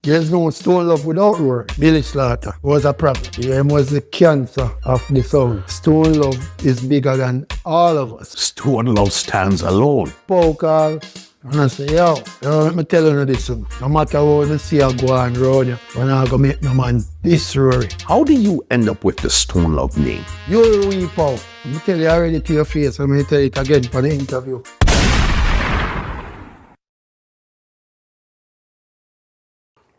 There's no Stone Love without Rory. Billy Slaughter was a problem. He was the cancer of the soul. Stone Love is bigger than all of us. Stone Love stands alone. Pow call, and I say, yo, let me tell you this one. No matter how the sea go on road, when I go make no man this Rory. How do you end up with the Stone Love name? You're Wee Pow. I'm tell you already to your face, I'm going to tell it again for the interview.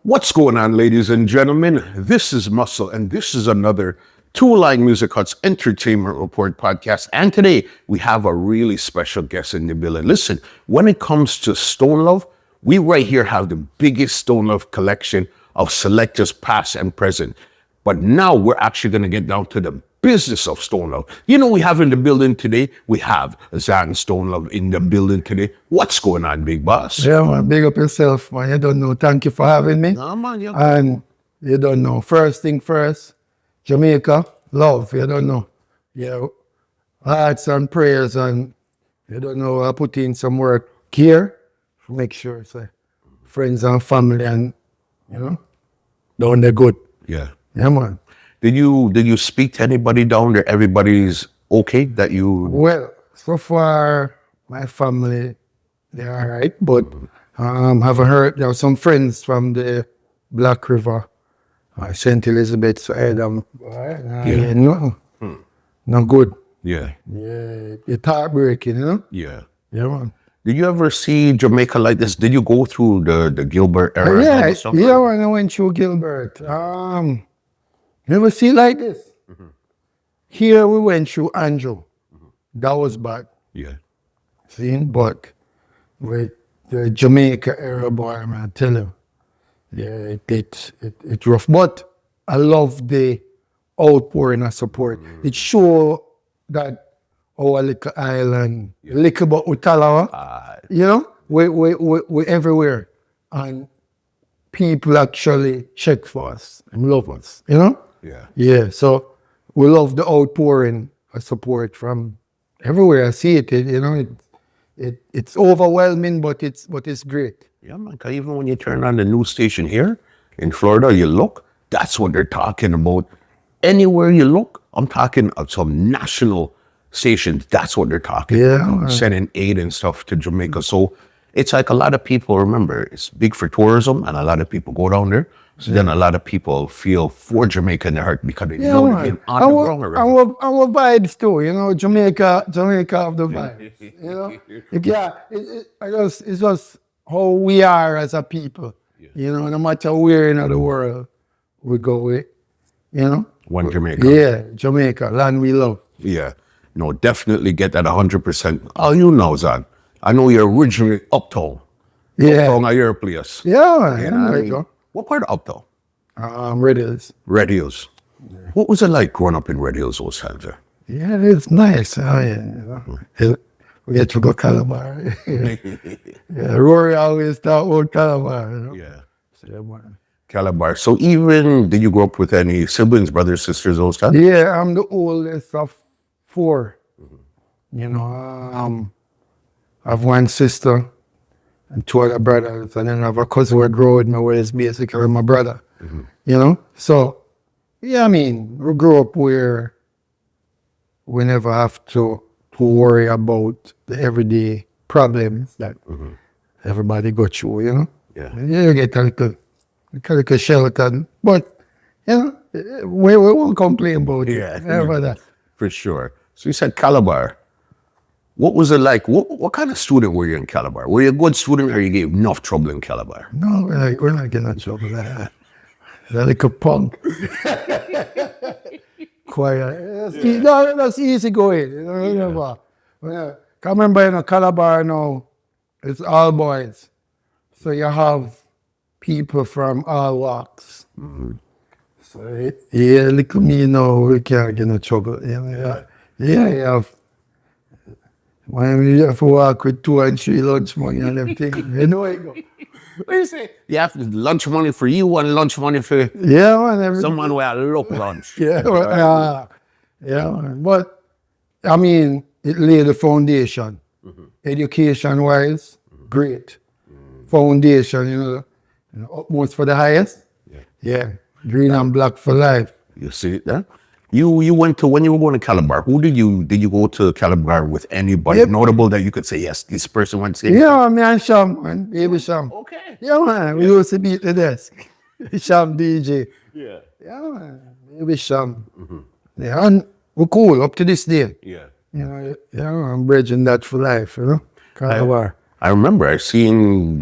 What's going on, ladies and gentlemen? This is Muscle, and this is another Two Line Music Hut's Entertainment Report podcast. And today, we have a really special guest in the building. Listen, when it comes to Stone Love, we right here have the biggest Stone Love collection of selectors past and present. But now we're actually going to get down to the business of Stone Love. You know, we have in the building today, we have Xaun Stone Love in the building today. What's going on, big boss? Yeah, man, big up yourself, man. You don't know. Thank you for having me. No, man, and you don't know. First thing first, Jamaica, love. You don't know. Yeah, hearts and prayers, and you don't know. I put in some work here to make sure it's friends and family, and you know, down the good. Yeah. Yeah, man. Did you speak to anybody down there? Everybody's okay that you... Well, so far, my family, they're all right, but haven't heard, there are some friends from the Black River, St. Elizabeth side, no good. Yeah. Yeah, it's heartbreaking, you know? Yeah. Yeah, man. Did you ever see Jamaica like this? Did you go through the Gilbert era? Yeah, when I went through Gilbert. Never see like this. Mm-hmm. Here we went through Andrew. Mm-hmm. That was bad. Yeah. See, but with the Jamaica era, boy, man, I tell you, yeah, it's rough. But I love the outpouring of support. Mm-hmm. It shows that our little island, little but Calabar, you know, we're everywhere. And people actually check for us and love us, you know? Yeah. Yeah, so we love the outpouring of support from everywhere. I see it, you know, it's overwhelming, but it's great. Yeah, man, 'cause even when you turn on the news station here in Florida, you look, that's what they're talking about. Anywhere you look, I'm talking of some national stations, that's what they're talking about, sending aid and stuff to Jamaica. So it's like a lot of people, remember, it's big for tourism, and a lot of people go down there. So then a lot of people feel for Jamaica in their heart because they know they're getting on the ground already. Our vibes too, you know, Jamaica have the vibes, you know. It's just how we are as a people, you know, no matter where in the world we go with, you know. One Jamaica. Yeah, Jamaica, land we love. Yeah, no, definitely get that 100%. Oh, you know, Zan. I know you're originally Uptown. Yeah. Uptown at your place. Yeah, there you go. What part of Uptown? Red Hills. Red Hills. Yeah. What was it like growing up in Red Hills those times there? Yeah, it's nice. Oh, yeah, you know. We get to go Calabar. Yeah, Rory always talk about Calabar, you know? Yeah. So, yeah, man. Calabar. So even, did you grow up with any siblings, brothers, sisters, those times? Yeah, I'm the oldest of 4. Mm-hmm. You know, I have one sister and 2 other brothers, and then I have a cousin who grew with me, where it's basically my brother, you know? So, yeah, I mean, we grew up where we never have to worry about the everyday problems that everybody go through, you know? Yeah. You get a little shelter, but, you know, we won't complain about it. Yeah, Never that. For sure. So you said Calabar. What was it like? What kind of student were you in Calabar? Were you a good student, or you gave enough trouble in Calabar? No, we're not getting in trouble like that. They're like a punk. Quiet. That's easy going. You know, I remember in Calabar now, it's all boys. So you have people from all walks. Mm-hmm. So yeah, look at me now, we can't get in trouble. Yeah, you have. When you have to walk with 2 and 3 lunch money and everything, you know it go. What do you say? You have lunch money for you and lunch money for man, someone who had love lunch. Yeah, man. But, I mean, it laid the foundation. Mm-hmm. Education-wise, great. Mm-hmm. Foundation, you know. You know, utmost for the highest. Yeah. Yeah. Green and black for life. You see that? You went to, when you were going to Calabar, who did you go to Calabar with anybody notable that you could say, yes, this person went to? Yeah, me and Sham, man. Baby Sham. Okay. Yeah, man. We used to beat the desk. Sham DJ. Yeah. Yeah, man. Baby Sham. Yeah, and we're cool up to this day. Yeah. You know, yeah, I'm bridging that for life, you know? Calabar. I remember I seen,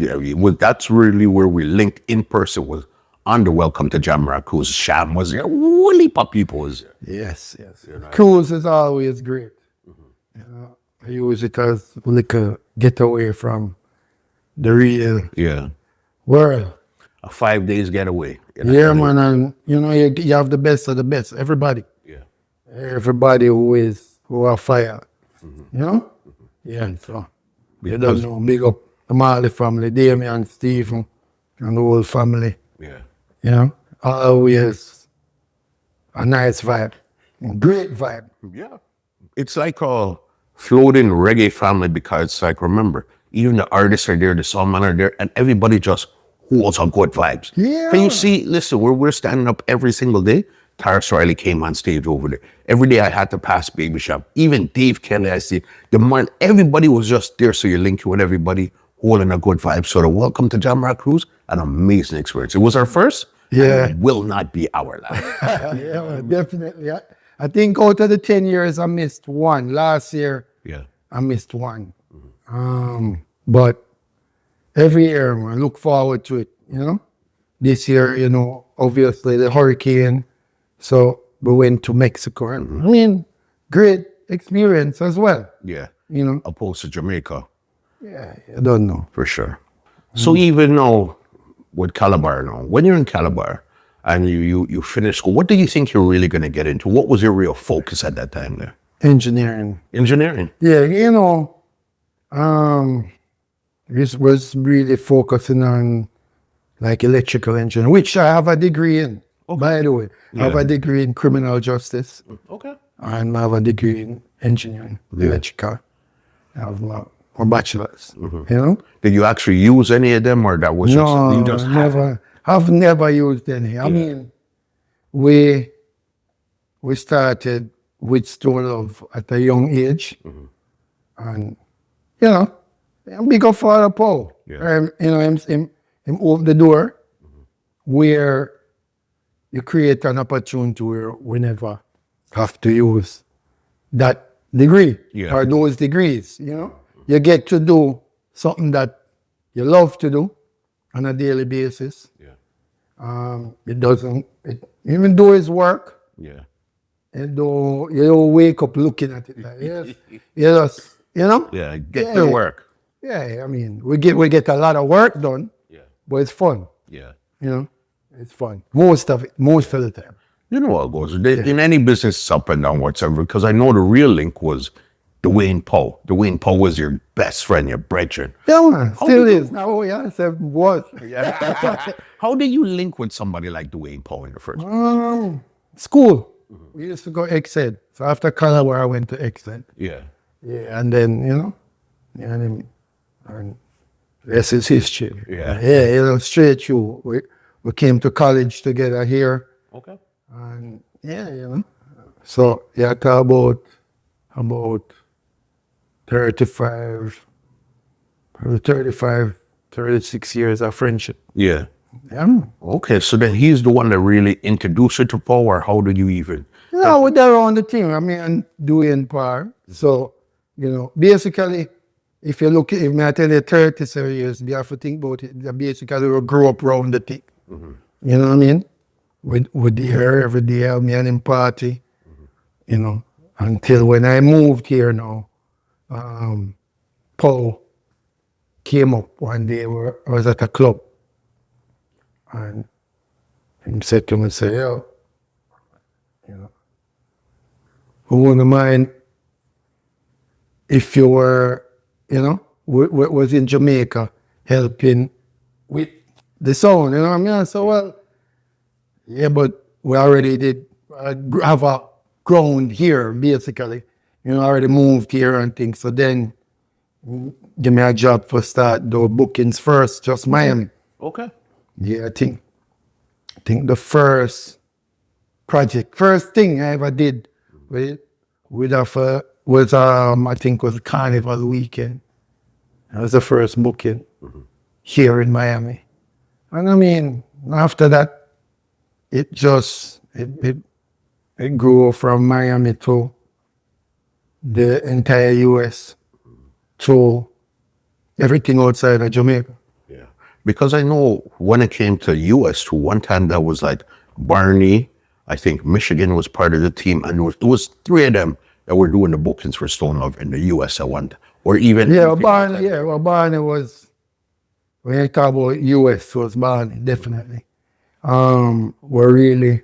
that's really where we linked in person, was on the Welcome to Jamrock, whose Sham was there. Woolly people was there. Yes, yes. Cruise is always great. You know, I use it as like a getaway from the real world. A 5 days getaway. You know? Yeah, man, and you know, you have the best of the best. Everybody. Yeah. Everybody who are fire. You know? Yeah, so you don't know, big up the Marley family, Damien, Stephen, and the whole family. Yeah. You know, always a nice vibe, great vibe. Yeah. It's like a floating reggae family, because it's like, remember, even the artists are there, the songmen are there, and everybody just holds on good vibes. Yeah. Can you see, listen, we're standing up every single day. Taras Riley came on stage over there. Every day I had to pass Baby Shop. Even Dave Kelly, I see, everybody was just there, so you link with everybody, holding a good vibe. So the Welcome to Jamrock Cruise, an amazing experience. It was our first. Yeah. And it will not be our last. Yeah, well, definitely. I think out of the 10 years, I missed one. Last year, I missed one. But every year, I look forward to it, you know. This year, you know, obviously the hurricane. So we went to Mexico. And, I mean, great experience as well. Yeah. You know. Opposed to Jamaica. Yeah, I don't know. For sure. So even now, with Calabar now, when you're in Calabar and you finish school, what do you think you're really going to get into? What was your real focus at that time there? Engineering. Engineering? Yeah, you know, this was really focusing on like electrical engineering, which I have a degree in, by the way. I have a degree in criminal justice. Okay. And I have a degree in engineering, electrical. I have my bachelor's, you know? Did you actually use any of them, or that was No, you just never. I've never used any. I mean, we started with Stone Love at a young age. And, you know, I'm big up Father Pow. You know, him opened the door where you create an opportunity where we never have to use that degree or those degrees, you know? You get to do something that you love to do on a daily basis. Even though it's work, and though you don't wake up looking at it like, you just, you know? Get to work. Yeah, I mean, we get a lot of work done, but it's fun. You know, it's fun. Most of the time. You know how it goes. In any business, it's up and down, whatever, because I know the real link was Duane Pow. Duane Pow was your best friend, your brethren. Yeah, man, still is. Now, I said was. How did you link with somebody like Duane Pow in the first place? School. We used to go Exed. So after Calabar, I went to Exed. Yeah, and then, you know, and this is history. Yeah, you know, straight through. We came to college together here. Okay. And you know. So, talk about 35, 36 years of friendship. Yeah. Yeah. Okay, so then he's the one that really introduced you to Pow, or how did you even? No, we're there on the team. I mean, Duane Pow. So, you know, basically, if you look, if I tell you 37 years, you have to think about it. Basically, we grew up around the thing. You know what I mean? We'd here every day, me and him party, you know, until when I moved here now, Paul came up one day. I was at a club, and he said to me, yo, you know, who wouldn't mind if you were, you know, was in Jamaica helping with the sound, you know what I mean? I said, well, yeah, but we already did have a ground here, basically. You know, I already moved here and things. So then, give me a job for start the bookings first, just Miami. Okay. Yeah, I think the first thing I ever did with was I think was Carnival weekend. That was the first booking here in Miami. And I mean, after that, it grew from Miami to the entire US to everything outside of Jamaica. Yeah. Because I know when it came to US, to one time that was like Barney, I think Michigan was part of the team, and it was three of them that were doing the bookings for Stone Love in the US at one time. Or even Barney was, when you talk about US, was Barney, definitely. We really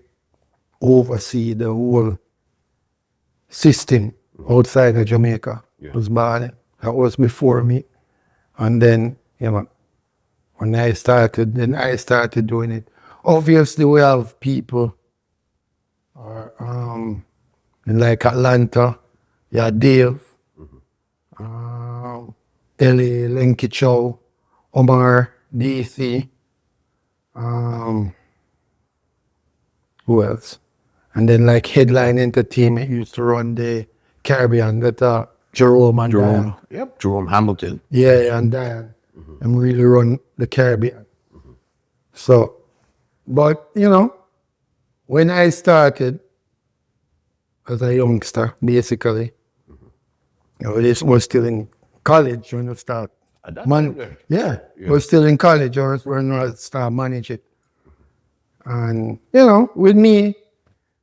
oversee the whole system outside of Jamaica. Yeah. Was Barney. That was before me. And then, when I started doing it. Obviously, we have people in like Atlanta, Dave, Ellie, Lenky Chow, Omar, DC, who else? And then like Headline Entertainment used to run the Caribbean, that Jerome and Diane. Yep, Jerome Hamilton. Yeah, and Diane. And really run the Caribbean. So, but when I started as a youngster, basically, this was still in college when I start. We're still in college when I start managing. And, with me,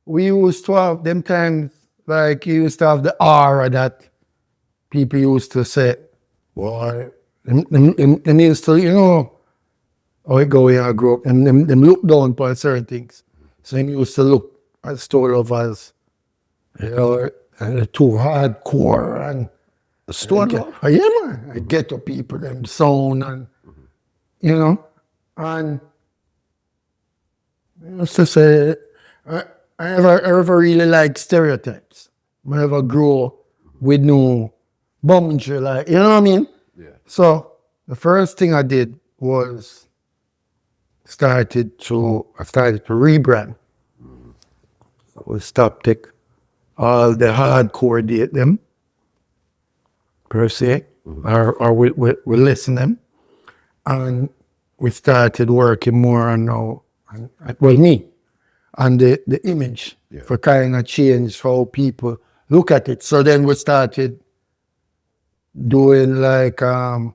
we used to have them times, like you used to have the aura that people used to say, boy, them used to, how it go when I grew up, and them look down upon certain things. So them used to look at Stone Love as, too hardcore and The Stone Love? Yeah, man. I get to people, them sound and, and I used to say, I ever really like stereotypes. I never grow with no boundary, like, you know what I mean? Yeah. So the first thing I did was I started to rebrand. We stopped take all the hardcore date them per se, or we listen them, and we started working more on me, and the image for kind of change how people look at it. So then we started doing like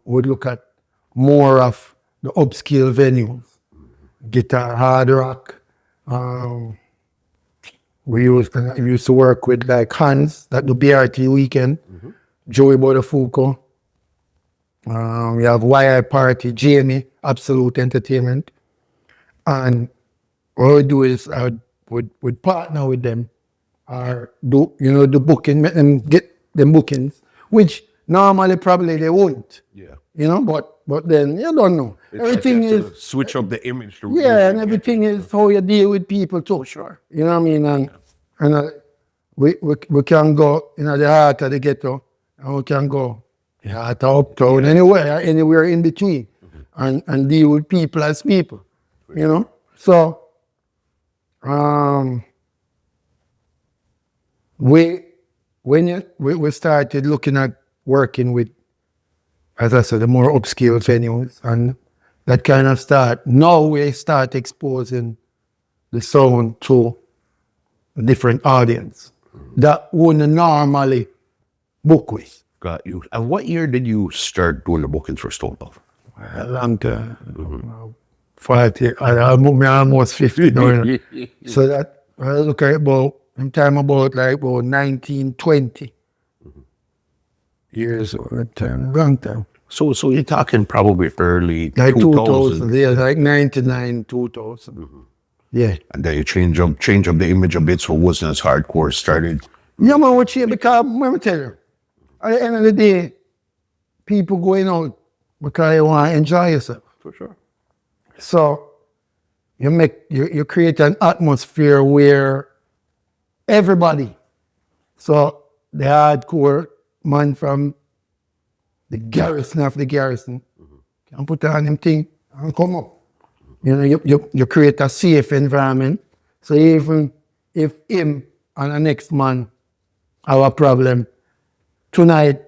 we'd look at more of the upscale venues, guitar, hard rock. We used to work with like Hans, that the BRT weekend, Joey Bodafuco. We have YI Party, Jamie, Absolute Entertainment. And what we do is I would partner with them or do, the booking, make them get them bookings, which normally probably they won't. Yeah. But then you don't know. Everything is switch up the image. and everything is how you deal with people too, sure. You know what I mean? And we can go in the heart of the ghetto, and we can go the heart of uptown, anywhere in between, and deal with people as people, So we started looking at working with, as I said, the more upscale venues, and that kind of now we start exposing the sound to a different audience that wouldn't normally book with. Got you. And what year did you start doing the bookings for Stone Love? A long time. 5 years. I'm almost 50 now. So that, I look at about 1920 years old, long time. So you're talking probably early Like 2000. 2000, like 99, 2000. Yeah. And then you change up the image a bit so it wasn't as hardcore. Started. Yeah, man, what you, because let me tell you, at the end of the day, people going out because they want to enjoy yourself. For sure. So you create an atmosphere where everybody, so the hardcore man from the garrison can put on them thing and come up. You know, you create a safe environment. So even if him and the next man have a problem, tonight,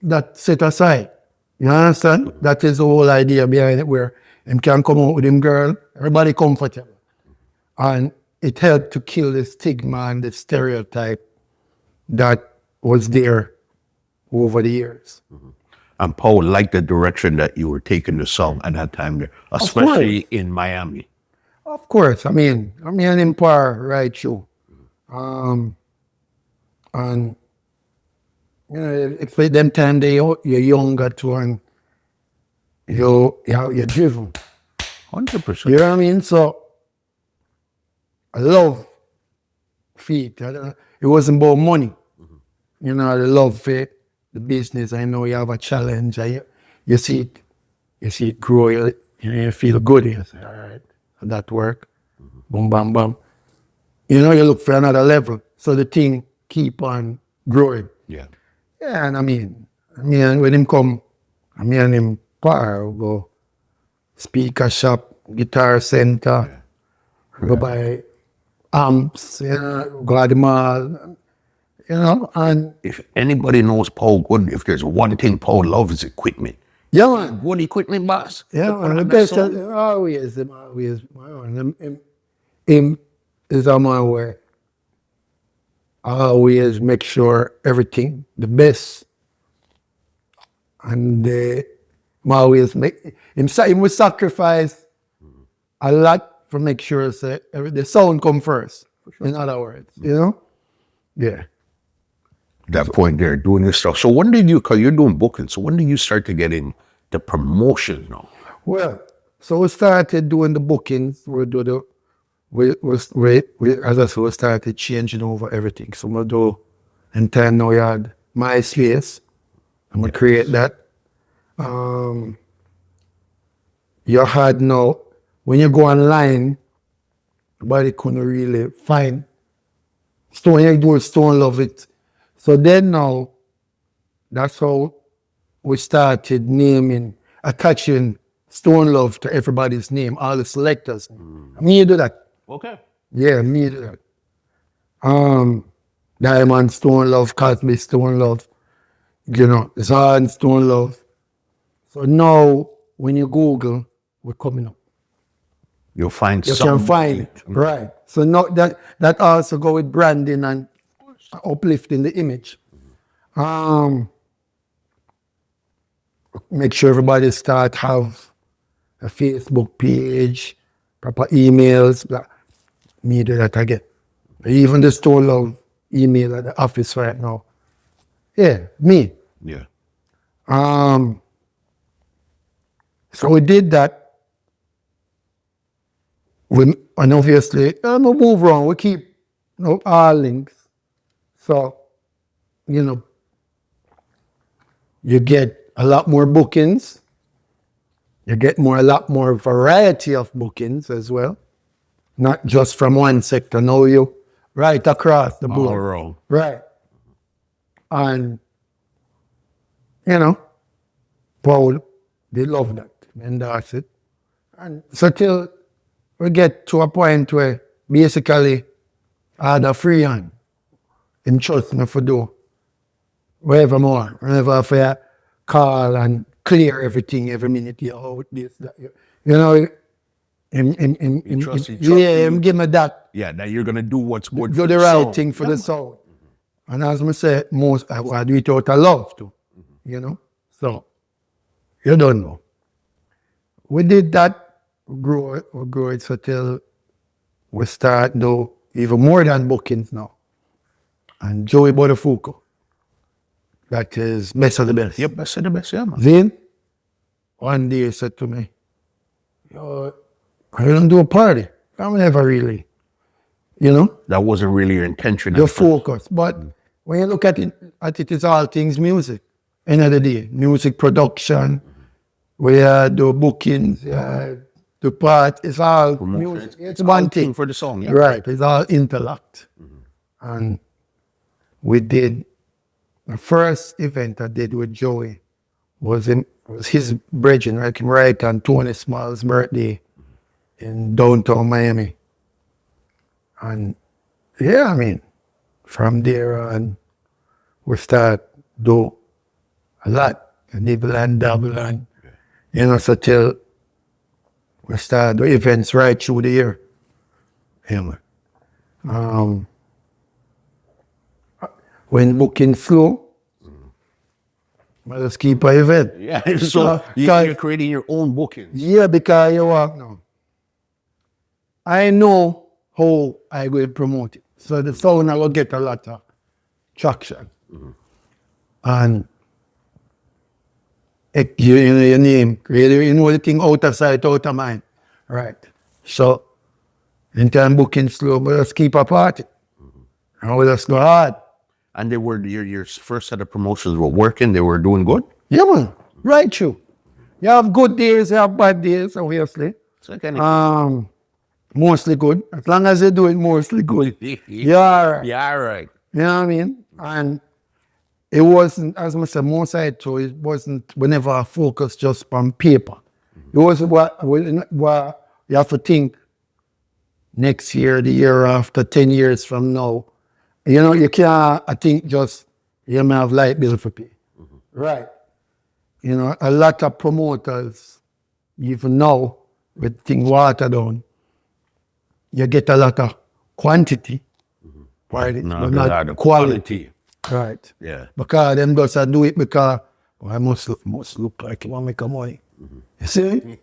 that set aside. You understand? That is the whole idea behind it, where him can come out with him girl, everybody comfortable. And it helped to kill the stigma and the stereotype that was there over the years. And Paul liked the direction that you were taking the song at that time there, especially in Miami. Of course, I mean an empire right through. And you know, if by them time you're younger too, and you're driven. 100%. You know what I mean? So I love feet. It wasn't about money. You know, I love it, the business. I know you have a challenge. You see it grow. You feel good. You say, all right, that work. Boom, bam, bam. You know, you look for another level. So the thing keep on growing. Yeah. Yeah, and I mean, when him come, me and him par go speaker shop, guitar center, go buy amps, you know, go at the mall, you know, and If anybody knows Paul good, if there's one thing Paul loves, is equipment. yeah, man. Good equipment, boss. Yeah, man. The best always, him is a man where I always make sure everything the best, and always make him will sacrifice a lot for make sure say the sound come first. In other words, you know, yeah. That point there, doing this stuff. So when did you, because you're doing booking, so when did you start to get in the promotion now? Well, so we started doing the bookings. We as I said, we started changing over everything. So we do, in time now you had MySpace. I'm gonna create that. You had now, when you go online, nobody couldn't really find Stone. You do Stone Love it. So then now, that's how we started naming, attaching Stone Love to everybody's name, all the selectors. Me do that. Okay. Yeah, me do that. Diamond Stone Love, Cosby Stone Love, you know, Xaun Stone Love. So now, when you Google, we're coming up. You'll find You something. can find it, right? So now that also go with branding and uplifting the image. Make sure everybody start have a Facebook page, proper emails. Blah. Me do that again. Even the Stone Love email at the office right now. Yeah, me. Yeah. So we did that. And obviously, we move on. We keep our links. So, you know, you get a lot more bookings. You get a lot more variety of bookings as well. Not just from one sector. Now you right across the board. All around. Right. And, you know, Paul, they love that. And that's it. And so till we get to a point where basically I had a free hand. Him trust me for do whatever more. Whenever I feel call and clear everything every minute. This, that. You know, him give me that. Yeah, that you're going to do what's good Do for the the right song. thing for the soul. And as I say, I do it out of love too. You know? So, you don't know. We did that. We grow it so till we start do even more than bookings now. And Joey Botafuco. That is best of the best. Yep, best of the best, yeah, man. Then, one day he said to me, yo, I don't do a party. I'm never really, you know, That wasn't really your intention. the focus. But when you look at it is all things music. End of the day, music production, we do bookings, the part, it's all music. It's one thing. for the song, yeah. Right, it's all interlocked. And we did, the first event I did with Joey was in it was his brethren, right on Tony Small's birthday in downtown Miami. And yeah, I mean, from there on, we start do a lot, nibble and dabble and, so till we start the events right through the year. Yeah, man. When booking slow, let's keep an event. Yeah, so you're creating your own bookings. Yeah, because you walk now. I know how I will promote it. So the sound I will get a lot of traction. And you know your name, you know the thing out of sight, out of mind. Right. So in time booking slow, but let's keep a party. And we just go hard. And they were your first set of promotions were working, they were doing good? Yeah, man. Right through. You have good days, you have bad days, obviously. So kind Mostly good. As long as you do it mostly good. Yeah. Yeah, right. You know what I mean? And it wasn't, as I said, most I told it wasn't whenever I focus just on paper. It was what you have to think next year, the year after, 10 years from now. You know, you can't, I think just, you may have light bill for pay. Right. You know, a lot of promoters, even now, with things watered down, you get a lot of quantity, right? No, but not quality. Right. Yeah. Because them just do it because I must look like you want to make a money. You see?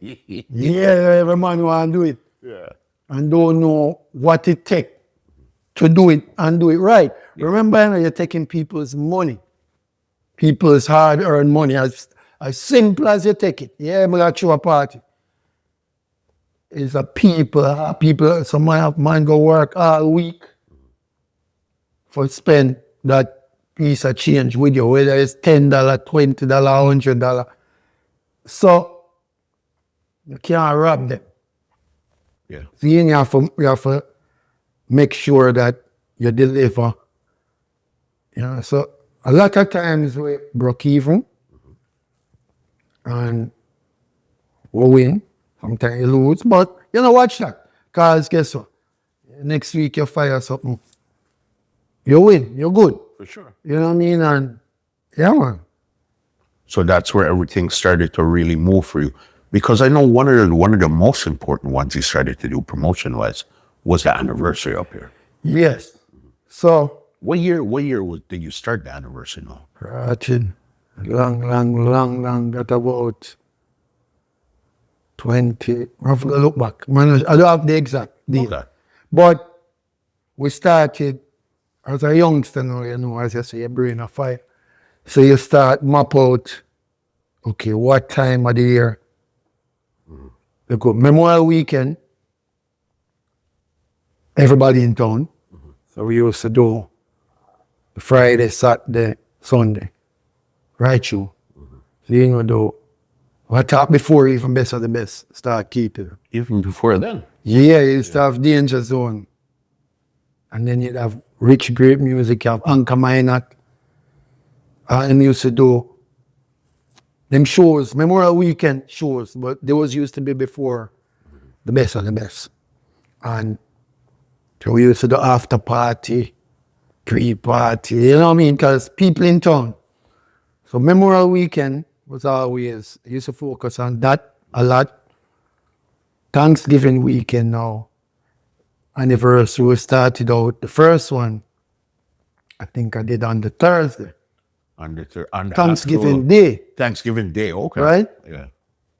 Yeah, every man want to do it. Yeah. And don't know what it takes to do it and do it right. Yeah. Remember, you're taking people's money, people's hard-earned money, as simple as you take it. Yeah, I'm going to throw a party. It's a people, some man go work all week for spend that piece of change with you, whether it's $10, $20, $100. So you can't rob them. Yeah. So you have to make sure that you deliver. You know, so a lot of times we broke even and we win. Sometimes you lose, but you know, watch that. Because guess what? Next week you fire something. You win, you're good. For sure. You know what I mean? And yeah, man. So that's where everything started to really move for you. Because I know one of the most important ones you started to do promotion-wise was the anniversary up here. Yes. So what year did you start the anniversary now? Long. Got about 20. I have to look back. Man, I don't have the exact date. Okay. But we started as a youngster now, you know, as you say, your brain a fire. So you start map out, okay, what time of the year? You go Memorial Weekend, everybody in town. So we used to do Friday, Saturday, Sunday, right through. So you know, do what talk before even best of the best, start keeping. Even before then? Yeah, you used to have Danger Zone. And then you'd have rich, great music, you have Anchor Minot. And used to do them shows, Memorial Weekend shows, but they was used to be before the best of the best. And so we used to do after party, pre-party, you know what I mean? Because people in town. So Memorial Weekend was always, I used to focus on that a lot. Thanksgiving weekend now, anniversary, we started out, the first one, I think I did on the Thursday. On the Thanksgiving Day. Thanksgiving Day, okay. Right? Yeah.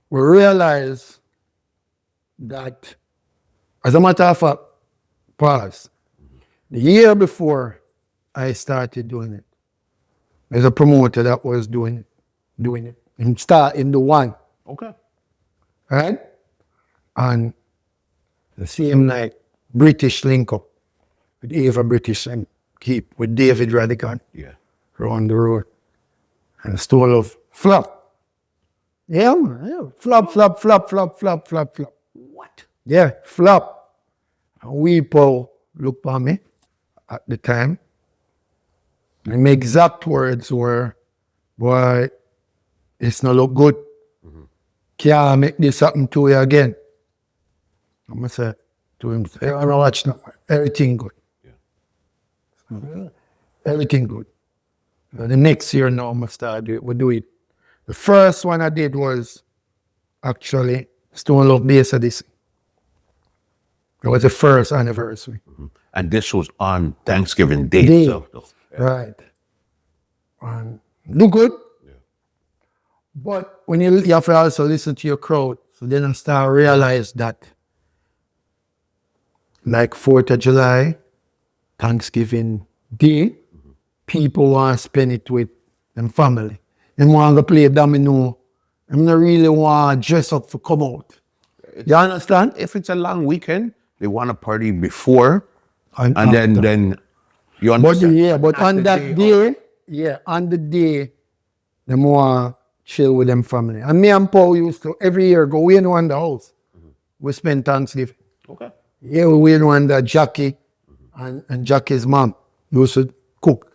We realized that, as a matter of fact, pause. The year before I started doing it, there's a promoter that was doing it. And start in the one. Okay. Right? And the same night, British link up with Ava British and keep with David Radican. Yeah. Around the road. And Stone Love flop. Yeah, man. Yeah. Flop. What? Yeah, flop. And Wee Pow looked at me at the time. And my exact words were, boy, it's not look good. can't make this happen to you again. I'm going to say to him, hey, I'm not watching everything good. Yeah. Everything good. The next year now, I'm going to start do it. We do it. The first one I did was actually Stone Love Base of this. It was the first anniversary. And this was on Thanksgiving Day. So, Right. And do good. Yeah. But when you have to also listen to your crowd, so then I start realize that like 4th of July, Thanksgiving Day, people want to spend it with them family. They want to play domino. They don't really want to dress up to come out. You understand? If it's a long weekend, they want to party before, and after. then you understand. But on that day, on the day, they want to chill with them family. And me and Paul used to every year go in one the house. We spend Thanksgiving. Okay. Yeah, we went one that Jackie and Jackie's mom used to cook.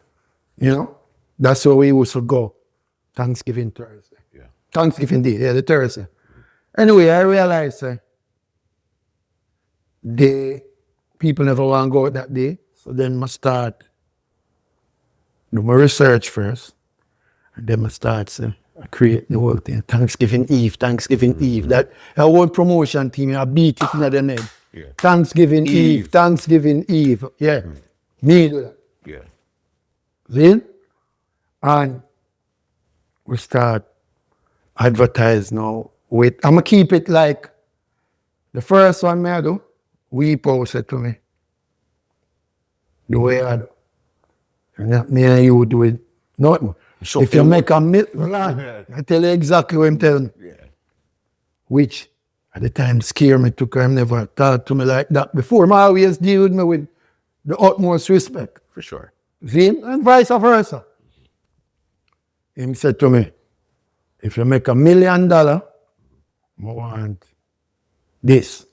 You know, that's where we used to go. Thanksgiving Thursday. Yeah. Thanksgiving Day, the Thursday. Anyway, I realized the people never want to go out that day. So then I start do my research first. And then I start create the whole thing. Thanksgiving Eve. That whole promotion team, I beat it in the head. Yeah. Thanksgiving Eve. Yeah. Me do that. Yeah. See? And we start advertise now. Wait, I'm gonna keep it like the first one I do, Wee Pow said to me, the way I do. And me and you do it. Nothing. So if you make a I tell you exactly what I'm telling you. Yeah. Which at the time scared me to him, never talked to me like that before. I always deal with me with the utmost respect. For sure. See? And vice versa. He said to me, if you make $1 million, I want this.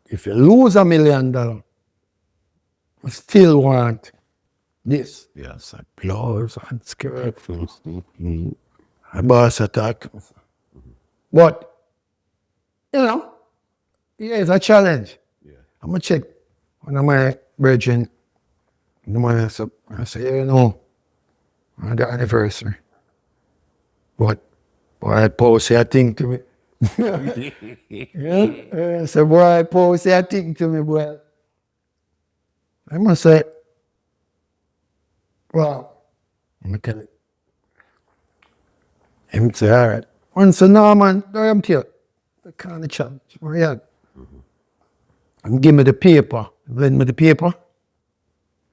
If you lose $1 million, I still want this. Yes. Blouse and skirt. I boss attack. But, you know, it's a challenge. Yeah. I'm going to check one of my brethren. I say, you know, on the anniversary. But boy, Paul say a thing to me. Yeah? So boy, Paul say a thing to me, boy. I must say, well, I'm going to tell it. Him say, all right. Once no man, I'm here. The kind of challenge. Yeah. And give me the paper. Lend me the paper.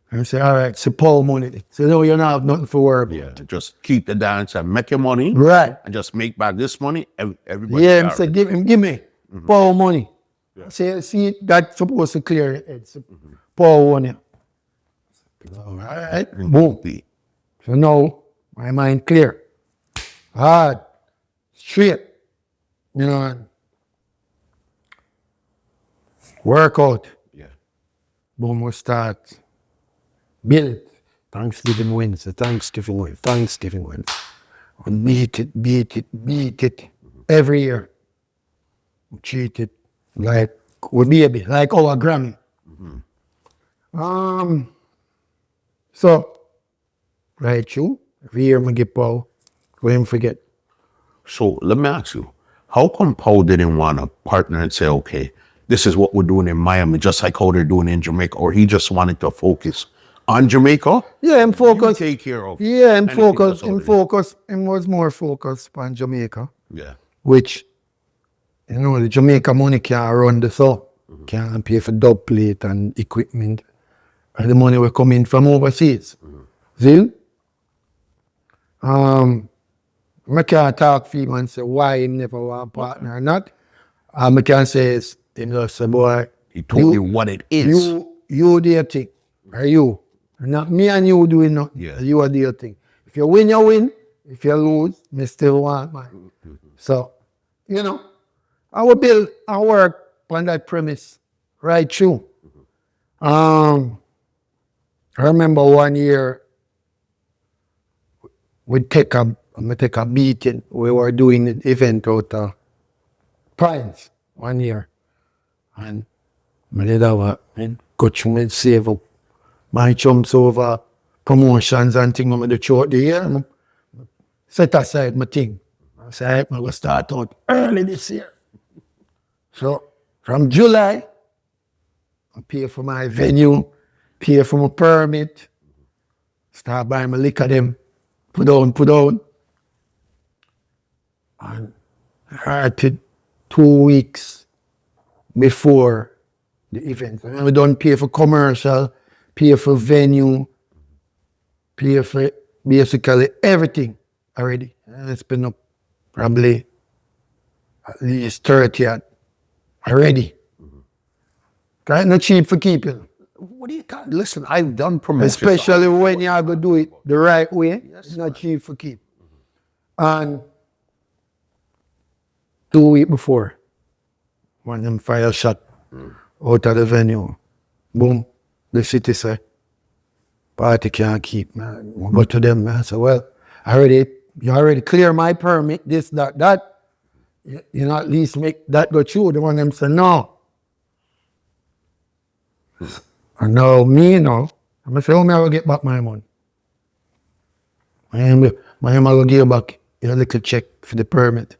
And say, all right, it's Paul money. So no, you don't have nothing for work. Yeah, just keep the dance and make your money. Right. And just make back this money. Everybody. Yeah, say, give me Paul money. Yeah. Say, see, that's supposed to clear it. It's Paul money. All right, boom. So now, my mind clear. Hard. Straight. You know, and work out. Yeah. Boom, we start. Build. Thanksgiving wins. Thanksgiving wins. And beat it. Every year. Treat it like we baby, like our Grammy. So, right, you. Every year we get Pow. We didn't forget. So let me ask you, how come Pow didn't want to partner and say, okay, this is what we're doing in Miami, just like how they're doing in Jamaica, or he just wanted to focus on Jamaica? Yeah, I'm focused. Take care of. Yeah, I'm focused. I'm was more focused on Jamaica. Yeah. Which, you know, the Jamaica money can't run the show. Can't pay for dub plate and equipment. And the money will come in from overseas. See? I can't talk for him and say why he never want a partner or not. I can say, you know, say, boy, he told you what it is. You do your thing. Or you. Not me and you doing nothing. Yeah. You are do your thing. If you win, you win. If you lose, me still want mine. So, you know, I will build and work on that premise right through. I remember one year we take a I take a beating. We were doing the event out of Pines 1 year. And I did have a coach me save up my chumps over promotions and things on the throughout the year. Set aside my thing. I said, I'm going to start out early this year. So from July, I pay for my venue, pay for my permit, start buying my liquor them, put on. And started 2 weeks before the event. And we don't pay for commercial, pay for venue, pay for basically everything already. And it's been up probably at least 30 already. It's not cheap for keeping. What do you got? Listen, I've done promotions. Especially when you have to do it the right way. Yes, it's not cheap for keep. And 2 weeks before, when them fire shot out of the venue, boom, the city say, party can't keep, man. We'll go to them, man. I said, well, you already clear my permit, this, that. You know, at least make that go through. The one them say, no. And now me, I'm going to say, how me I will get back my money? I am going to give back your little check for the permit.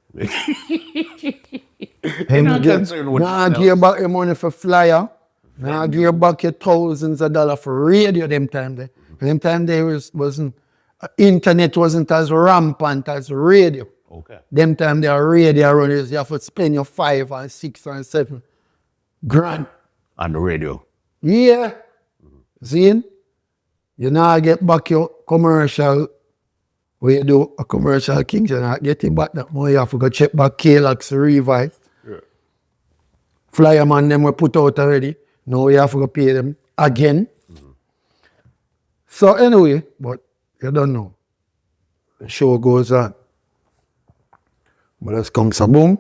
Nah, give back your money for flyer. Nah, give back your thousands of dollars for radio them time there. Them time there wasn't internet wasn't as rampant as radio. Okay. Them time there radio runners, you have to spend your 5 and 6 and 7 grand. On the radio. Yeah. See? You now get back your commercial. When you do a commercial king, you're not getting back that money. You have to go check back K-Lox Revive. Yeah. Flyer man them were put out already. Now you have to go pay them again. So anyway, but you don't know. The show goes on. But let's come some boom.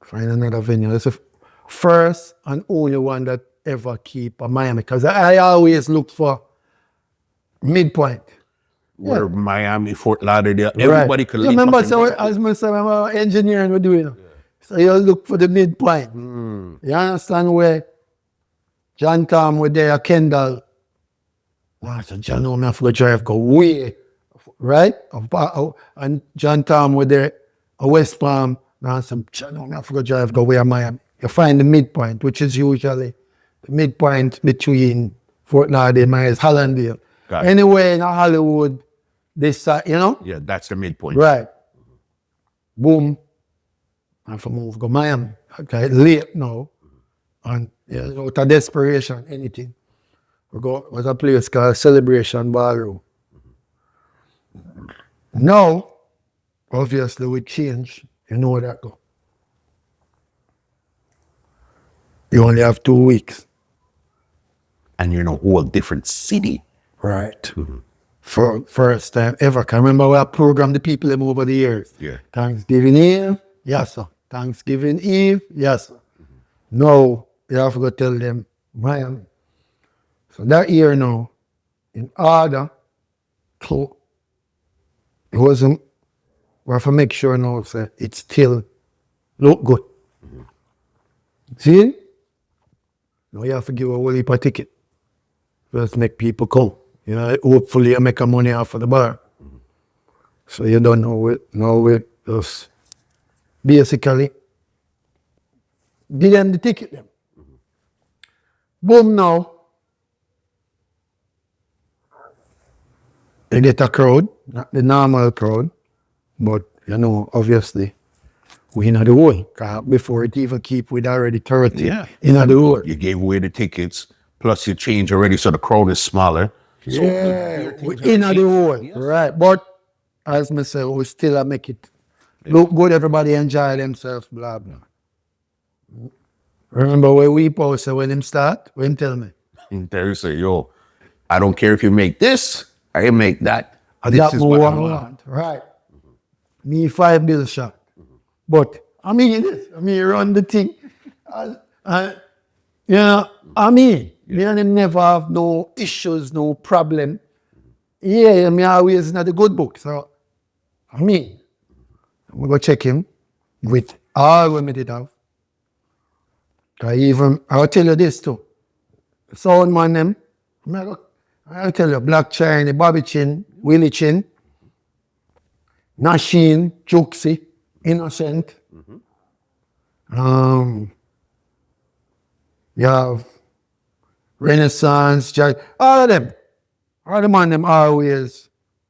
Find another venue. That's the first and only one that ever keep a Miami. Because I always look for midpoint. Where Miami, Fort Lauderdale, everybody could link remember, up. so as my engineering we're doing. So you look for the midpoint. You understand where John Tom were there, Kendall. So John know me have to drive go way, right? And John Tom were there, West Palm. Now some John know me have to drive go way Miami. You find the midpoint, which is usually the midpoint between Fort Lauderdale, Myers, Hollandale. Anywhere in Hollywood, this you know? Yeah, that's the midpoint. Right. Boom. I have to move, go Miami. Okay, late now. And out of desperation, anything. We go, was a place called Celebration Ballroom. Now, obviously with change, you know that go. You only have 2 weeks. And you're in a whole different city. Right. For first time ever. Can remember we have programmed the people them over the years. Yeah. Thanksgiving Eve, yes sir. Thanksgiving Eve, yes sir. Now you have to go tell them Miami. So that year now, in order to it wasn't we have to make sure now say it still look good. See? Now you have to give a whole heap of ticket. First make people come. You know, hopefully you make a money off of the bar. So you don't know it. Now we just basically give them the ticket them. Boom now. You get a crowd, not the normal crowd, but you know, obviously, we in the hole. Before it even keep with already 30 in the hole. You gave away the tickets, plus you change already, so the crowd is smaller. So we in the hole, yes. Right. But as I say, we still make it look good, everybody enjoy themselves, blah, blah. Remember where Wee Pow said when him start? When him tell me? There you say, yo, I don't care if you make this, I make that. This is what I want. Right. Me 5 bills shot. But I mean this. I mean run the thing. You know, I mean, me and him never have no issues, no problem. Yeah, me always in the good book. So I mean, I'm going to check him with all what I did have. I'll tell you this too. Sound man them, I'll tell you, Black Chiney, Bobby Chin, Willie Chin, Nasheen, Juxi, Innocent. You have Renaissance, all of them. All the man them always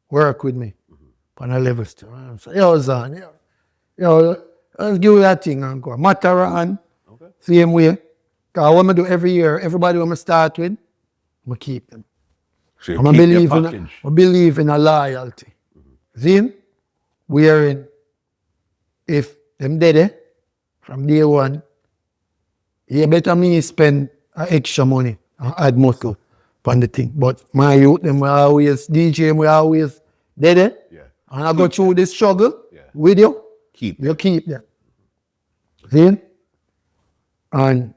work with me on a level still. So, yo, Zang, yo, let's give you that thing and go. Mataran, same way. Because what I do every year, everybody when I start with, I keep them. So you I keep your package. believe in a loyalty. See? Wherein, if them dead from day one, you better me spend extra money and add muscle on the thing. But my youth, them will always, DJ, we always dead. Yeah. And I go through this struggle with you. You keep them. See? And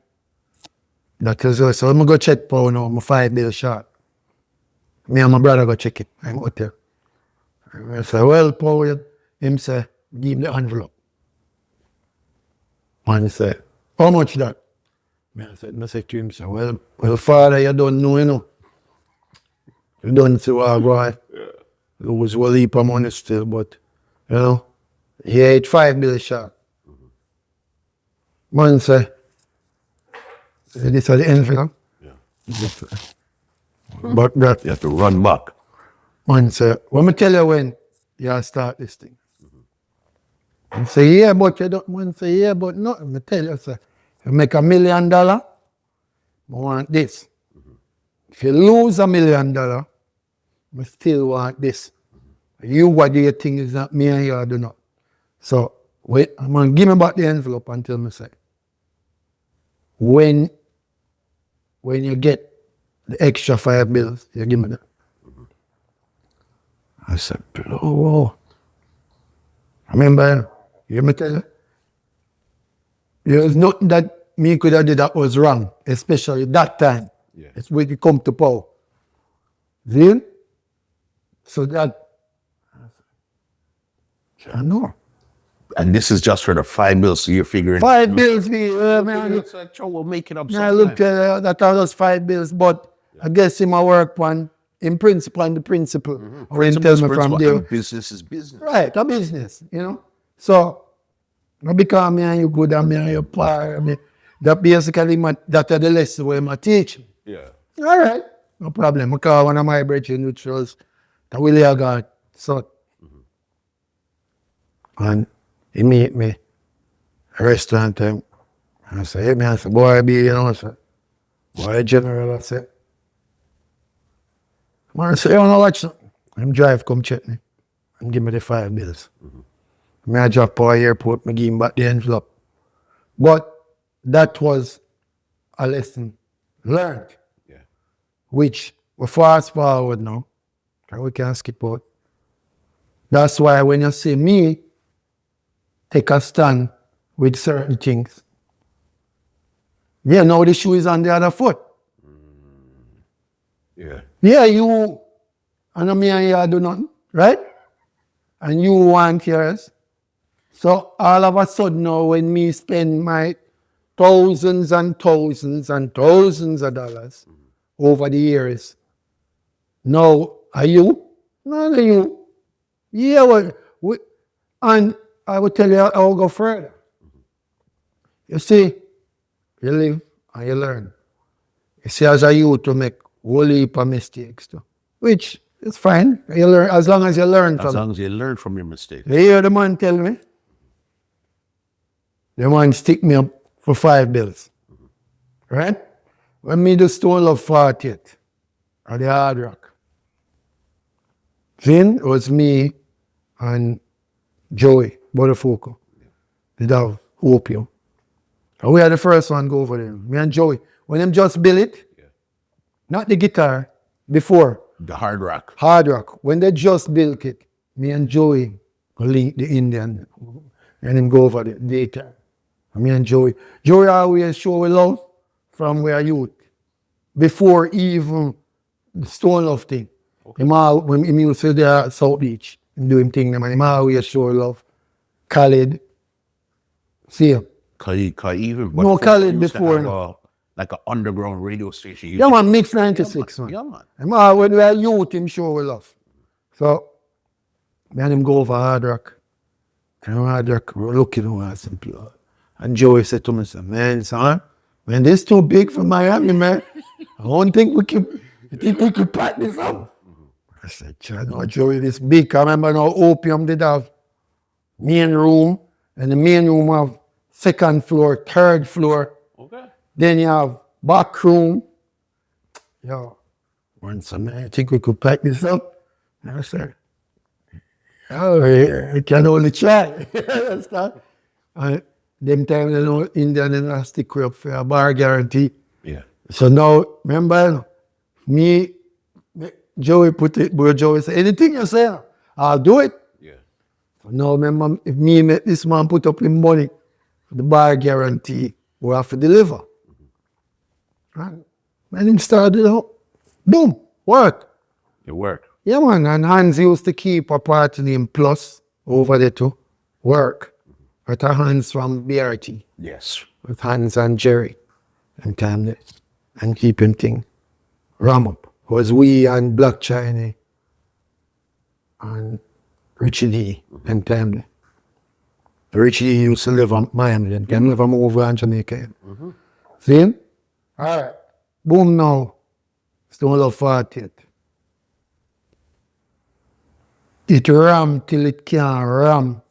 that is all. So I'm going to go check Pow now. I'm 5 bills short. Me and my brother go check it. I'm out there. I say, well, Pow, him say, give him the envelope. Man say, how much that? I said to him, say, well, Father, you don't know, you know. You don't see what I go. It was well heap of money still, but, you know, he ate 5 bills short. Man say, this is the envelope. But that You have to run back. man say, let me tell you when you start this thing. I say, yeah, but you don't. Man say, yeah, but no. I tell you, say, you make $1 million, I want this. If you lose $1 million, I still want this. You, what do you think is not me and you do not? So, wait, I'm going to give me back the envelope until me say, when you get the extra 5 bills, you give me that. I said, oh, remember, you me tell you, there's nothing that me could have did that was wrong, especially that time. Yeah. It's when you come to Pow. See? So that, I know. And this is just for the 5 bills, so you're figuring 5 bills, man. It's like, Joe, we'll make it up I sometime. looked that I was 5 bills, but I guess in my work one, in principle and the principle. Or in tell me from there. And business is business. Right, a business, you know. So, not because me and you good and me and you par. I mean, that basically that are the lesson where I teach. Yeah. All right, no problem. Because one of my brethren which was the Willie God son. And he meet me a restaurant time. And I say, hey man, I say, boy, be, you know, I say, boy, general, I say. Man, I say, you wanna watch something? I'm drive, come check me. And give me the 5 bills. I drop Pow airport, I give him back the envelope. But that was a lesson learned. Yeah. Which we fast forward now. And we can skip out. That's why when you see me take a stand with certain things, yeah, now the shoe is on the other foot. Yeah. Yeah, you and me and you do nothing, right? And you want yours. So all of a sudden now when me spend my thousands and thousands and thousands of dollars over the years, now are you? None of you. Yeah, well, and I will tell you how I'll go further. You see, you live and you learn. You see, as a youth, to make whole heap of mistakes too, which is fine. You learn as long as you learn from it. As long as you learn from your mistakes. You hear the man tell me? The man stick me up for 5 bills. Right? When me do Stone Love 40th at the Hard Rock. Then it was me and Joey Botafogo. Did have opium. And we are the first one go over there. Me and Joey. When them just build it, not the guitar, before. The Hard Rock. Hard Rock. When they just built it, me and Joey go link the Indian and him go over the daytime. And me and Joey. Joey always show love from where youth. Before even the Stone Love thing. Okay. When he used to there at South Beach. do him thing, man. Him always show love. Khalid. See him. Even No, Khalid used to before, have no. like an underground radio station. Yeah, man, Mix 96, man. Yeah, man. Him, when we were youth, him show love. So, me and him go over Hard Rock. And Hard Rock, we're looking at simple. And Joey said to me, man, son, man, this too big for Miami, man. I don't think we can pack this up. I said, no, Joey, this big. I remember now Opium did have main room, and the main room have second floor, third floor. Okay. Then you have back room. Yo, once man, I think we could pack this up. And I said, oh, I can only try. And them time, you know, Indian and I stick up for a bar guarantee. Yeah. So now, remember, me, Joey put it, where Joey said, anything you say, I'll do it. Yeah. So now, remember, if me make this man put up him money for the bar guarantee, we have to deliver. And when him started out, boom, work. It worked. Yeah, man, and Hans used to keep a party name Plus over there too. Work. With a Hans from BRT. Yes. With Hans and Jerry. And time there. And keep him thing. Ram up. Was we and Black Chiney and Richie D and time there. Richie D used to live on Miami then. Can never move over in Jamaica. See him? Alright. Boom now. Stone Love 40th. It ram till it can't ram.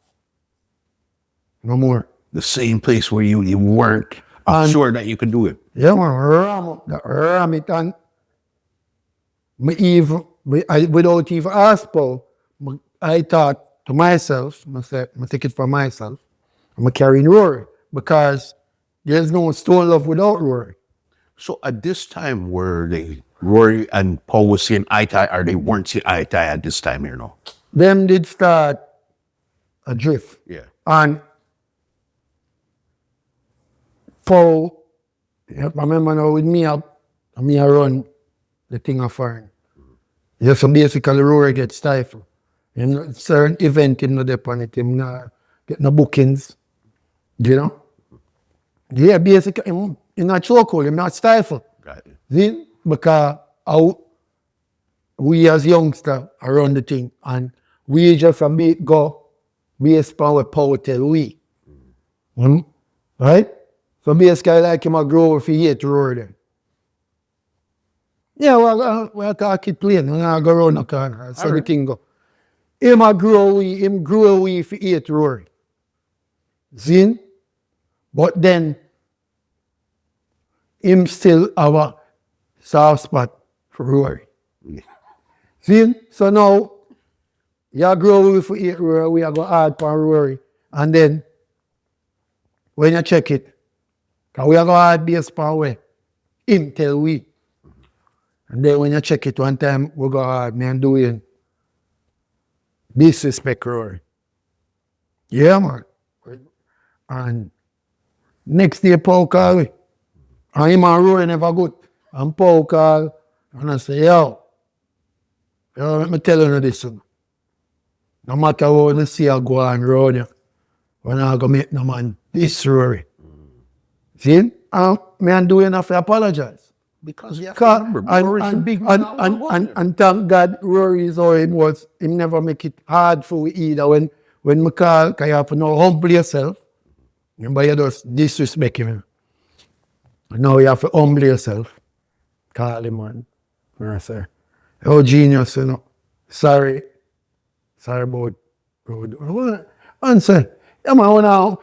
No more. The same place where you weren't sure that you could do it. Yeah, man, ram it, and without even asking, I thought to myself, I take it for myself, I'm carrying Rory, because there's no Stone Love without Rory. So at this time, were they, Rory and Paul was seeing eye to eye, or they weren't seeing eye to eye at this time here, no? Them did start a drift. Yeah. And Paul, I remember now with me, I run the thing of foreign. Yeah, so basically Rory gets stifled. You know, certain event him not there on it, him not get no bookings. You know? Yeah, basically him not chokehold, him not stifled. Got it. See? Because we as youngsters run the thing, and we just go based upon what Power tell we. Right? So basically like him a grow if he hate Rory then. Yeah, we'll talk it plain. We're not go around the corner. So the thing go. Him grow we if he hate Rory. See? But then him still have a soft spot for Rory. See? So now, you grow with Rory, we are going hard for Rory. And then, when you check it, because we are going hard based on way, him tell we. And then when you check it one time, we go hard, man, doing disrespect Rory. Yeah, man. And next day, Paul call me. And him and Rory never good. And Paul call, and I say, yo, let me tell you this. No matter how you see I go on road, we're not going to make no man this Rory. See? And me do enough to apologize. Because you have to remember, Rory's a big man. And thank God Rory is how him was. He never make it hard for we either. When me call, because you have to know humble yourself. Remember, you just disrespect him. Now you have to humble yourself. Call him, man. I say, oh, genius, you know. Sorry about road. Answer. Yeah, man, now,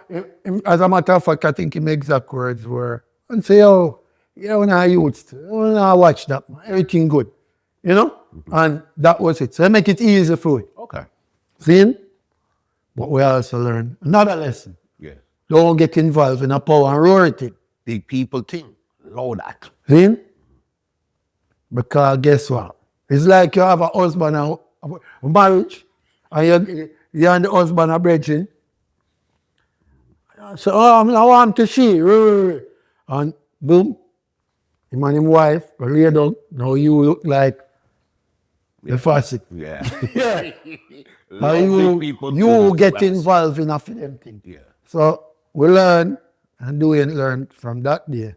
as a matter of fact, I think his exact words were, and say, oh, yeah, when I used to, when I watch that, man, everything good. You know? And that was it. So I make it easy for you. Okay. See? But we also learn another lesson. Yeah. Don't get involved in a power and Rory thing. Big people think. Know that. See? Because guess what? It's like you have a husband and a marriage, and you and the husband are bridging. So, I want to see. And boom, him and his wife are laid down. Now you look like the faucet. Yeah. Yeah. Lovely people to You the get class. involved in a them thing. Yeah. So we learn and Duane learn from that day.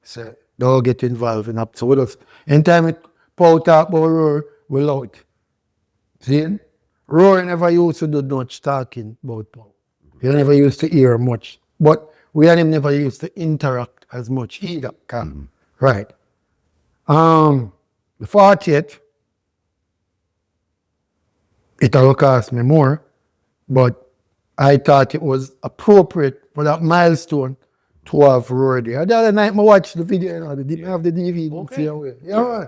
So don't get involved in up. So with us, anytime it Pow talk about Rory, we love it. See? Rory never used to do much talking about Pow. He never used to hear much. But we and him never used to interact as much either. Right. The 40th, it will cost me more, but I thought it was appropriate for that milestone to have Rory there. The other night I watched the video, you know, they didn't have the DVD. Okay. Yeah.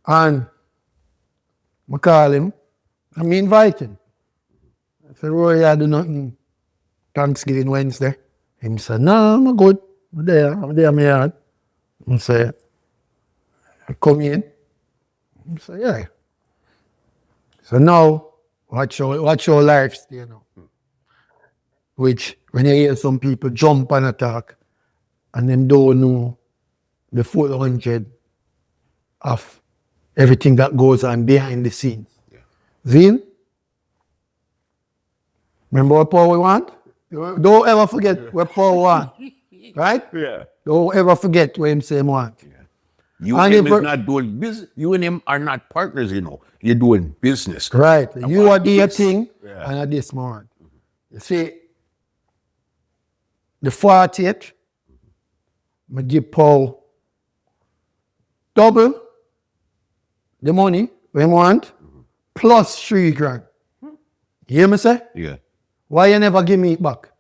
And I call him, and I invite him. I said, Rory, I do nothing Thanksgiving Wednesday. He said, no, I'm good. I'm there, my yard. I said, I come in. I said, yeah. So now, watch your lifestyle, you know. Which, when you hear some people jump and attack, and them don't know the full 100 of everything that goes on behind the scenes. Yeah. Zin? Remember what Pow we want? Don't ever forget what Pow want. Right? Yeah. Don't ever forget what him say him want. Yeah. You And and him if- is not doing business. You and him are not partners, you know. You're doing business. Right. You are the this. thing Yeah. and at this moment. You see, the 40th, I give Pow double the money we want plus 3 grand. You hear me say? Yeah. Why you never give me it back?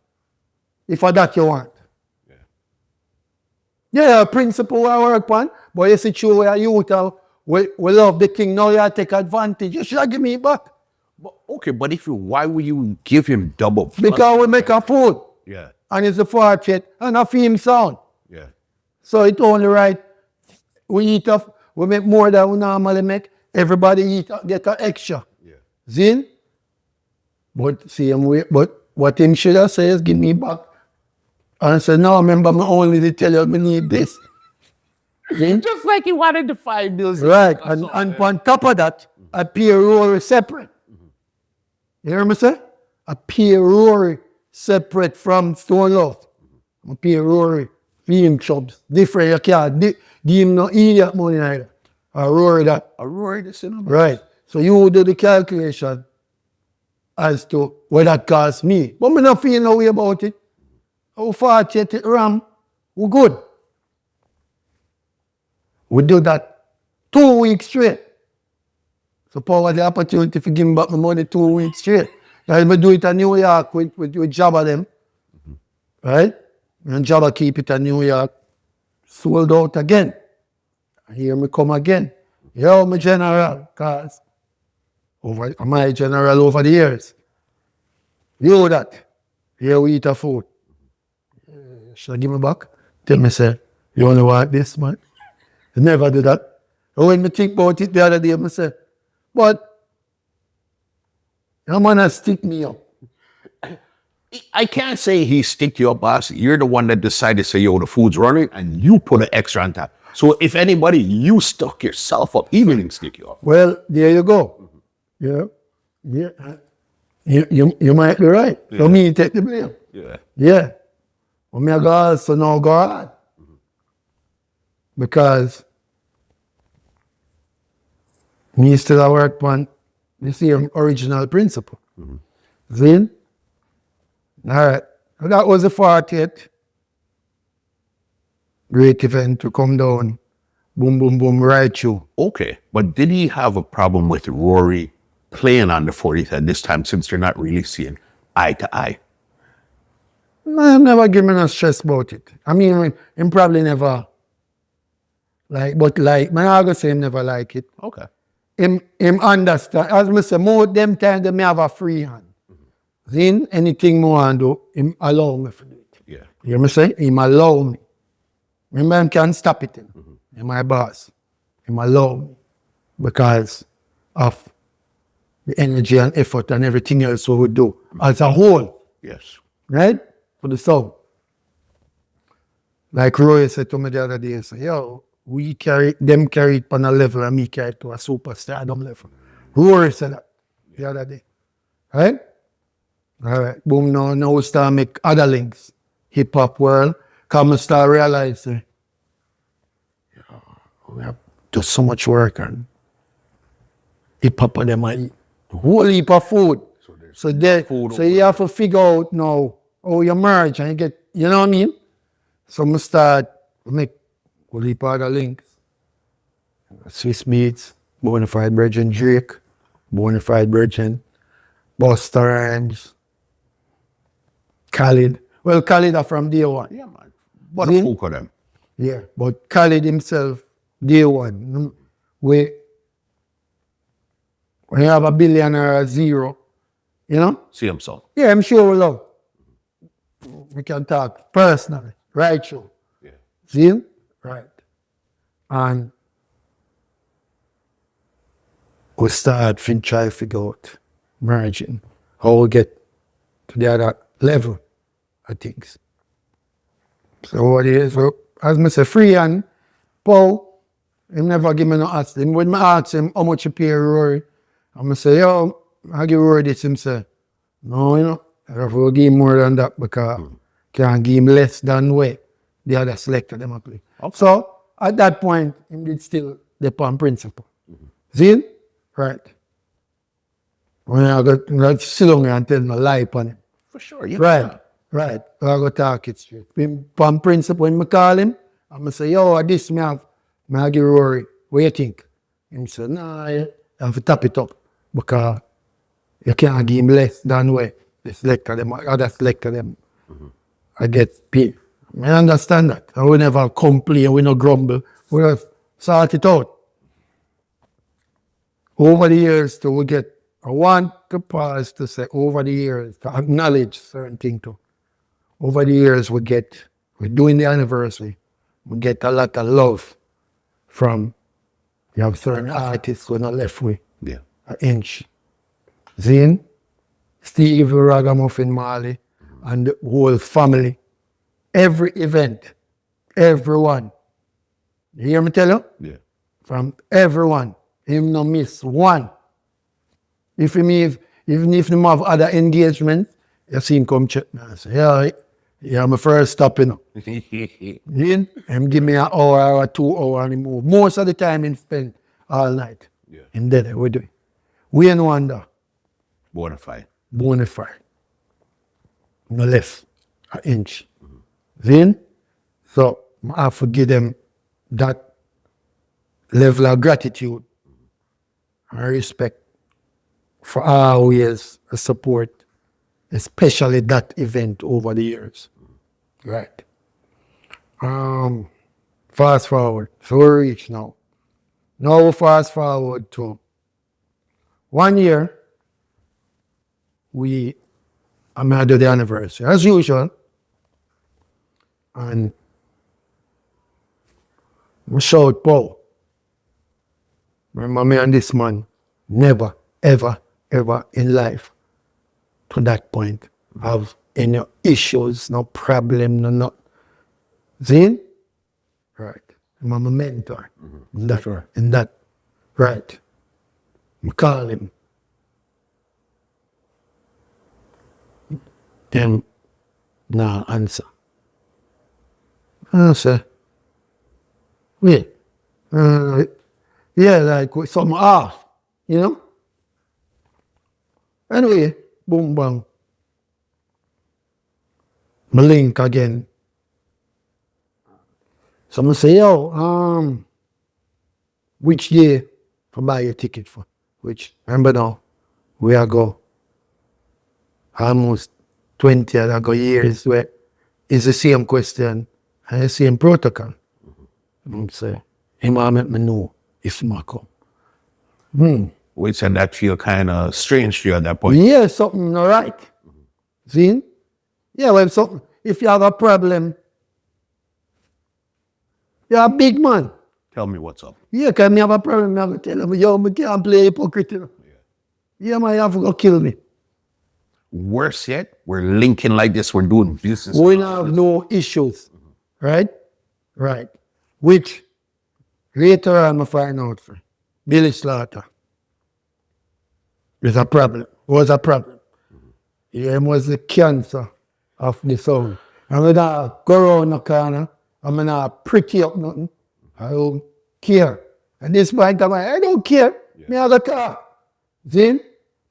If I that you want. Yeah, principle I work on, but you see true where you we love the thing, now you take advantage. You should have give me it back. But, okay, but why would you give him double? Plus? Because we make a food. Yeah. And it's the 40th and a film sound. Yeah. So it's only right. We make more than we normally make. Everybody get an extra. Yeah. Zin? But same way, but what him should have said is give me back. And I said, no, remember me only to tell you I need this. Zin? Just like he wanted the 5 bills. Right. And on top of that, I pay Rory separate. You hear me say? I pay Rory separate from Stone Love. I pay Rory film clubs. Different, you can't give him no idiot money either. Or Rory that. A Rory the cinema. Right. So you do the calculation as to what that cost me. But me not feel no way about it. How far it ram, we good. We do that 2 weeks straight. So Pow had the opportunity to give me back my money 2 weeks straight. And we do it in New York with Jabba them. Right? And Jabba keep it in New York. Sold out again. And here me come again. Yo, my general, cause my general over the years. You that. Here we eat a food. Should I give me back? Tell me, say, you only want this, man? You never do that. And when me think about it the other day, I say, but your man has stick me up. I can't say he stick you up, boss. You're the one that decided to say, yo, the food's running, and you put an extra on top. So if anybody, you stuck yourself up. He didn't stick you up. Well, there you go. Yeah. You might be right. So me take the blame. Yeah. Yeah. But me I go also now go hard. Because me still work on the same original principle. See? All right. That was the 40th. Great event to come down. Boom, boom, boom, right through. Okay. But did he have a problem with Rory playing on the 40th at this time, since they're not really seeing eye to eye? No, I'm never giving no stress about it. I mean, him probably never my I say him never like it. Okay. Him understand. As I say, more them time they may have a free hand. Then anything more want do, him allow me to do it. Yeah. You hear me say? Him allow me. Remember, him can't stop it. Him my boss. Him allow me. Because of the energy and effort and everything else we would do as a whole. Yes. Right? For the song. Like Roy said to me the other day, say, yo, them carry it on a level and me carry it to a superstardom level. Roy said that the other day. Right? All right. Boom, now we start make other links. Hip hop world. Come and start realizing we have just so much work and hip hop and them eat a whole heap of food. So you have to figure out now how you merge and you get, you know what I mean? So we start make a whole heap of other links. Swiss Beats, Bonafide Virgin Drake, Bonafide Virgin, Busta Rhymes, Khalid. Well, Khalid are from day one. Yeah, man. What a folk of them. Yeah, but Khalid himself, day one. When you have a billion or a zero, you know? See himself. Yeah, I'm sure we love. We can talk personally, right? Sure. Yeah. See him? Right. And we start try to figure out merging, how we get to the other level of things. So what it is, so as I say, Free and Pow, he never give me no ask him. When I ask him how much you pay Rory, I'm say, yo, I give Rory this, him say, no, you know, I have to give him more than that because can't give him less than what the other selector them play. Okay. So at that point, him did still depend principle. See? Right. When I got sit down and tell no lie upon him. For sure, yeah. Right. Right. I go talk it straight. On principle, when I call him, I'm say, yo, this me have give Rory. What you think? Him say, nah, you have to tap it up because you can't give him less than what the selector them, other selector them. I get paid. I understand that. And we never complain, we no grumble. We just sort it out. Over the years, till we get, I want to pause to say, over the years, to acknowledge certain things too. Over the years, we're doing the anniversary, we get a lot of love from, you have certain artists who are not left with an inch. Zane, Steve Ragamuffin Marley, and the whole family. Every event, everyone. You hear me tell you? Yeah. From everyone. Him no miss one. Even if him have other engagements, you see him come check me and say, yeah, my first stop, you know. Him give me an hour or 2 hours and he move. Most of the time he spend all night. Yeah. And then we do it. We ain't wonder. Bonafide. No left an inch. Then, so I have to give them that level of gratitude and respect for always support, especially that event over the years. Right. Fast forward. So we reach now. Now we fast forward to 1 year. I'm going to do the anniversary as usual. And we shout Pow. Remember me and this man never, ever, ever in life to that point have any issues, no problem, no. See? Right. I'm a mentor. In that. Right. I call him. Then, nah, answer. I say, wait. Yeah, like with something off, you know? Anyway, boom, bang. My link again. So I say, yo, which day to buy a ticket for? Which, remember now, we are go almost 20 ago years where it's the same question and the same protocol. I say, him make me know if I come. Which and that feel kind of strange to you at that point. Yeah, something not right. See? Yeah, well, something. If you have a problem, you're a big man. Tell me what's up. Yeah, because I have a problem, I have to tell him, yo, I can't play hypocrite. You know? Yeah, man, you have to go kill me. Worse yet, we're linking like this, we're doing business. We don't have no issues, right? Right. Which, later on, I find out, Billy Slaughter is a problem, was a problem. Him was the cancer of the soul. I'm not go around the corner. I'm not pretty up nothing. I don't care. At this point, I don't care. Me have a car. See?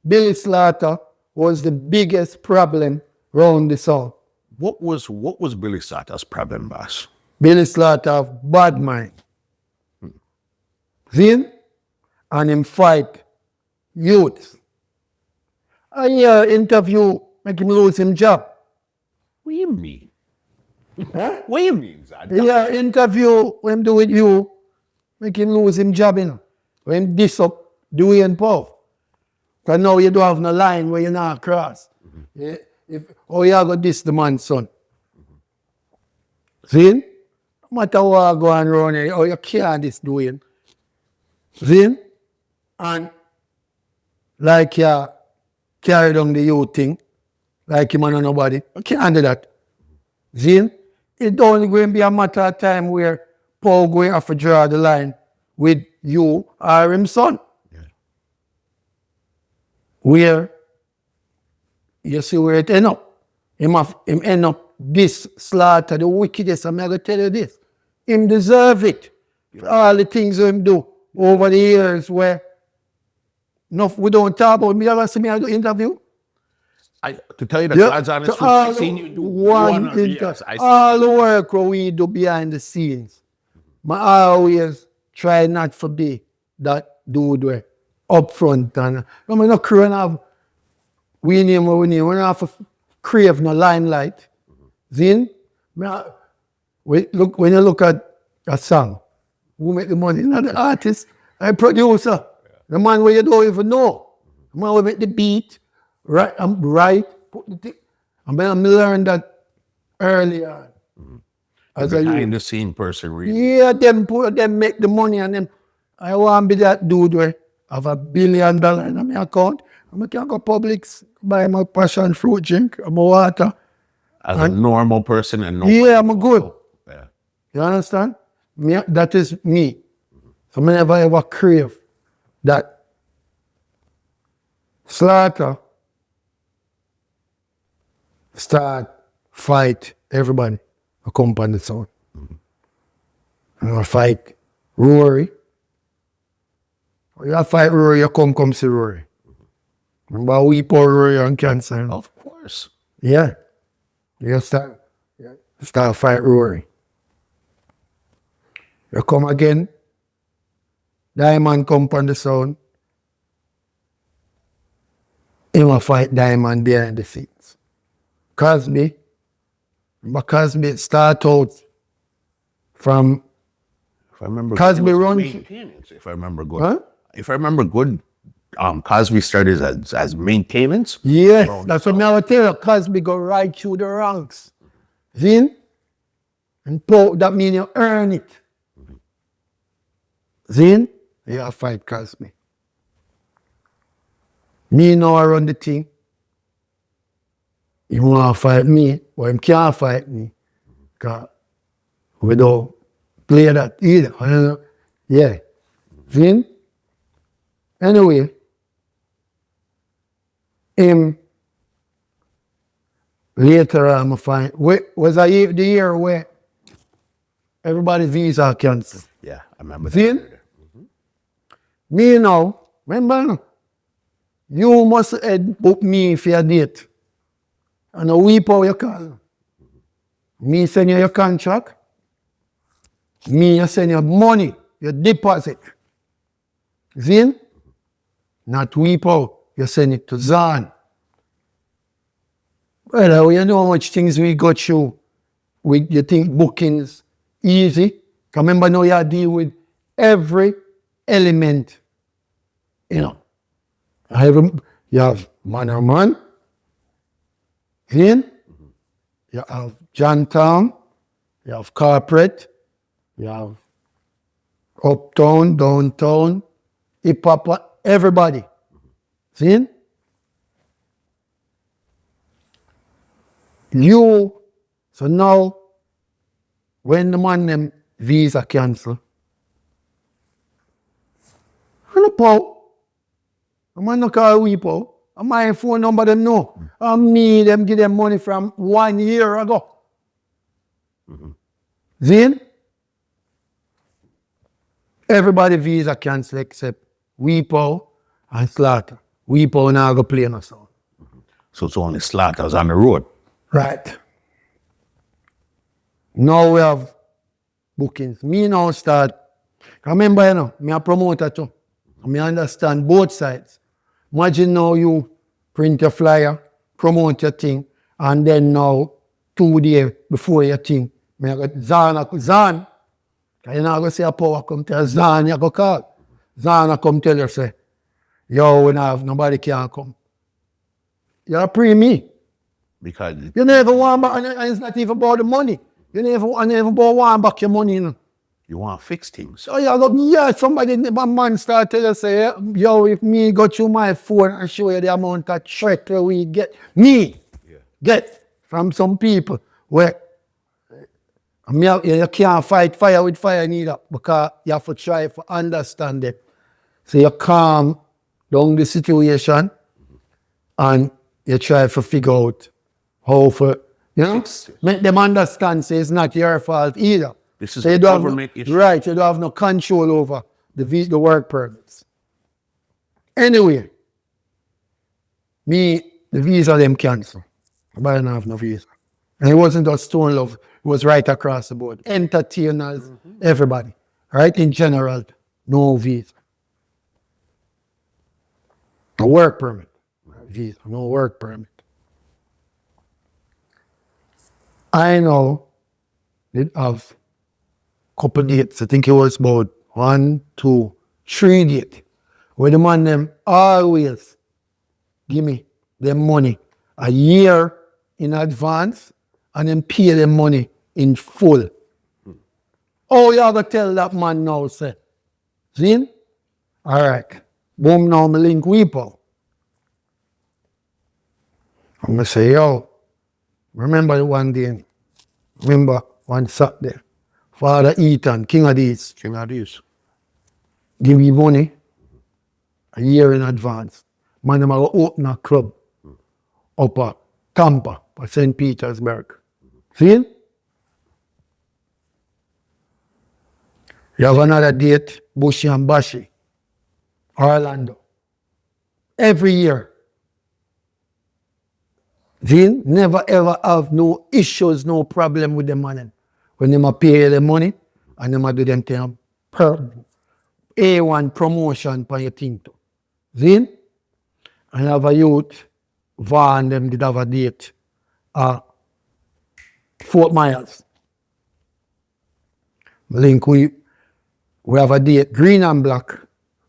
Billy Slaughter was the biggest problem around the soul. What was Billy Slaughter's problem, boss? Billy Slaughter have bad mind. See? And him fight youth. And your interview make him lose him job. What do you mean? Huh? What do you mean, Zad? Yeah, interview him do with you, make him lose him job, you know. When him diss up Duane Pow. Because now you don't have no line where you not cross. Yeah, you got diss the man's son. See? No matter what go on around here, you can't diss Duane. See? And like you carry down the youth thing, like him and nobody, you can't do that. See? It's only going to be a matter of time where Paul going to have to draw the line with you or him son. Yeah. Where you see where it end up. Him end up this Slaughter, the wickedest. I'm going to tell you this. Him deserve it. For all the things him do over the years where we don't talk about. Me ever see me do interview? To tell you the God's honest truth, I've seen you do one or yes, all the work we do behind the scenes. I always try not to be that dude where up front and I'm not crowing up. We don't have to crave no limelight. See? When you look at a song, who make the money? Not the artist, the producer, the man where you don't even know. The man who make the beat. Right, put the thing. I learned that earlier. As a behind the scene person, really. Yeah, them make the money and then I want to be that dude where I have $1 billion in my account. I can go Publix, buy my passion fruit drink, my water. As a normal person and Yeah, I'm good. Yeah. You understand? That is me. So I never ever crave that. Slaughter start fight everybody. I come on the sound. And I fight Rory. You fight Rory, you come see Rory. Remember we pour Rory on cancer? Of course. Yeah. You start fight Rory. You come again. Diamond come on the sound. He will fight Diamond behind the scenes. Cosby start out from If I remember Cosby runs. maintenance, if I remember good. Huh? If I remember good, Cosby started as maintenance. Yes, that's what I will tell you. Cosby go right through the ranks. See? And that means you earn it. See? You fight Cosby. Me now I run the thing. He want to fight me, but he can't fight me. Because we don't play that either. Yeah. See? Anyway, him later on I find was the year where everybody's visa canceled. Yeah, I remember that. See? Me now, remember, you must book me for a date. And a Wee Pow you call. Me send you your contract. Me you send you money, your deposit. See? Not Wee Pow, you send it to Zang. Well, you know how much things we go through. You think bookings easy? Remember now you deal with every element. You know. You have man. You have Johntown, you have corporate, you have uptown, downtown, hip hop, everybody. See? So now, when the man them visa cancel, I don't Pow. The man no call Wee Pow. And my phone number, them know. And me, them give them money from 1 year ago. Then, everybody visa cancel except Wee Pow and Slaughter. Wee Pow now go play no song. So it's only Slaughters on the road. Right. Now we have bookings. Me now start. Remember, you know, me a promoter too. Me understand both sides. Imagine now you print a flyer, promote your thing, and then now 2 days before your thing, me I got Zang. You know, I go say a power come tell Zang, you go call. Zang come tell you, say, yo, we don't have nobody can come. You're pre me. Because You never want back, and it's not even about the money. You never want back your money, you know. you want to fix things. So somebody, a man start tell you, say, yo, if me go through my phone and show you the amount of threat where we get from some people where you can't fight fire with fire neither, because you have to try to understand it. So you calm down the situation and you try to figure out how to, make them understand, say it's not your fault either. This is so a government issue. Right, you don't have no control over the work permits. Anyway, the visa them cancel. But I don't have no visa. And it wasn't just Stone Love, it was right across the board. Entertainers, everybody. Right, in general, no visa. No work permit. Visa, no work permit. I know did have a couple dates. I think it was about 1, 2, 3 dates. Where the man them always give me them money a year in advance and then pay them money in full. Oh, you have to tell that man now, say. See? All right. Boom, now me link Wee Pow. I'm going to say, yo, remember one day, one Saturday, Father Ethan, King of these, give me money a year in advance. Man, I'm going to open a club up at Tampa, at St. Petersburg. See? You have another date, Bushy and Bashi, Orlando. Every year. See? Never ever have no issues, no problem with the money. When them pay the money, and them do them thing per A1 promotion for your thing too. See? And have a youth, Van, them did have a date at Fort Myers. Link we have a date, Green and Black,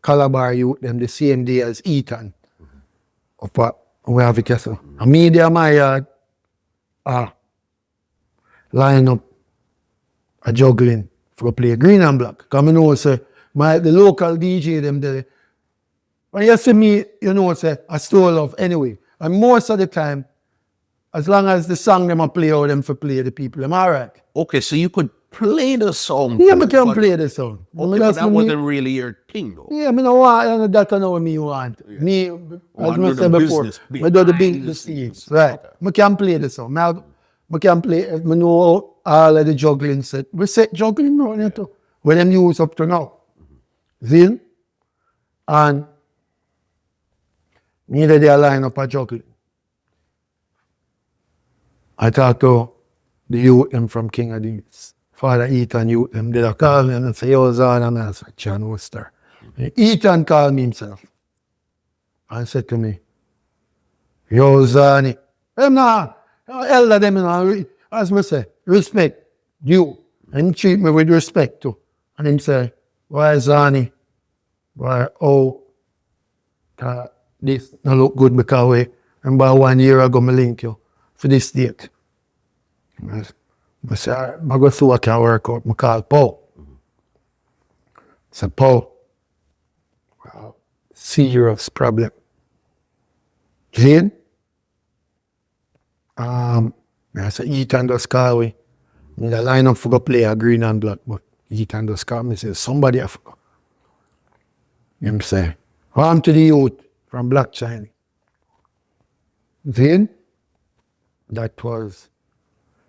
Calabar youth, them the same day as Ethan. Up at, we have it here, so. And me there, my yard, line up a juggling for play Green and Black. Because I know, say, the local DJ, them there. When you see me, you know, say, I Stone Love anyway. And most of the time, as long as the song them play out, them for play the people, them all right. Okay, so you could play the song. Yeah, I can play the song. Okay, but that wasn't really your thing, though. Yeah, I mean, that's not what me want. Yeah. Me, as I said before, I do the business things. Right. Okay. I can play the song. I can play, I know all of the juggling set. We set juggling now, you know, when them use up to now. See? And neither they line up a juggling. I talked to the youth them from King of these. Father Ethan youth them did a call me and say, yo, Zan, and I said, John Worcester. Ethan called me himself and said to me, yo, Zani, I'm not, elder them, you know, as I say, respect you. And treat me with respect too. And him say, why Zani? Why, this not look good because we, remember 1 year ago, I link you for this date. I said, all right, I go through what can work out. I call Pow. I said, Pow, serious problem. Jane? I said, Ethan just call me. In the lineup for go play a Green and Black, but Ethan just call me. Say, somebody I forgot. Him say, welcome to the youth from Black Chiney. Then, that was,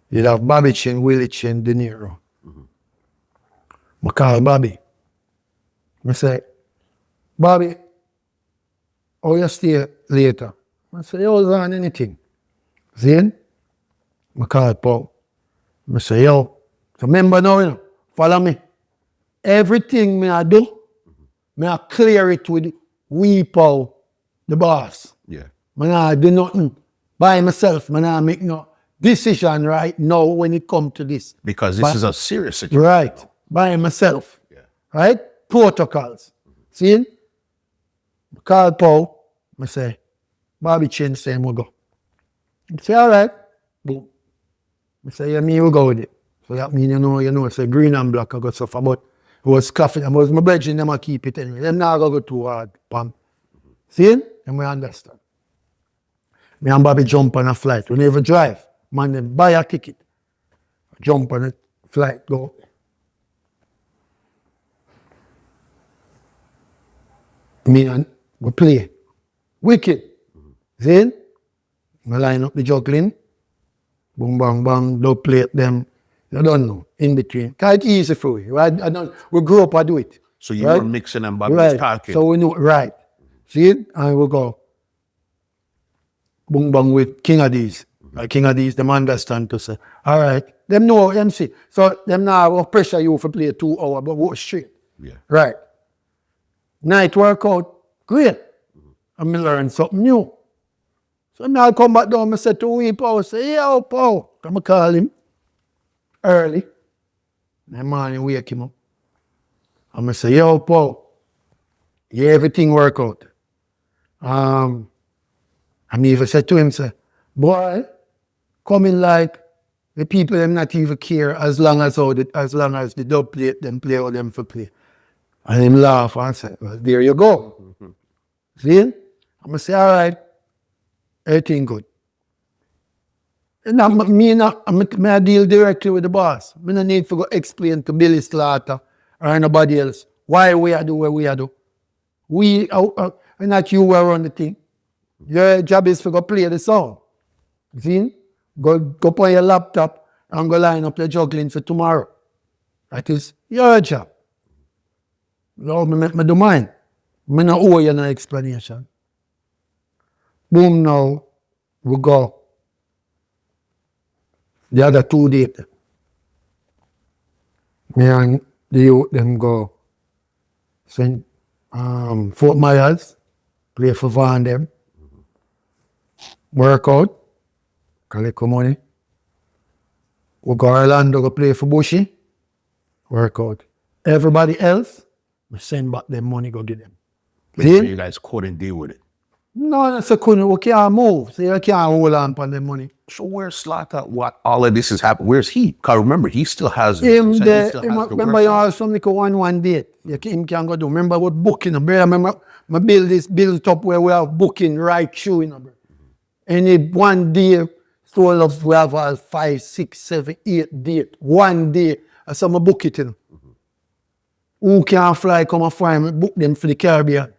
you'd have Bobby Chin, Willie Chin, De Niro. I call Bobby. I say, Bobby, how you stay later? I say, yo, on anything. Then, I call Pow. I say, yo, so remember now, you know, follow me. Everything me I do, me I clear it with Wee Pow, the boss. Yeah. Me I do nothing by myself. Me I make no decision right now when it come to this. Because this is a serious situation. Right. By myself. Yeah. Right? Protocols. See? Call Pow. I say, Bobby Chin say we go. I say, all right. Boom. I say, yeah, me will go with it. So that mean, you know, say green and black I got suffer, but it was coffee. I was my brethren, them I keep it anyway. Them now go too hard. Pam. See? And we understand. Me and Bobby jump on a flight. We never drive. Man, they buy a ticket. Jump on a flight, go. Me and we play. Wicked. Then, we line up the juggling. Boom, bang, bang, don't play them. You don't know, in between. It's easy for you. Right? We grew up, I do it. So you were mixing and Bobby right. talking. So we know, right. See it? And we go. Boom, bang with King of these. King of these, them understand to say, all right. Them know MC. So them now have pressure you for play 2 hours, but walk straight. Yeah. Right. Night workout, great. And me learn something new. So now I come back down, I say to Wee Pow, say, yo, Pow. Come and call him early. In the morning, wake him up. And I say, yo, Pow, yeah, everything work out. And me even said to him, say, boy, coming like the people them not even care as long as the dub play, them play or them for play. And him laugh and say, well, there you go. See? I'm going to say, all right, everything good. And I deal directly with the boss. I don't need to go explain to Billy Slaughter or anybody else why we are do what we are do. We are not you who run the thing. Your job is to go play the song. See? Go on your laptop and go line up the juggling for tomorrow. That is your job. No, me do mine. Me no owe you no explanation. Boom now, we go. The other 2 dates. Me and the youth them go. St. Fort Myers, play for Van them. Work out, collect money. We go Orlando, go play for Bushy. Work out. Everybody else, we send back them money, go get them. So you guys couldn't deal with it. No, that's a couldn't. We can't move. So you can't hold on for the money. So where's Slaughter? What all of this is happening? Where's he? Because remember, he still has. Remember, you have something called one date. Him can go do. Remember what booking? Remember, I build up where we have booking right through. You know, bro. Any one day, Stone Love, we have all 5, 6, 7, 8 date. One day, I saw my book it. You know. Who can fly, come and fly, me book them for the Caribbean.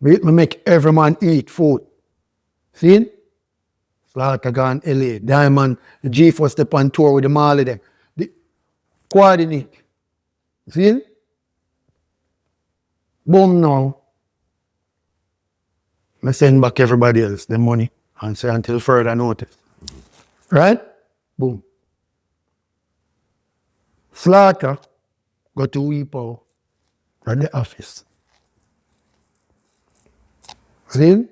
Me make every man eat food. See? Slaughter gone LA. Diamond, the G4 step on tour with the Marley them. The coordinate. See? Boom now. I send back everybody else the money and say until further notice. Right? Boom. Slaughter go to Wee Pow at the office. See? And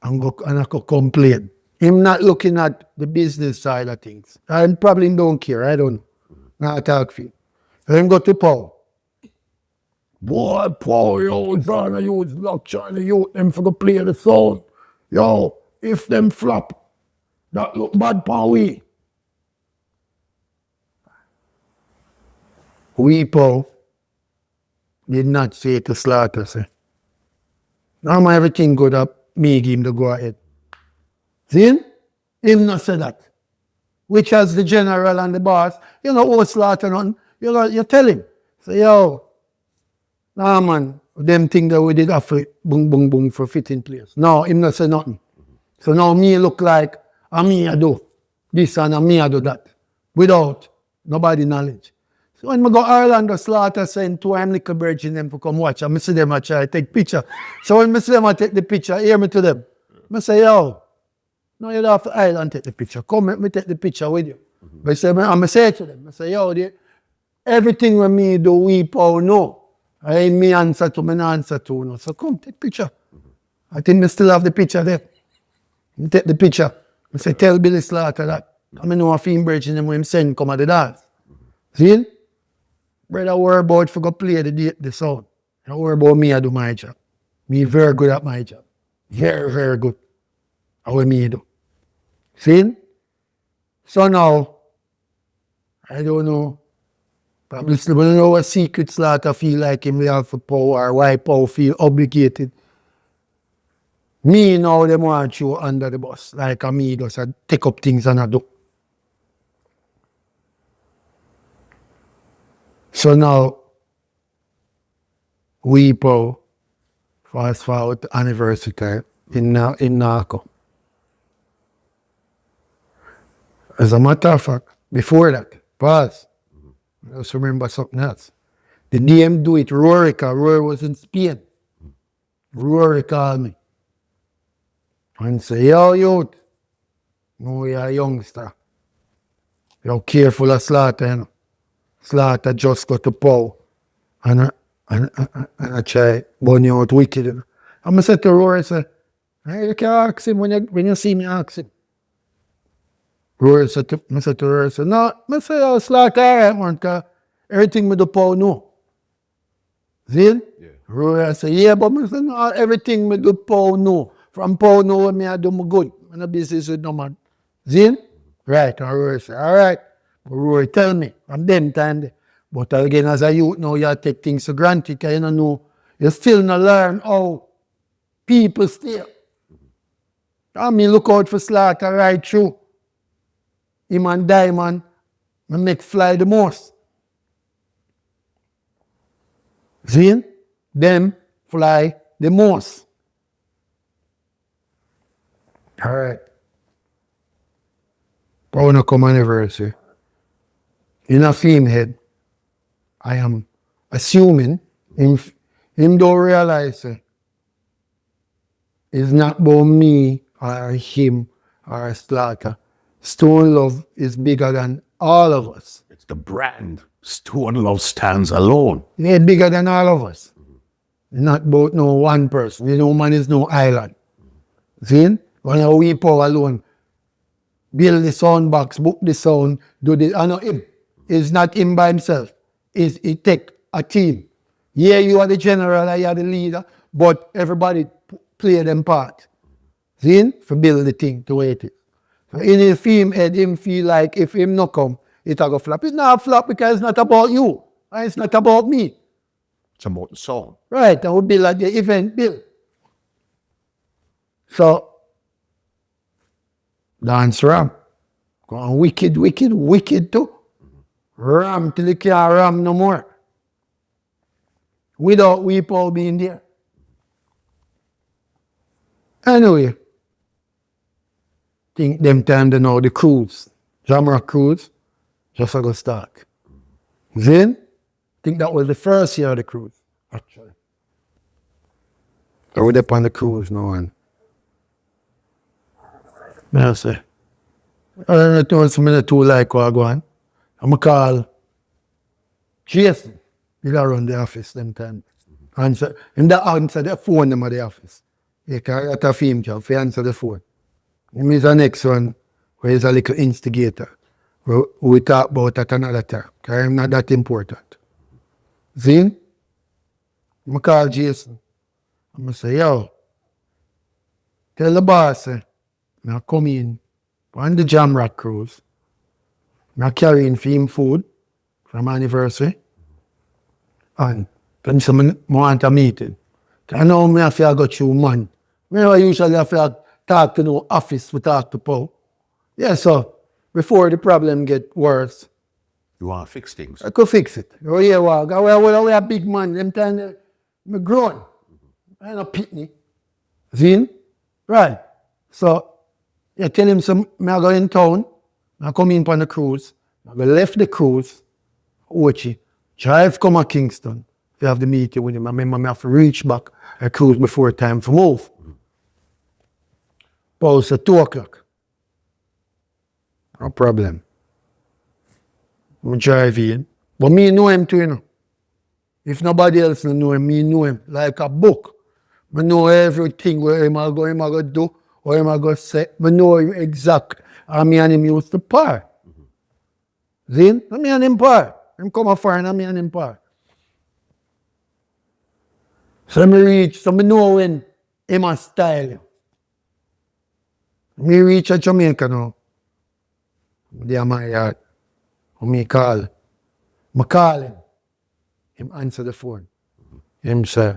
I go complain. Him not looking at the business side of things. I probably don't care. I don't know. Not talk for you. Then go to Pow. Boy, Pow, yo, Zang, you block China, you them for go play the sound. Yo, if them flop, that look bad, Pow. Wee Pow did not say to Slaughter, say, now everything good up, me give him the go ahead. See? Him not say that. Which as the general and the boss, you know, oh, Slaughter nothing. You tell him. Say, yo, nah man, them thing that we did after boom, boom, boom for fit in place. No, him not say nothing. So now me look like a me I do this and a me I do that. Without nobody knowledge. So when I go Ireland, slaughter send two little virgin them to come watch. And I see them I try to take picture. So when I see them I take the picture, hear me to them. I say, yo, no, you don't have to Ireland take the picture. Come let me take the picture with you. But I say to them, I say, yo, everything when me do, we Pow no. I ain't me answer to, me no answer to. No. So come, take picture. I think I still have the picture there. I take the picture. I say, tell Billy Slaughter that. I know a film bridge in them when him send come at the dance. See? Brother, worry about for go play the sound. Don't worry about me, I do my job. Me very good at my job. Very, very good. How me do. See? So now, I don't know. Probably still don't know what secret Slaughter feel like him have for power or why Pow feel obligated. Me now, them want you under the bus. Like me just take up things and I do. So now, Wee Pow, fast forward to anniversary time in Narco. As a matter of fact, before that, pause. I just remember something else. The DM do it, Rory was in Spain. Rory called me and say, yo, youth, no, you're a youngster. You're careful of Slaughter, you know. Slaughter just got to Pow. And I try burn you out wicked. You know. And I said to Rory, I said, hey, you can ask him when you see me, ask him. Rory said to Rory, I said, no, I say, oh, Slaughter, all right, man, because everything me do Pow, no. See? Yeah. Rory I said, yeah, but I said, no, everything me do Pow, no. From Pow, no, me I do my good. I'm not business with no man. See? Right, and Rory said, all right. But Rory tell me, from them time there. But again, as a youth now, you take things for granted, because you don't know, you still not learn how people stay. I mean, look out for Slaughter right through. Him and Diamond, I make fly the most. See? Them fly the most. All right. I want to come anniversary. In a theme head, I am assuming him don't realize it's not about me or him or Slaughter. Stone Love is bigger than all of us. It's the brand. Stone Love stands alone. It's bigger than all of us. It's not about no one person. You know, man is no island. See? When we Pow alone, build the sound box, book the sound, do the, I know him. It's not him by himself. It take a team. Yeah, you are the general, you are the leader, but everybody play them part. See? For build the thing to wait it. So in his film head, him feel like if him not come, it'll go flop. It's not a flop because it's not about you. And it's not about me. It's about the song. Right, and we build like the event bill. So, dance ram. Go on wicked, wicked, wicked too. Ram till you can't ram no more. Without Wee Pow being there. Anyway, think them time they know the cruise. Jamrock cruise, just a go start. Then, think that was the first year of the cruise, actually. So we're up on the cruise now and I say, I don't know some of the two like what I go on. I'm going to call Jason. He'll run the office them time. Answer, and that answer the phone them at the office. He can get a film job for answer the phone. Him is the next one where he's a little instigator. We talk about at another time, because I'm not that important. See? I call Jason. I'm going to say, yo, tell the boss, I come in on the Jamrock cruise. I carrying for him food from anniversary. And then someone want a meeting. I know me have to go through man. I usually have to talk to no office, we talk to Pow. Yeah, so before the problem get worse. You want to fix things. I could fix it. Oh yeah, well, we a big man. Them time I'm grown. I'm not pitney. See? Right. So You tell him some, I go in town, I come in on the cruise, I go left the cruise, Ochi, drive come to Kingston, to have the meeting with him. I remember I have to reach back a cruise before time for move. Pause at 2 o'clock. No problem. I drive in. But me know him too, you know. If nobody else don't know him, me know him like a book. I know everything where him I go do, or him I go say. I know him exact. And me and him used to par. Then, me and him par. Him come afar and me and him par. So me reach, so me know when him a style. Me reach a Jamaica now. They are my yard. Me call. I call him. Him answer the phone. Him say,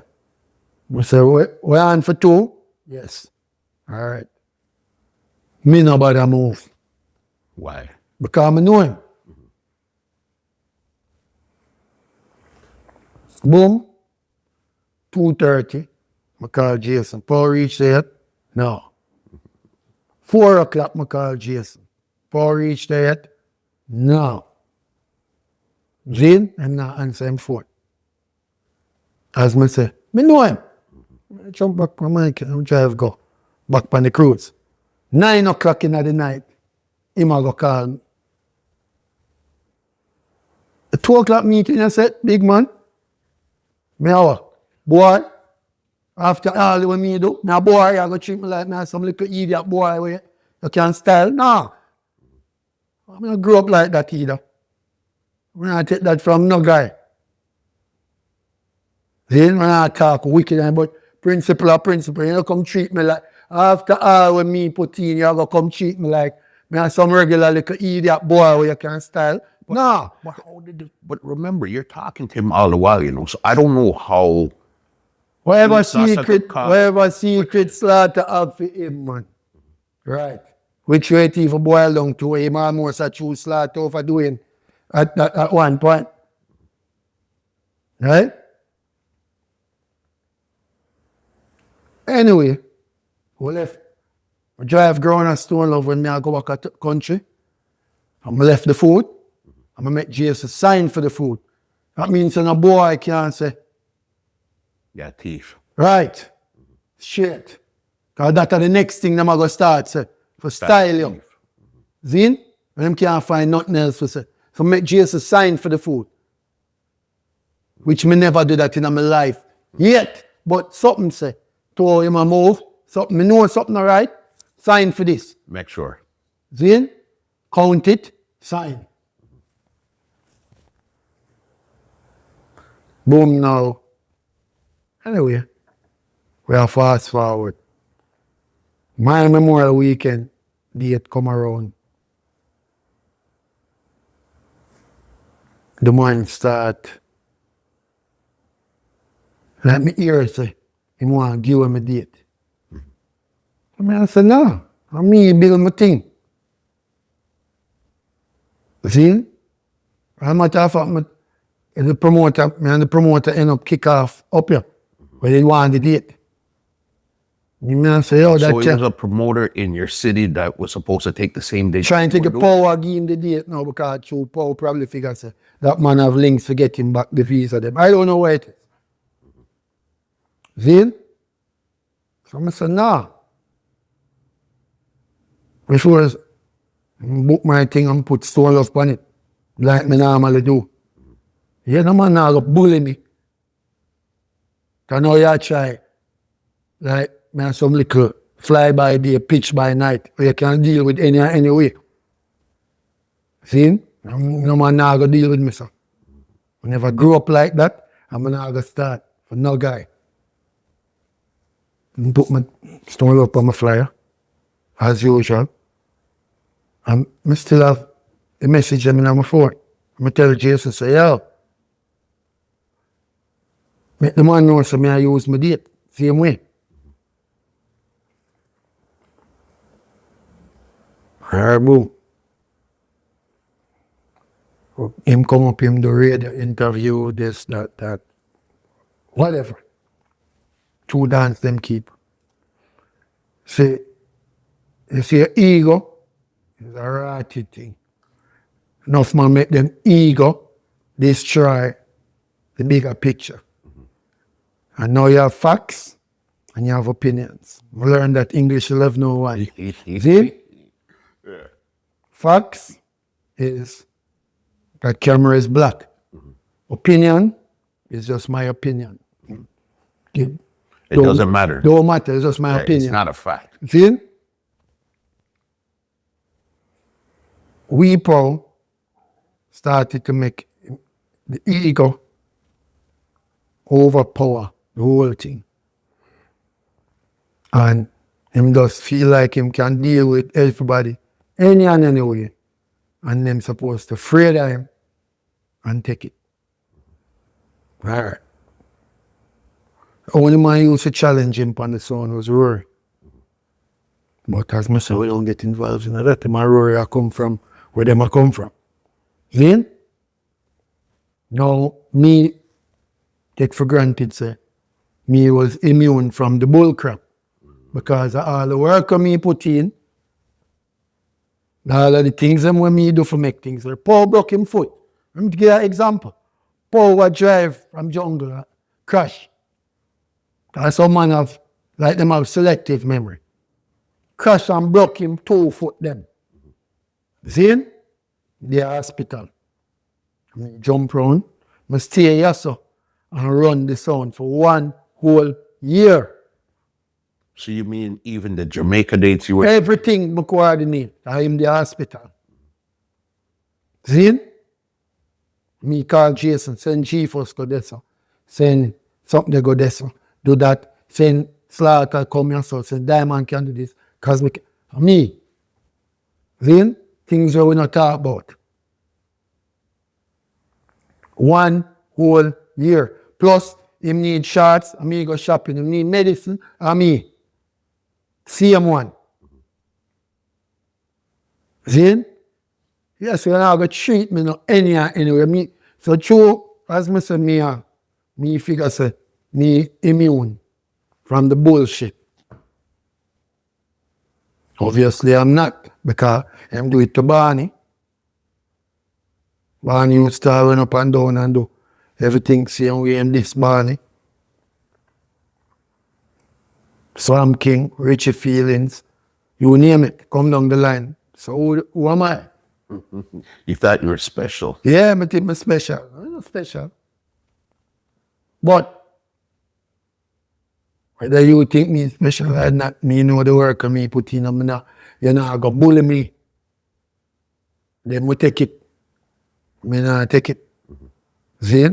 I say, we on for 2? Yes. All right. Me nobody move. Why? Because I know him. Boom. 2:30. I call Jason. Paul reach there yet? No. 4 o'clock I call Jason. Paul reach there yet? No. Then I'm not answer him phone. As I say, me know him. I jump back on my mic and drive go. Back on the cruise. 9 o'clock in the night, him a go call me. The 2 o'clock meeting, I said, big man, me hour. Boy, after all what me do, now boy, you go treat me like me some little idiot boy where you can't style. No. I'm not grow up like that either. I'm not take that from no guy. Then when I talk wicked, but principle or principle, you don't come treat me like, after all when me put in, you go come treat me like me and some regular little idiot boy where you can't style. No. But how did it, but remember, you're talking to him all the while, you know, so I don't know how. Whatever secret slaughter have for him, man. Right. Which way it even boil down to him almost a true slaughter over doing at one point. Right? Anyway, we left. I drive Xaun Stone Love when I go back at the country. I left the food. I make Jesus sign for the food. That means a boy can't say, Yeah, thief. right, shit. Because that's the next thing I'm going to start say, for style you. Then, when them can't find nothing else to say. So make Jesus sign for the food. Which me never do that in my life. Yet, but something say, to him a move, something, me know something alright, sign for this. Make sure. Then, count it, sign. Boom now. Anyway, we are fast forward. My Memorial Weekend date come around. The man start. Let me hear say, he want to give him a date. I said, no, I'm me build my thing. See? I'm not fact, the promoter, me and the promoter end up kick off up here. But they want the date. You say, oh, So that he was a promoter in your city that was supposed to take the same date. trying to take the power, give him the date now because True Power probably figures that man have links to get him back the visa them. I don't know where it is. Then, so I said, nah. Before I book my thing and put Stone Love on it, like me normally do. Yeah, no man now go bully me. Because now you try, like, me have some little fly by day, pitch by night, where you can deal with any way. See? No man now go deal with me, so. I never grew up like that, I'm not going to start for no guy. I put my Stone Love on my flyer, as usual. And I still have the message on my phone. I tell Jason, say, yo, make the man know so I use my date, same way. Boom. Him come up, him do radio interview, this, that. You see, your ego is a ratty thing. Enough man make them ego destroy the bigger picture. And now you have facts and you have opinions. We learned that English 1101. See? Yeah. Facts is that camera is black. Opinion is just my opinion. It doesn't matter. Don't matter, it's just my opinion. It's not a fact. See? Wee Pow started to make the ego overpower the whole thing. And him just feel like him can deal with everybody any and any way. And them supposed to afraid of him and take it. Alright. The only man who used to challenge him on the sound was Rory. But as I said, we don't get involved in that. Them and Rory I come from where them I come from. Then, now me take for granted, say, me was immune from the bull crap. Because of all the work me put in, all of the things them when me do for make things. Paul broke him foot. Let me give you an example. Paul would drive from jungle, crash. Because some man have, like them have selective memory. Crash and broke him 2 foot them. See? The hospital. I jump round, I stay here so and run the sound for 1 whole year. So you mean even the Jamaica dates you were... Everything I coordinate. I am the hospital. See? Me call Jason, send Chiefs go there so. Send something they go there so. Do that. Send Slaughter come here so. Send Diamond can do this. Cause me. See? Things that we not talk about. 1 whole year. Plus, him need shots, and me go shopping. Him need medicine, and me. Same one. See? Yes, you're not going to treat me no anyway. Me, so true, as I say, me figure say, me immune from the bullshit. Obviously, I'm not, because I'm do it to Barney. Barney used to run up and down and do everything same way in this Barney. Swamp King, Richie Feelings, you name it, come down the line. So who am I? You thought you were special. Yeah, I think I'm special. I'm not special. But whether you think me special or not, me know the work of me put in, you're not going to bully me. Then we take it. Me not take it. See?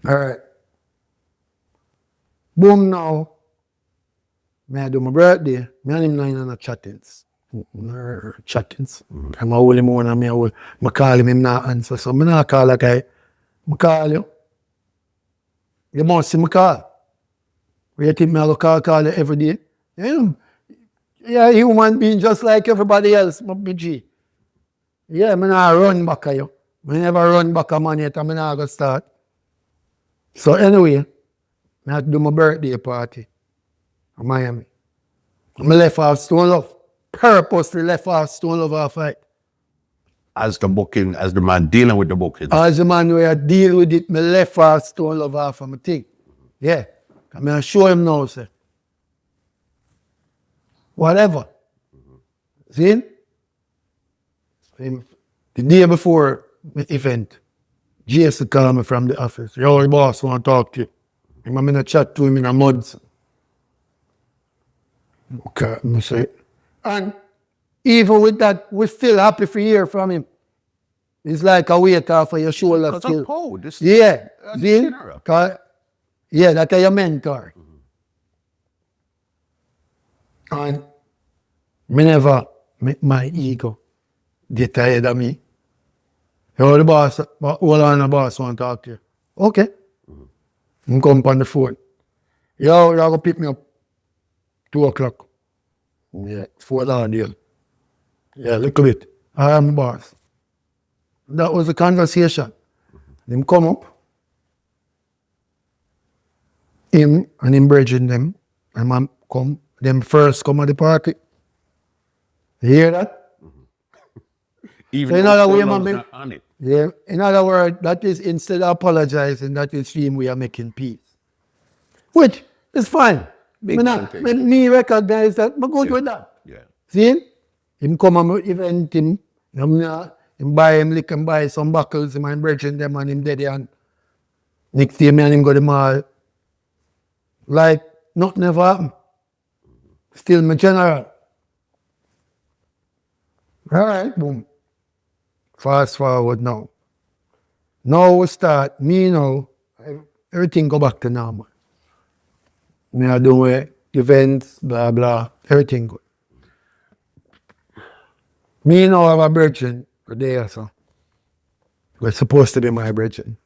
All right. Boom now. Me I do my birthday. Me and him not in the chattings. Chattings. I'm a holy moon and I call him not answer. So I not call a guy. I call you. You must see me call. You think me I go call you every day? Yeah, human being just like everybody else, my G. Yeah, I not run back at you. I never run back a man yet and I not going to start. So anyway, I have to do my birthday party in Miami. I left off Stone Love. Purposely left off Stone Love off fight. As the booking, as the man dealing with the booking. As the man where I deal with it, I left off Stone Love off of my thing. Yeah. I mean, I show him now, sir. Whatever. See? The day before the event, Jason called me from the office. Yo, boss, want to talk to you. I'm in a chat to him in a month. Okay, I say. And even with that, we're still happy to hear from him. It's like a weight off of your shoulder. Because of Pow, this yeah. See? Yeah, that's your mentor. And me never make my ego get tired of me. Yo, the boss, hold on, the boss want to talk to you. Okay. I come on the phone. Yo, you're going to pick me up 2 o'clock. Yeah, Fort Lauderdale. Yeah, look at it. I am the boss. That was the conversation. Them come up. Him and him bridging them. And man come. Them first come at the party. You hear that? Even So in though other words, furlough's not on it. yeah, in other words, that is instead of apologizing, that is him we are making peace. Which is fine. Big man thing. Me recognize that, I'm good with that. Yeah. See? Him come and event him, him buy him lick and buy some buckles, him and brethren them and him dead and next day me and him go to the mall. Like nothing ever happened. Still my general. Alright, boom. Fast forward now. Now we start, me now, everything go back to normal. Me are doing events, blah blah, everything good. Me now have a brethren for there, so. We're supposed to be my brethren.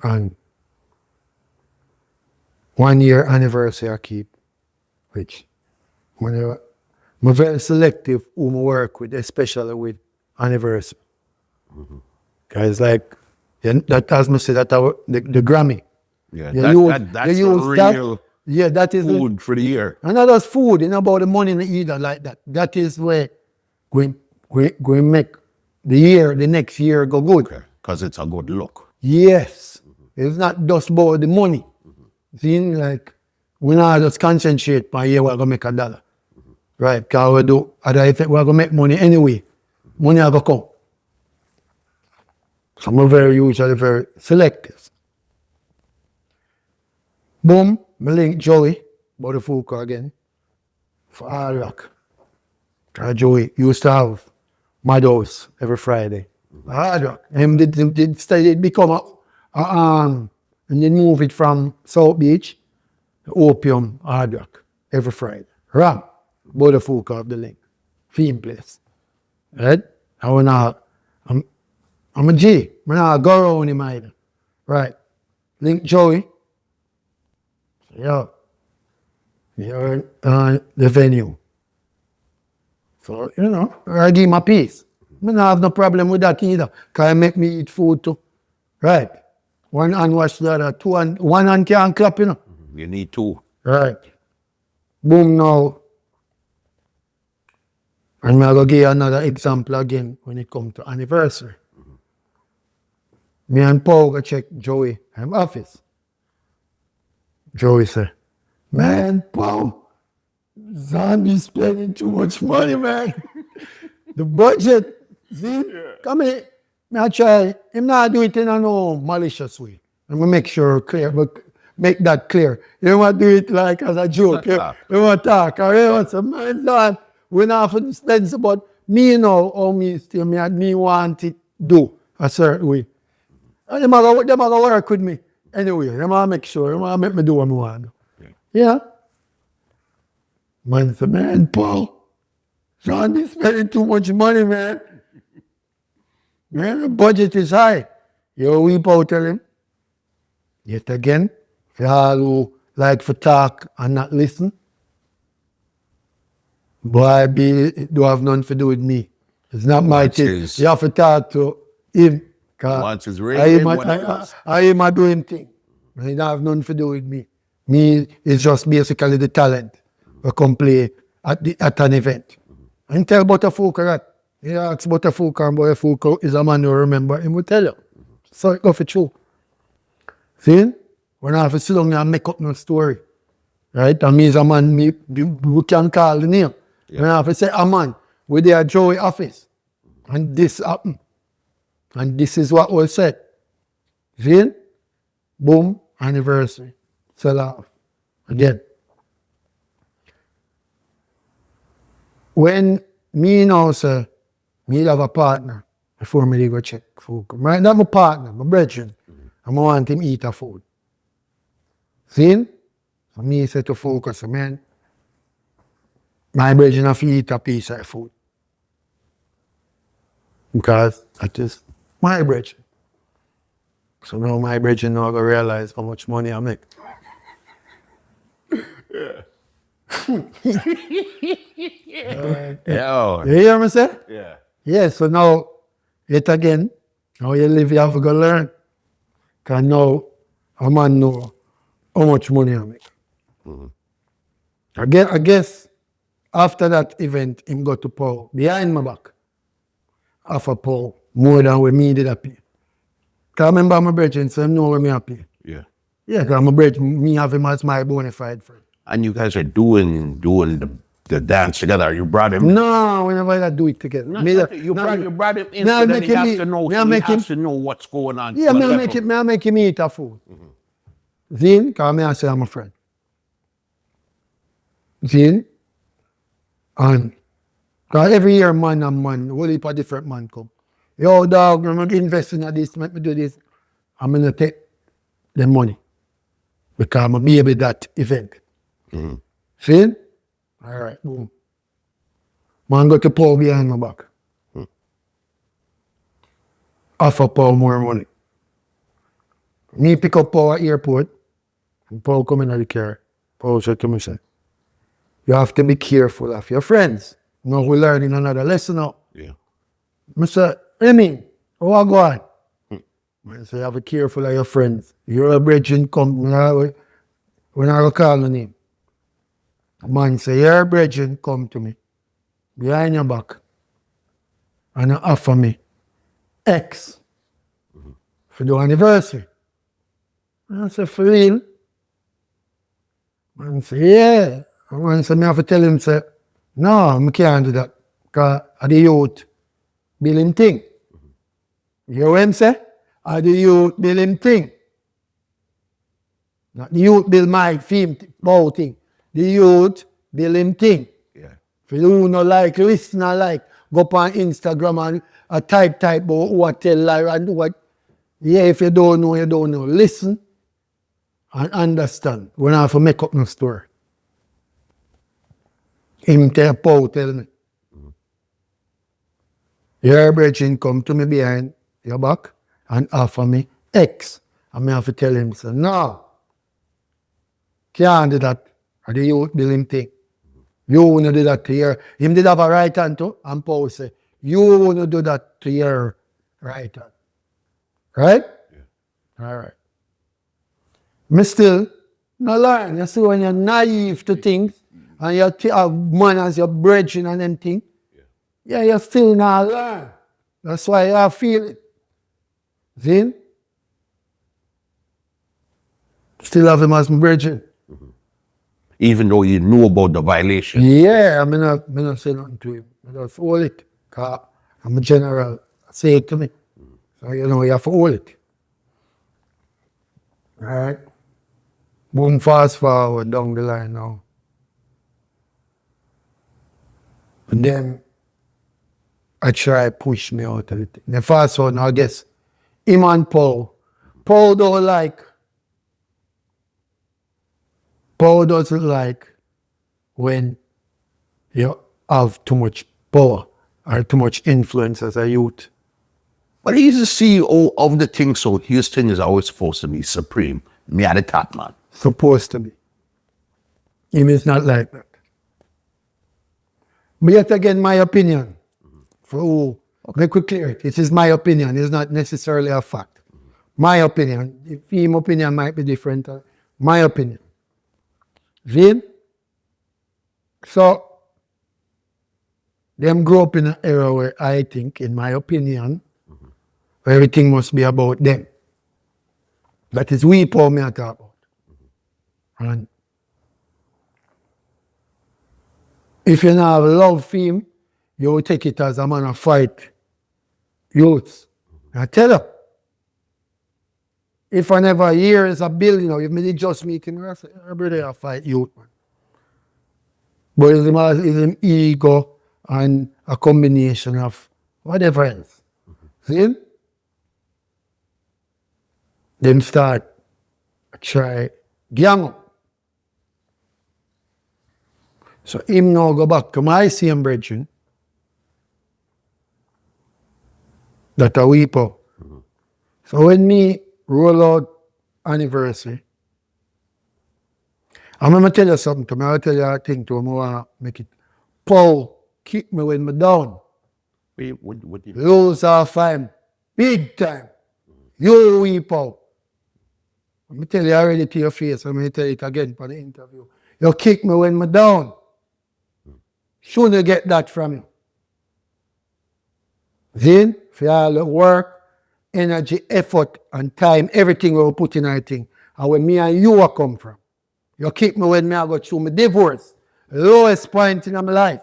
And 1 year anniversary I keep, which whenever I'm very selective who I work with, especially with anniversary. Guys like that as me say that the Grammy. Yeah, That's real yeah, that is food for the year. And not just food, about the money either like that. That is where we make the next year go good. Okay, because it's a good look. Yes. It's not just about the money. See, like, we not just concentrate on here we're going to make $1. Right? Because we do other effect, we're going to make money anyway. Money are going to come. So I'm usually very selective. Boom, I link Joey, about the food car again, for hard rock. Joey used to have Madhouse every Friday. Hard rock. And it become and then move it from South Beach to Opium Hard Rock every Friday. Ram, about the food car of the link. Theme place. Right? I'm a G. I'm not go around him either. Right. Link Joey. Yeah. You're the venue. So, I give him a piece. I don't have no problem with that either. Because I make me eat food too. Right. One hand wash the other, one hand can't clap, You need two. Right. Boom now. And I'm going to give you another example again when it comes to anniversary. Me and Pow go check Joey in office. Joey said, man, Pow, Zang is spending too much money, man. The budget, see? Yeah. Come here. I try, him not do it in a no malicious way. I'm going to make sure clear, but make that clear. You want to do it like as a joke. You want to talk. You want to say, man, Lord, we not have to spend, but me how me still, me want it do a certain way. And them are going to work with me. Anyway, they want to make sure, they want to make me do what I want to do. Yeah. Man said, man, Paul, John is spending too much money, man. Man, the budget is high. You Wee Pow tell him. Yet again, for all who like to talk and not listen, boy, it don't have nothing to do with me. It's not my thing. You have to talk to him. Once it's ready, I am doing thing. It don't have nothing to do with me. Me is just basically the talent we come play at an event. And tell Butterfucker that. You ask Butterfucker, and Butterfucker is a man who remember him will tell you. So it go for true. See? When I have to sit down and make up no story. Right? And me is a man, we can call the name. Yeah. When I have to say, a man, we're there at Joey office. And this happened. And this is what was said. See? Boom, anniversary. Sell off. Again. When me now say, me have a partner before me go check food. Right? Not my partner, my brethren. And I want him eat a food. See? So me say to focus, man, my brethren have to eat a piece of food. Because that is my brethren. So now my brethren now going to realize how much money I make. Yeah. You hear me say? Yeah. Yeah, so now, yet again, now you live, you have to go learn. Because now, a man know how much money I make. I guess After that event, him go to Pow behind my back. Offer Pow more than what me did a pay. Because I remember my brethren, so I know where me happy. Yeah. Yeah, because my brethren, me have him as my bona fide friend. And you guys are doing the dance together. You brought him. No, we never do it together. You brought him in, so then he has to know. So he has to know what's going on. Yeah, me make him eat a food. Zin, because I say I'm a friend. Zin, and because every year man and man, whole heap of different man come. Yo, dog, I'm going to invest in this, make me do this. I'm going to take the money because I'm be able that event. See? All right, boom. Man go to Pow behind my back. Offer Pow more money. Me pick up Pow at airport, and Pow come in the car. Pow said to me, say, you have to be careful of your friends. Now we're learning another lesson now. Yeah. I said, what do you mean? Oh, I go on. I say, have to be careful of your friends. You're a brethren come, when I call the name. Man say, your brethren come to me, behind your back, and offer me X for the anniversary. And I say, for real? Man say, yeah. And man say, I have to tell him, say, no, I can't do that. Because of the youth building thing. You hear what I'm saying? Of the youth building thing. Not the youth build my theme, Pow thing. The youth building thing. Yeah. If you don't like, listen or like, go up on Instagram and type about what tell lie and what. Yeah, if you don't know, you don't know. Listen and understand. We don't have to make up no story. Him tell Pow tell me. Your brethren come to me behind your back and offer me X. And I have to tell him, say, no. Can't do that. Or the youth building thing. You won't do that to your... Him did have a right hand too. And Pow say, you won't do that to your right hand. Right? Yeah. All right. Me still not learn. You see, when you're naive to things and you have man as your brethren and them things, yeah, you still not learn. That's why I feel it. See? Still have him as my brethren. Even though you knew about the violation. Yeah, I mean, not say nothing to him. I just hold it. Because I'm a general. Say it to me. So, you know, you have to hold it. All right? Boom, fast forward down the line now. And then I try push me out of it. The fast forward now, I guess, him and Pow. Pow don't like. Pow doesn't like when you have too much power or too much influence as a youth. But he's the CEO of the thing, so Houston is always supposed to be supreme. Me at the top, man. Supposed to be. Him is not like that. But yet again, my opinion. For who? Make it clear. It is my opinion. It's not necessarily a fact. My opinion. If his opinion might be different. My opinion. See? So, them grow up in an era where I think, in my opinion, everything must be about them. That is Wee Pow me I talk about. And if you not have love for him, you will take it as a man of fight youths. I tell you, if I never hear is a bill, you know, if me just meet him, I say, every day I fight youth, man. But it's him ego and a combination of whatever else. See? Them start try gang up. So him now go back to my same brethren that a Wee Pow. So when me roll out anniversary, I'm going to tell you something to me. I'll tell you a thing to me. I want to make it. Pow kick me when me down. What Lose our time. Big time. You Wee Pow. Let me tell you already to your face. I'm going to tell it again for the interview. You kick me when me down. shouldn't get that from you. Then, for all the work, energy, effort, and time, everything we put in our thing, and where me and you are come from. You keep me when me I go through my divorce, lowest point in my life.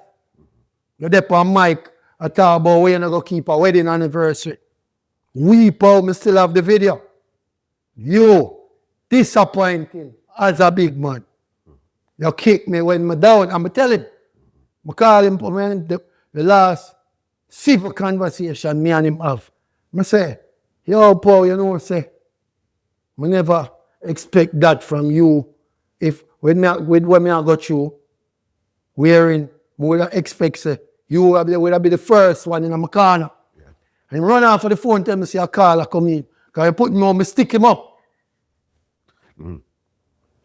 You're there on mic, I talk about where you're going to keep a wedding anniversary. We Pow, me still have the video. You, disappointing as a big man. You kick me when I'm down, I'm telling him. I call him for the last civil conversation me and him have. I say, yo, Pow, you know, I never expect that from you. If when I got you, wearing, I would expect you would be the first one in my corner. Yeah. And run off of the phone, tell me, say, a caller come in. Because I put him on, I stick him up.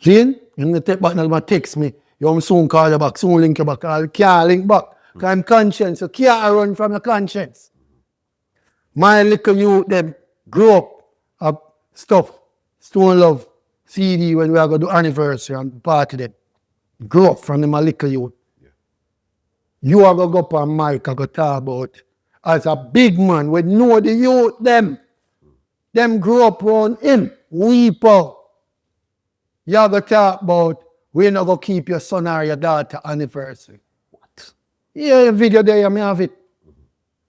Then, you take back now, text me. You soon call you back, soon link you back. I can't link back. Because I'm conscious. You can't run from your conscience. My little youth, them grow up stuff. Stone Love CD when we are going to do anniversary and party them. Grow up from them a little youth. Yeah. You are going to go up on mic and go talk about as a big man we know the youth them. Them grow up around him. We Pow. You are going to talk about we're not going to keep your son or your daughter anniversary. What? Yeah, the video there, you may have it.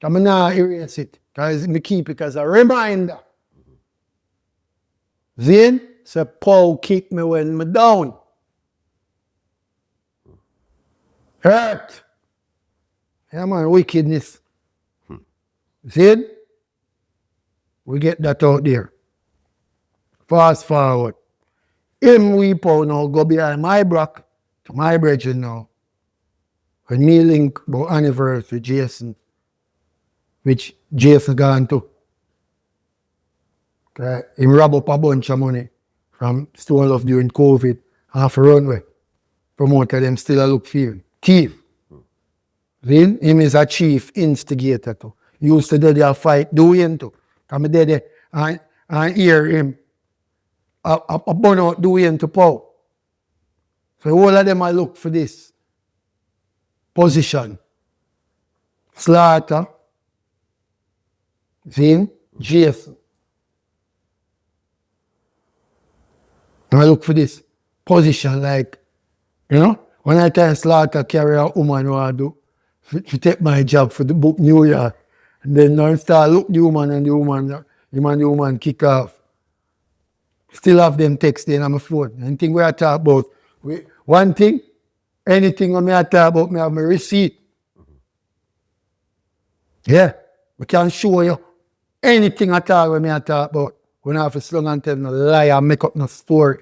I'm not erase it. Because I keep it as a reminder. Then, say, Pow kick me when I'm down. Hurt. Yeah, man, wickedness. Then, we get that out there. Fast forward. Him, we Pow now go behind my block to my brethren now. When me link about anniversary Jason, which Jason gone to. He rob up a bunch of money from Stone Love during COVID, half a runway. Promoter them still a look for him. Thief. Then him is a chief instigator too. Used to do their fight Duane too. Come there and hear him. A burn out Duane to Pow. So all of them I look for this position. Slaughter. Zang, Jason. I look for this position like, you know, when I tell Slaughter carry a woman who I do, to take my job for the book New York. And then I start look the woman and the woman kick off. Still have them texting on my phone. Anything we are talk about. One thing, anything when I talk about, me have my receipt. Yeah, we can show you anything at all when I talk about. When I have to slung and tell no lie and make up no story.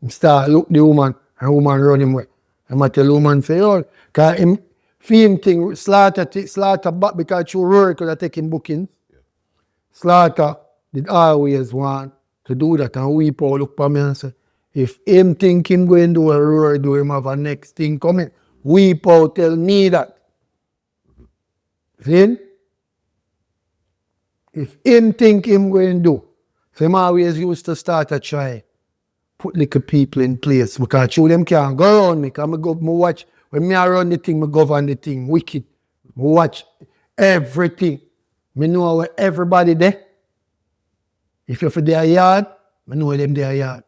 I start look the woman and the woman run him away. And I tell the woman say, oh, because him film thing, Slaughter back because through Rory could have taken bookings. Yeah. Slaughter did always want to do that. And we Pow look for me and say, if him think him going to do a Rory, do him have a next thing coming. We Pow tell me that. See? If him think him going to do, so him always used to start a try, put little people in place because through them can't go around me. Because I watch, when I run the thing, I govern the thing, wicked. I watch everything. I know where everybody there. If you're for their yard, I know them their yard.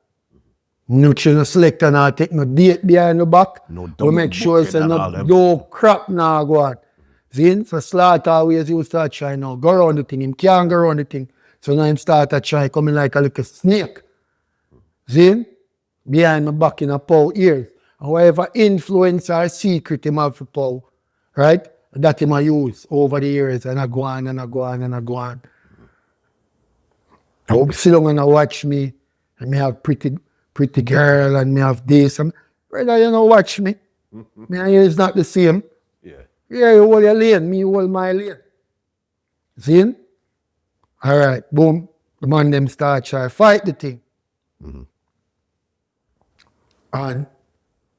No children select and I take no date behind the back. No, we make sure it's no crap now go on. See, so Slaughter always used to try now, go around the thing. Him can't go around the thing. So now him start to try coming like a little snake. See? Behind my back in a Pow ears. And whatever influence or secret him have for Pow, right? That him I use over the years and I go on and I go on and I go on. I hope sit down and I watch me and me have pretty girl and me have this. And brother, you know, watch me. Me and you is not the same. Yeah, you hold your lane, me hold my lane. See? All right, boom. The man them start try fight the thing. Mm-hmm. And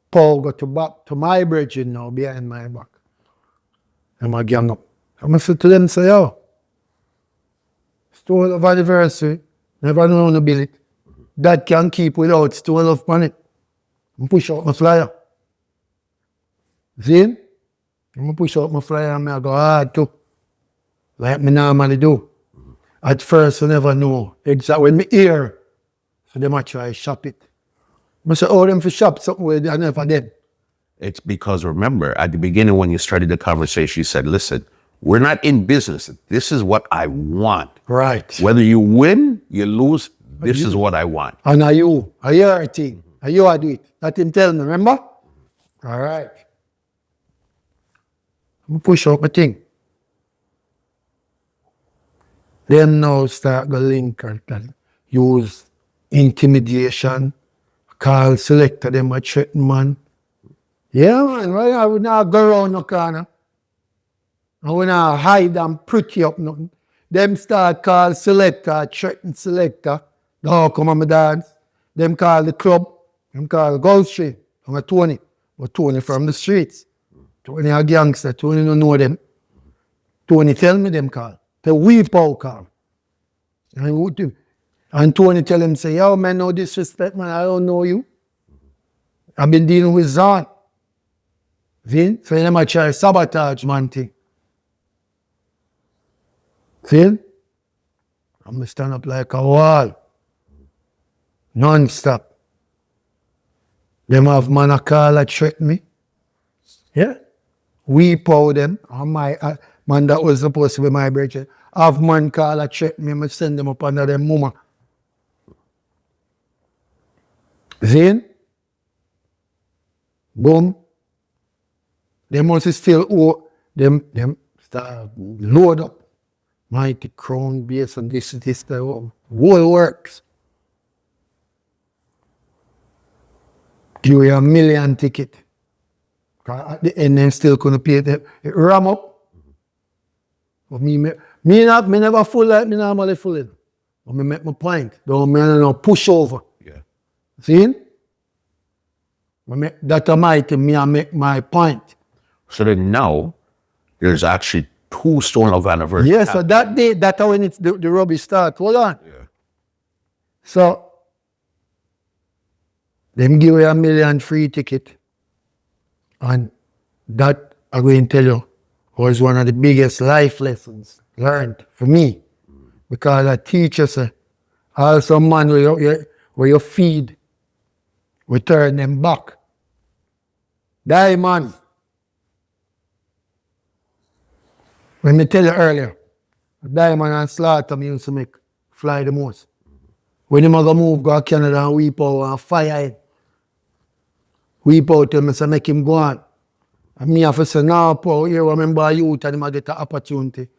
Pow got to back to my brethren now behind my back. And I gang up. I'm going to say to them, say, yo, Stone Love anniversary, never known to build it. That can keep without Stone Love money. And push out my flyer. See? I push out my flyer and I go hard too. Like me normally do. At first I never know. Exactly when me hear, so them I try shop it. I say, oh, them for shop something with I never did. It's because, remember, at the beginning when you started the conversation, you said, listen, we're not in business. This is what I want. Right. Whether you win, you lose, this is what I want. And are you your thing. Are you do it. That him tell me, remember? All right. I push out my thing. Them now start the link and use intimidation, call selector them a threaten man. Yeah man, right? I would not go around the corner. I would not hide and pretty up nothing. Them start call selector, threaten selector. Now come on my dance. Them call the club. Them call Gold Street. I'm a Tony. But Tony from the streets. Tony a gangster. Tony don't know them. Tony tell me them call. The Wee Pow call. And Tony tell him, say, yo man, no disrespect man, I don't know you. I've been dealing with Zang. See? So them a try sabotage man thing. See? I'm gonna stand up like a wall. Non-stop. Them have man a call a threat me. Yeah? Wee Pow them. And my man that was supposed to be my brother. Have man call a threat me, I send them up under them mama. Then, boom. They must still owe them start load up. Mighty crown base and this, the whole works. Give you $1 million ticket. At the end, they still couldn't pay it. It ram up. But me never full like me normally full it. But me make my point. Don't me no push over. Yeah. See? That mighty me I make my point. So then now, there's actually 2 Stone Love anniversaries. Yeah, so that day, that's when it's the rubbish start. Hold on. Yeah. So, them give you $1 million free ticket. And that, I'm going to tell you, was one of the biggest life lessons learned for me. Because I teach us, also man where you feed, we turn them back. Diamond. When me tell you earlier, Diamond and Slaughter me used to make fly the most. When him go move, go to Canada and Wee Pow and fire it. Wee Pow tell me, say make him go on. And me have to say, no, Pow, here remember youth and him get the opportunity.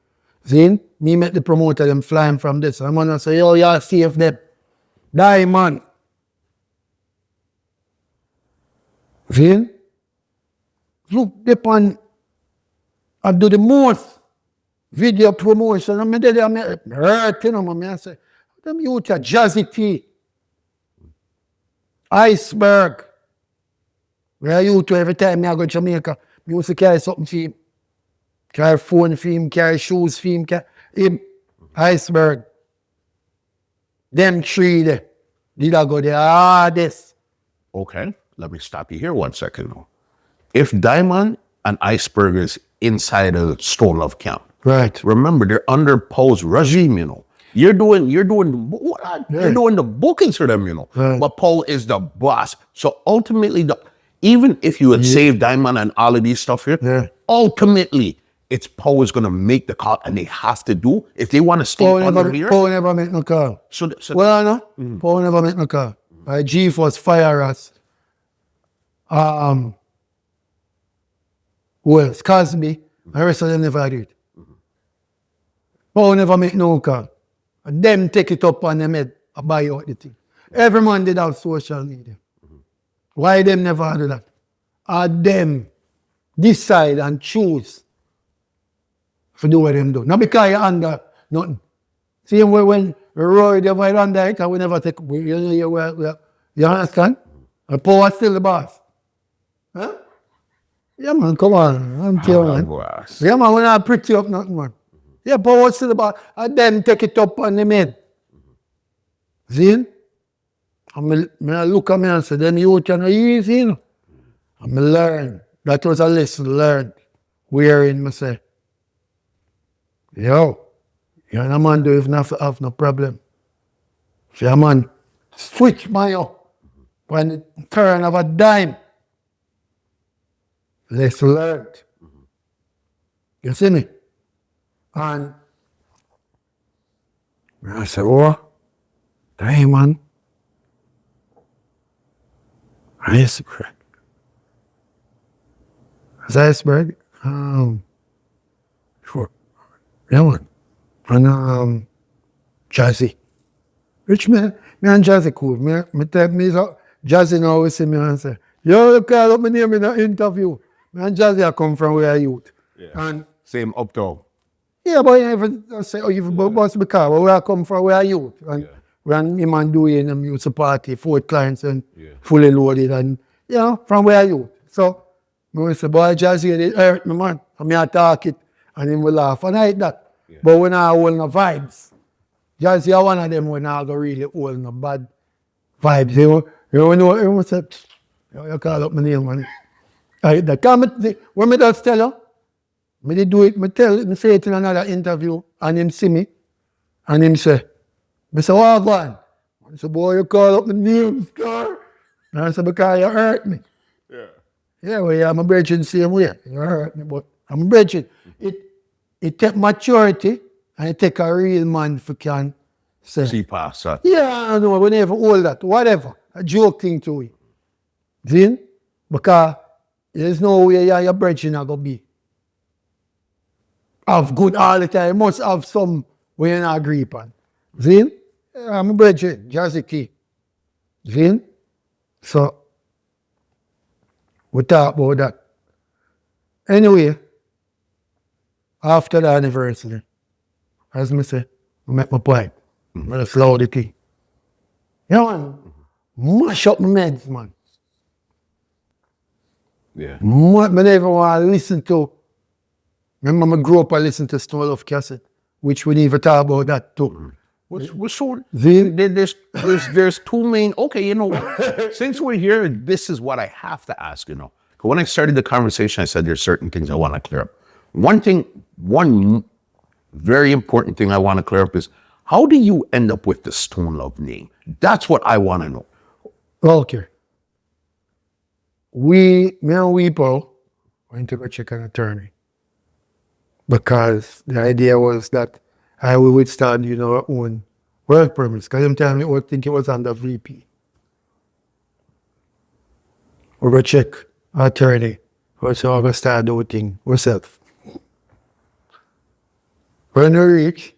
See? Me make the promoter them flying from this. I'm gonna say, yo, y'all save them. Diamond. See? Look, they I do the most video promotion. I'm hurting them. I say, them youth are jazzy tea. Iceberg. Where you to every time I go to Jamaica, I used to carry something for him. Carry phone for him, carry shoes for him, him. Iceberg. Them 3 there. Did I go there? This. Okay, let me stop you here 1 second now. If Diamond and Iceberg is inside a Stone Love camp, right? Remember, they're under Pow's regime, you know. You're doing the bookings for them, you know. Right. But Pow is the boss. So ultimately, even if you had saved Diamond and all of these stuff here, ultimately, it's Pow is going to make the call, and they have to do if they want to stay under here. Pow never make no call. Well, no, Pow never make no call. G-Force fire us. Well, Cosby, the rest of them never do it. Pow never make no call. And them take it up on them head and buy out the thing. Every man did have social media. Why them never do that? Them decide and choose to do what them do. Not because you're under nothing. See when Rory divide under it, and we never take, you understand? And Pow is still the boss. Huh? Yeah man, come on. I'm telling you, man. Yeah man, we're not pretty up nothing, man. Yeah, Pow is still the boss. And them take it up on them head. See? And I look at me and say, them youth are not easy, you know. And I learn. That was a lesson learned. wherein I say, yo, you're a man do even have no problem. If you're a man, switch my up when the turn of a dime. Let's learn. You see me? And I said, oh, damn man. Iceberg. Is iceberg? Sure. Yeah, man. And Jazzy. Rich man, me and Jazzy cool. Me tell me so Jazzy now always see me and say, yo, you call up my name in an interview. Me and Jazzy I come from where I youth. Yeah. And Same uptown. yeah, but you even say, oh, you boss because where I come from, where I youth. And when me man doing a music party, 4 clients and fully loaded and, you know, from where I youth. So, me say, boy, Jazzy, it hurt me, man. And me attack it and him will laugh. And I hate that. Yeah. But when I hold no vibes, Jazzy are one of them when I go really hold no bad vibes. You know, everyone say, you call up my name, man. I hate that. When me just tell you, me did do it, me say it in another interview, and him see me, and him say, me say, what man? I say, boy, you call up my name, scar. And I say, because you hurt me. Yeah. Yeah, well, yeah, I'm a bridging same way. You hurt me, but I'm a bridging. It take maturity, and it take a real man for can say. See past that. Yeah, I know, we never hold that, whatever. A joke thing to it. See? Because there's no way your bridging are going to be. Have good all the time. You must have some when you not agree upon. See? I'm a bridging, just the key. See? So, we talk about that. Anyway, after the anniversary, as I say, I make my point. I'm going to slow the key. You know, man, mash up my meds, man. Yeah. I never want to listen to. Remember, I grew up, I listened to Stone Love cassette, which we never talk about that too. What's so there's 2 main. Okay, you know what? Since we're here, this is what I have to ask. You know, when I started the conversation, I said there's certain things I want to clear up. One very important thing I want to clear up is how do you end up with the Stone Love name? That's what I want to know. Okay. Me and Wee Pow went to go check an attorney because the idea was that I would start, you know, our own work permits. Because them time I would think it was under VP. We go check our attorney. We say, we're going to start doing thing ourselves. When we reach,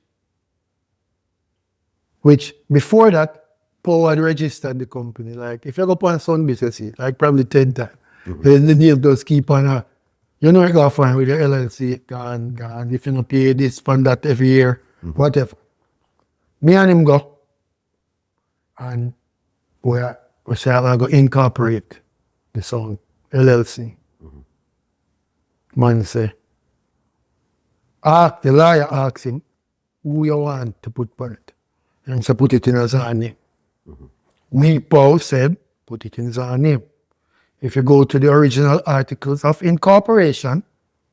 which before that, Pow had registered the company. Like, if you go on Sun business, like probably 10 times. Then the name does keep on, you know, you go find with your LLC, gone. If you don't pay this, fund that every year, whatever. Me and him go, and we say, I'm going to incorporate the song, LLC. Man say, the lawyer asks him, who you want to put on it? And so put it in his own name. Me, Pow, said, put it in his own name. If you go to the original articles of incorporation,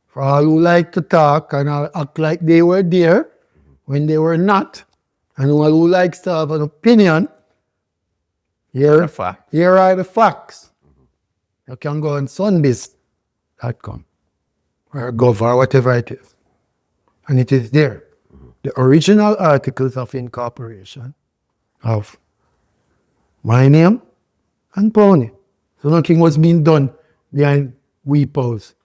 for all who like to talk and act like they were there when they were not, and all who likes to have an opinion, here are the facts. You can go on sunbiz.com or Gov or whatever it is. And it is there. The original articles of incorporation of my name and Pony. So nothing was being done behind Wee Pow's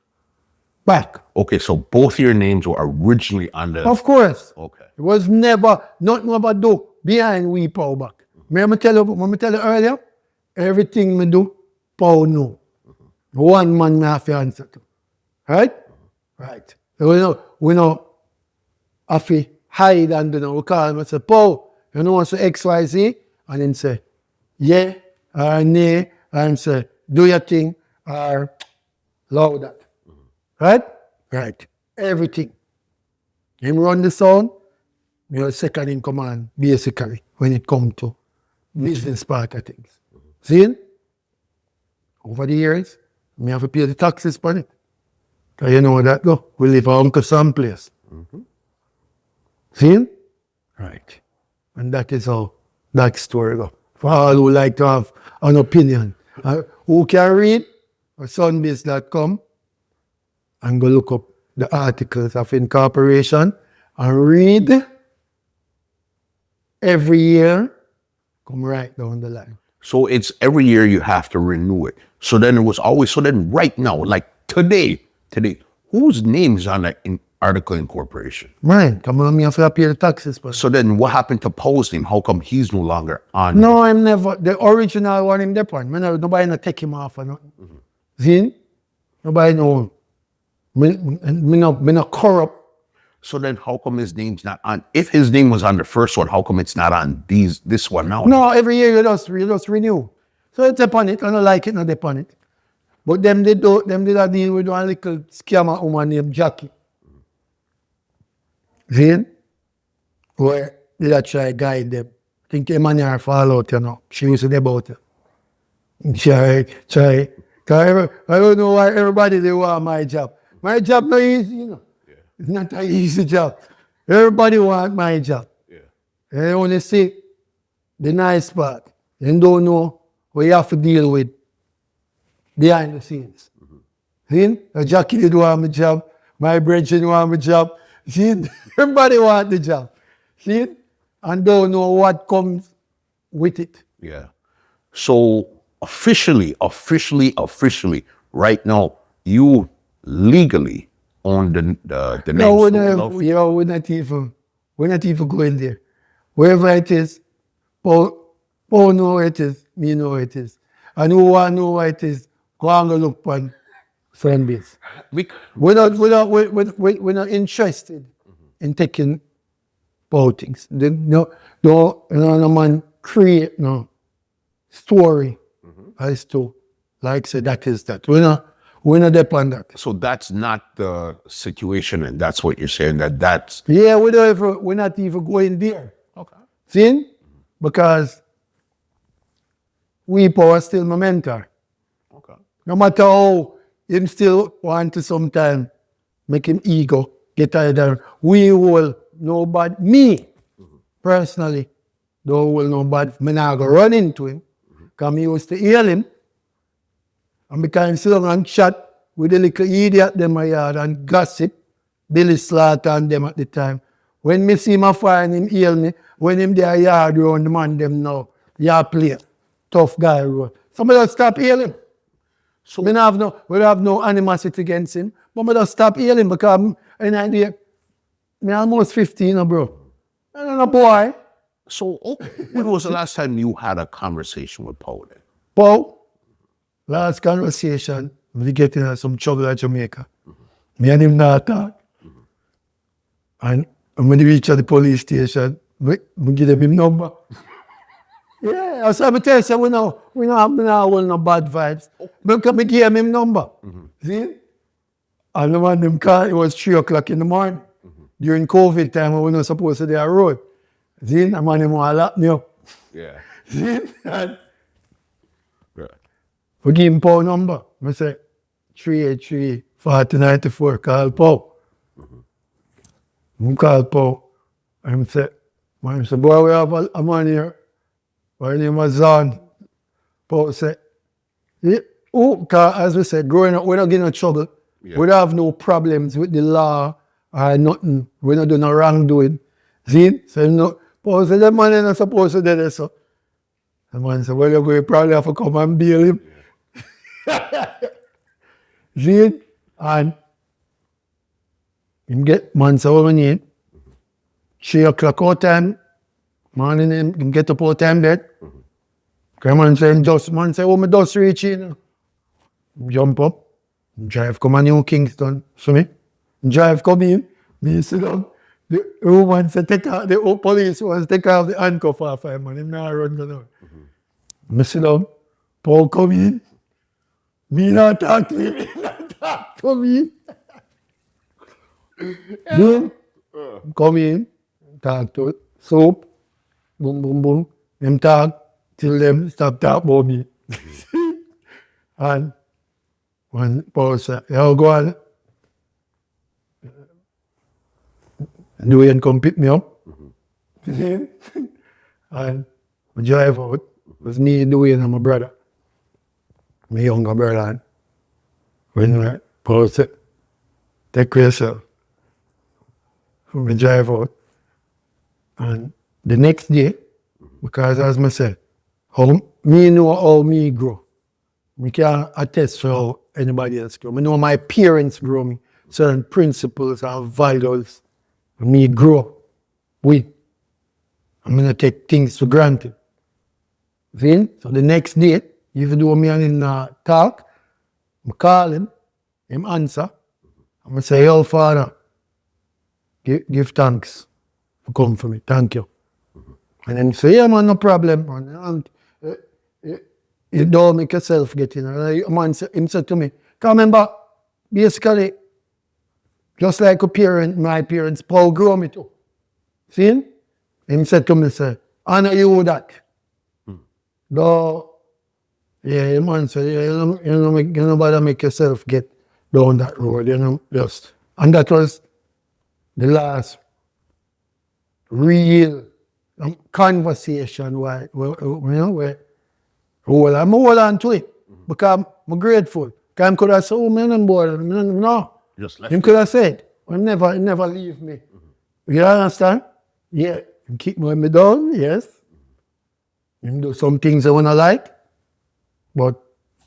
back. Okay, so both your names were originally on the... Of course. Okay. It was nothing ever do behind Wee Pow back. Remember tell you earlier? Everything me do, Pow know. One man me have to answer to. Right? Right. So we know have to hide and we call him and say, Pow, you know what's XYZ? And then say, yeah or nay, and say, do your thing or allow that. Right? Right. Everything. Him run the sound, you're second in command, basically, when it comes to business part of things. See? Over the years, me have to pay the taxes on it. Cause you know that go. We live our Uncle Sam place. See? Right. And that is how that story go. For all who like to have an opinion. Who can read sunbase.com and go look up the articles of incorporation and read every year, come right down the line. So it's every year you have to renew it. So then it was always, so then right now, like today, whose name is on that article incorporation? Mine. Come on, me have to pay the taxes. But So then what happened to Pow's name? How come he's no longer on? no, I'm never. The original one him there one. Nobody no take him off or nothing. See? Nobody know. Me no corrupt. So then how come his name's not on? If his name was on the first one, how come it's not on this one now? No, every year you just renew. So it's upon it. I don't like it, not upon it. But them did a deal with one little scammer woman named Jackie. See? Where they try to guide them. Think a man her fall out, you know. She used to be about it. Try. I don't know why everybody they want my job. My job not easy, you know. It's not an easy job. Everybody want my job. They only see the nice part. They don't know what you have to deal with behind the scenes. See? Jackie did want my job. My brethren want my job. See? Everybody want the job. See? And don't know what comes with it. Yeah. So officially, right now, you legally own the name No, Stone Love? we're not even going there. Wherever it is, Paul know it is, me know it is. And who want to know what it is, go and go look on friend base. We're not interested in taking Paul things. No man create no story as to, like say that is that. We're not depend on that. So that's not the situation, and that's what you're saying, that's... Yeah, we're not even going there. Okay. See? Because Wee Pow is still my mentor. Okay. No matter how him still want to sometime make him ego get tired, we will know bad. Me, personally, though will know bad. Me not go run into him. Because me used to hear him. And because him sit down and chat with the little idiot them my yard and gossip, Billy Slaughter and them at the time. When me see him afar and him heal me, when him there yard around the man them now, yeah play. Tough guy road. Somebody just stop healing. So we have no animosity against him, but we just stop healing because in idea, me almost 15, bro. I'm a boy. So when was the last time you had a conversation with Pow then? Pow, last conversation, we get in some trouble at Jamaica. Me and him not talk. And when we reach at the police station, we give them him number. Yeah, so I tell you, we don't have no bad vibes. Because we give him number. See? And the man them call, it was 3 o'clock in the morning. During COVID time, when we were not supposed to be on the road. See? The man them want to lock me up. Yeah. See? And Right. we give him Pow number. I say, 383-4094, call Pow. I call Pow. I say, boy, we have a man here. My name was Zang. Pow said, yeah, as we said, growing up, we're not getting in trouble. Yeah. We don't have no problems with the law or nothing. We're not doing no wrongdoing. See? So, no, Pow said, that man is not supposed to do this. So. The man said, well, you're going to probably have to come and bail him. Yeah. See? And him get man say, what we need? 3 o'clock out time. Morning, him get up out time bed. Man say, oh, my dust reach in. Jump up, drive come on New Kingston. So me, drive come in, me sit down. The woman say, the police wants to take off the handcuff off him, man. Him not run down. Me sit down, Paul come in. Me not talk to him, he not talk to me. Then, come in, talk to it, soap, boom, boom, boom. Them talk till them stop talk about me. And when Paul said, yo, go on, And Duane come pick me up. And we drive out. It was me, Duane, and my brother. My younger brother. And when Paul said, take care of yourself. We drive out. And the next day, because as I said, how me know how me grow. We can't attest for how anybody else grow. I know my parents grow me certain principles and values. Me grow with. I'm gonna take things for granted. Then, so the next day, even though me and him talk, I call him answer. I'm gonna say, yo, Father, give thanks for coming for me. Thank you. And then he say, yeah, man, no problem. Man. You don't make yourself get in. And him said to me, because remember, basically, just like my parents, Pow grew me too. See? Him said to me, say, honor you that. Though, yeah, man said, yeah, you know, bother make yourself get down that road, you know, just. And that was the last real conversation where I'm hold on to it because I'm grateful. Because I could have said, oh, man, I'm bored. No. Him could have said, well, never leave me. You understand? Yeah. Him keep me down, yes. Him do some things I want to like. But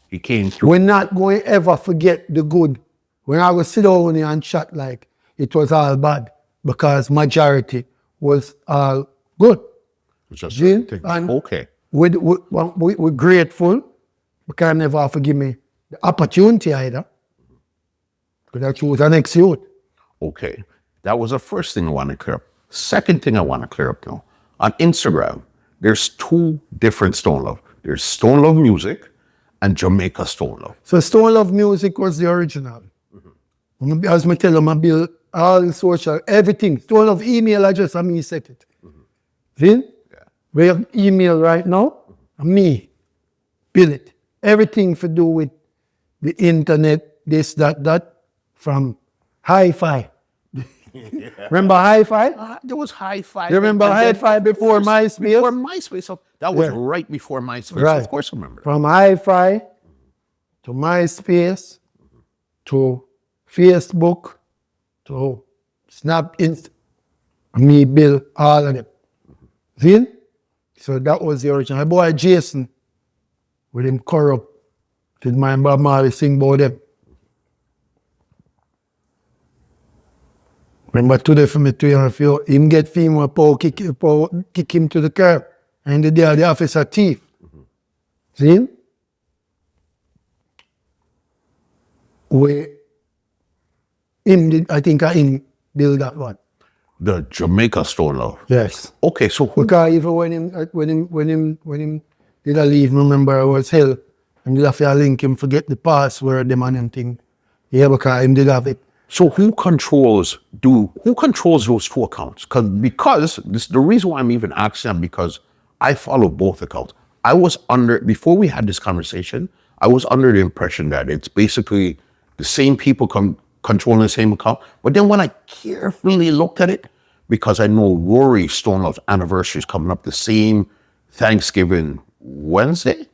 he came through. We're not going to ever forget the good. When I was sit down here and chat like it was all bad because majority was all good. Just and okay. We're grateful. We can never forgive me the opportunity either. Because I choose an next youth. Okay. That was the first thing I want to clear up. Second thing I want to clear up now. On Instagram, there's two different Stone Love. There's Stone Love Music and Jamaica Stone Love. So Stone Love Music was the original. As I tell them, I build all the social, everything. Stone Love email address, and me set it. See? Yeah. We have email right now, and me build it. Everything to do with the internet, this, that, from hi-fi. Remember hi-fi? There was hi-fi. You remember hi-fi before MySpace? Before MySpace. So that was right before MySpace. Right. Of course I remember. From hi-fi to MySpace to Facebook to Snap, me build all of them. See? So that was the original. My boy Jason, with him corrupt, did my Marley sing about them. Remember today for me to him get female Pow kick him to the curb. And the day the officer thief. See? I think I build that one. The Jamaica Stone Love. Yes. Okay, so Because even when him did I leave, remember I was hell and did have to link him forget the password them and them thing. Yeah, because him did have it. So who controls those two accounts? Because this the reason why I'm even asking them, because I follow both accounts. Before we had this conversation, I was under the impression that it's basically the same people controlling the same account. But then when I carefully looked at it, because I know Rory Stone Love's anniversary is coming up the same Thanksgiving Wednesday.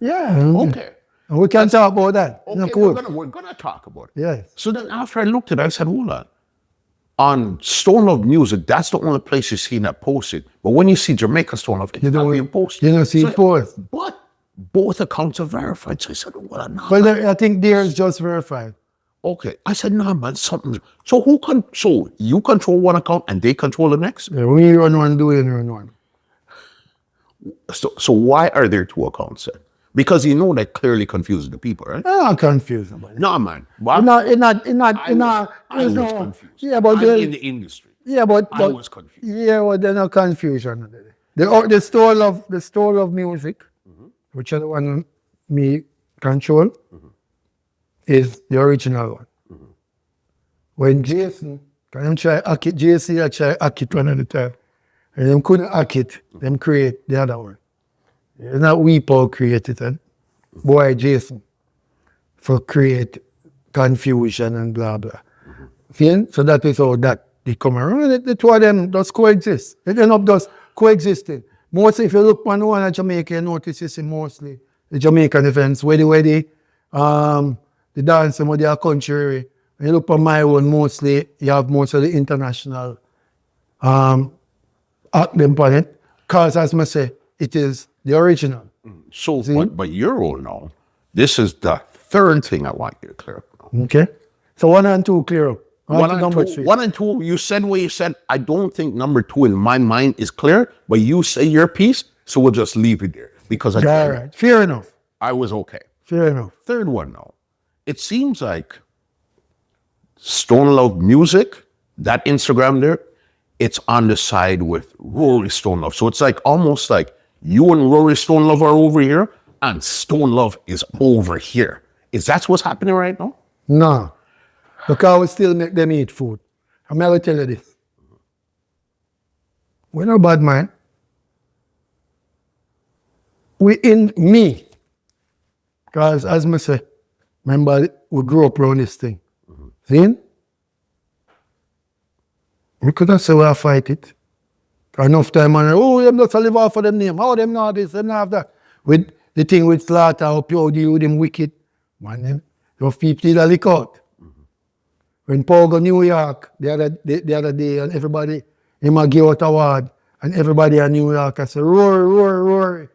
Yeah. Okay. And we can talk about that. Okay, Cool. we're gonna talk about it. Yes. So then after I looked at it, I said, hold on. On Stone Love Music, that's the only place you see that posted. But when you see Jamaica Stone Love, it's not being posted. You don't see it posted. But both accounts are verified. So I said, well, not. Well, I think theirs just verified. Okay. I said, no, man, something. So so you control one account and they control the next? Yeah, when you run one, do it, you run one. So why are there two accounts then? Because you know that clearly confuses the people, right? I'm confused about it. No, man. I was confused. Yeah, but I'm in the industry. Yeah, but I was confused. Yeah, well, there's no confusion. The store of music, which is the one me control, is the original one. When Jason, because them try hack it, JC I try hack it one at a time. And them couldn't hack it, them create the other one. It's not Wee Pow created it, boy Jason, for create confusion and blah blah. See? So that is how that they come around, the two of them just coexist. They end up just coexisting. Mostly, if you look on the one in Jamaica, you notice you see mostly the Jamaican events, where the dancing with their country. When you look on my own, mostly, you have most of the international act them on it. Because, as I say, it is the original. So, but your own now, this is the third thing I want you to clear up now. Okay? So 1 and 2 clear up. One and two, you said what you said. I don't think number 2 in my mind is clear, but you say your piece, so we'll just leave it there. Because All right. Fair enough. I was okay. Fair enough. Third one now. It seems like Stone Love Music, that Instagram there, it's on the side with Rory Stone Love. So it's like almost like you and Rory Stone Love are over here and Stone Love is over here. Is that what's happening right now? No. Because we still make them eat food. I'm going to tell you this. We're not bad man. We in me. Because as I say, remember we grew up around this thing. See? We could have said we'll fight it. Enough time and them just live off of them name. How them not this, them not have that. With the thing with slaughter, how you deal with them wicked. Man, them, your people did a lick out. When Paul go New York the other day and everybody, him a give out award and everybody in New York I say, Rory.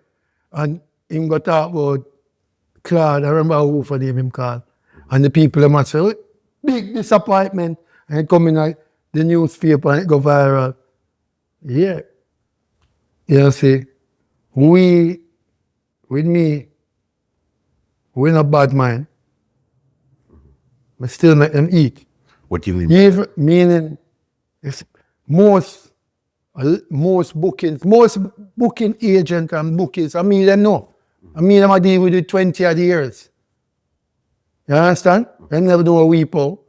And him go talk about Claude, I remember who for name him called. And the people them a say, big disappointment. And it come in the newspaper and it go viral. Yeah. You see, with me, we're not bad mind. But still make them eat. What do you mean? Meaning, it's most booking agent and bookies, I mean them know. I mean them I deal with it 20 odd years. You understand? They never know a Wee Pow.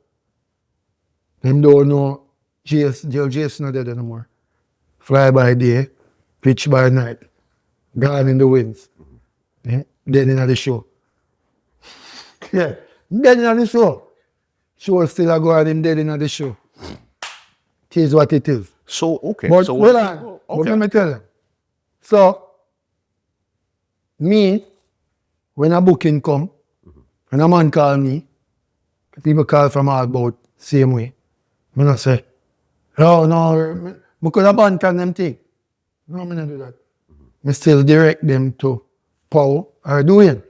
Them don't know Jason not dead anymore. Fly by day, pitch by night, gone in the winds. Yeah? Dead in the show. Yeah, dead in the show. Show still a go on him dead in the show. It is what it is. So, okay. But so hold on, but let me tell you. So, me, when a booking come, when a man call me, people call from all about same way. I don't say, no, I could have abandoned them thing. No, I don't do that. I still direct them to Pow or Duane.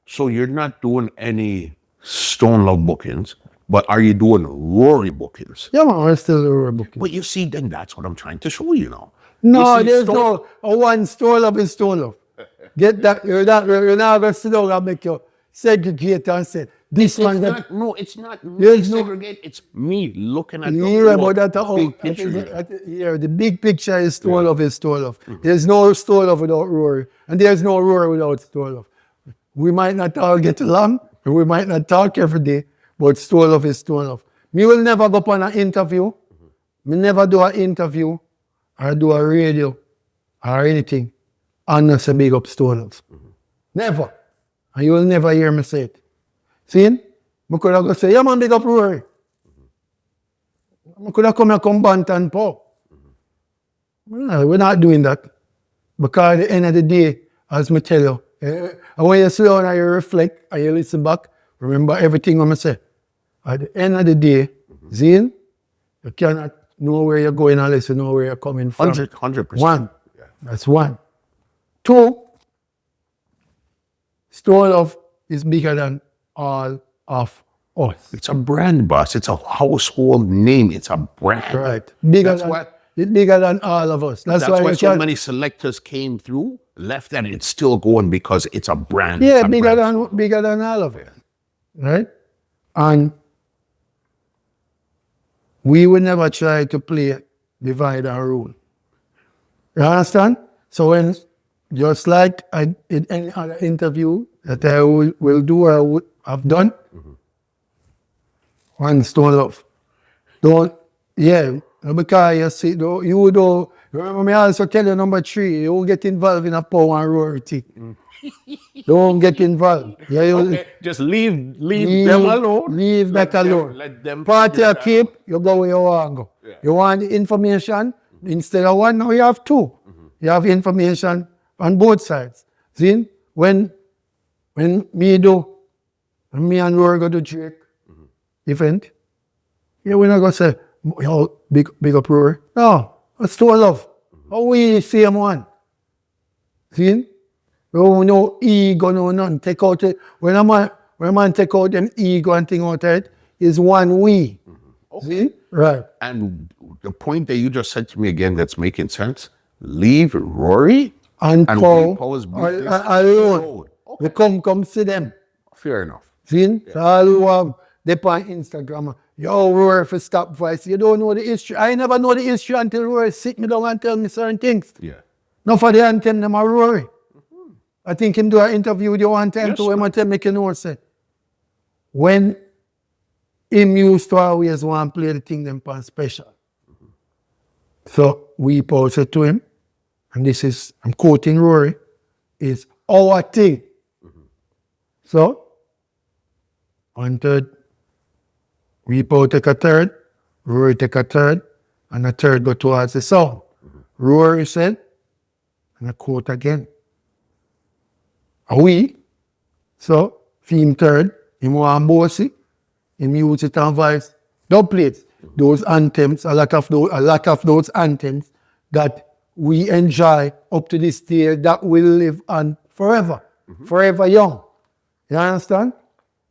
So you're not doing any Stone Love bookings, but are you doing Rory bookings? Yeah, man, I still do Rory booking. But you see, then that's what I'm trying to show you now. No, there's no one Stone Love is Stone Love. Get that, you're not going to sit down and make you segregate and say, this one that. No, it's not There's no segregate. It's me looking at the big picture. The big picture is Stone Love is Stone Love. There's no Stone Love without Rory. And there's no Rory without Stone Love. We might not all get along, and we might not talk every day, but Stone Love is Stone Love. Me will never go on an interview. Me never do an interview or do a radio or anything unless I big up Stone Love. Never. And you will never hear me say it. See? I could have go say, yeah man, big up Rory. I could have come here come bant and Pow. No, we're not doing that. Because at the end of the day, as I tell you, and when you slow down and you reflect and you listen back, remember everything I'm say. At the end of the day, Zane, you cannot know where you're going unless you know where you're coming from. 100%. One. Yeah. That's one. Two, Stone Love is bigger than all of us. It's a brand, boss. It's a household name. It's a brand. Right. Bigger than all of us. That's why so many selectors came through, left, and it's still going because it's a brand. Yeah, bigger than all of it. Right? And we would never try to play divide and rule. You understand? So when, just like I did any other interview that I will do or would have done, one Stone Love. Don't, yeah, because you see, you don't, remember me also tell you number 3, you won't get involved in a Pow and Rory thing. Don't get involved. Yeah, okay, just leave them alone. Leave that alone. Let them Party a keep, you go where you want to go. You want the information? Instead of one, now you have two. You have information on both sides. See, when me and Rory go to Drake event, yeah, we're not gonna say, yo, big up Rory. No, it's Stone Love. How we same one? See? No ego, no nothing. Take out it. When a man take out them ego and thing out of it, is one we. See? Right. And the point that you just said to me again that's making sense, leave Rory And Pow Pow's alone. We come see them. Fair enough. See? So all who have they on Instagram, yo, Rory for stop voice. You don't know the history. I never know the history until Rory sit me down and tell me certain things. Yeah. Not for the anthem, them are Rory. I think him do an interview with you one time to him and tell me, you know, say, when him used to always want to play the thing them pan special. So we Pow said to him, and this is, I'm quoting Rory, is our thing. So, one third, we Pow take a third, Rory take a third, and a third go towards the sound. Rory said, and I quote again, we, so, theme third, him want bossy, him use it and voice, don't play it. Those anthems, a lot of those anthems that we enjoy up to this day that will live on forever, forever young. You understand?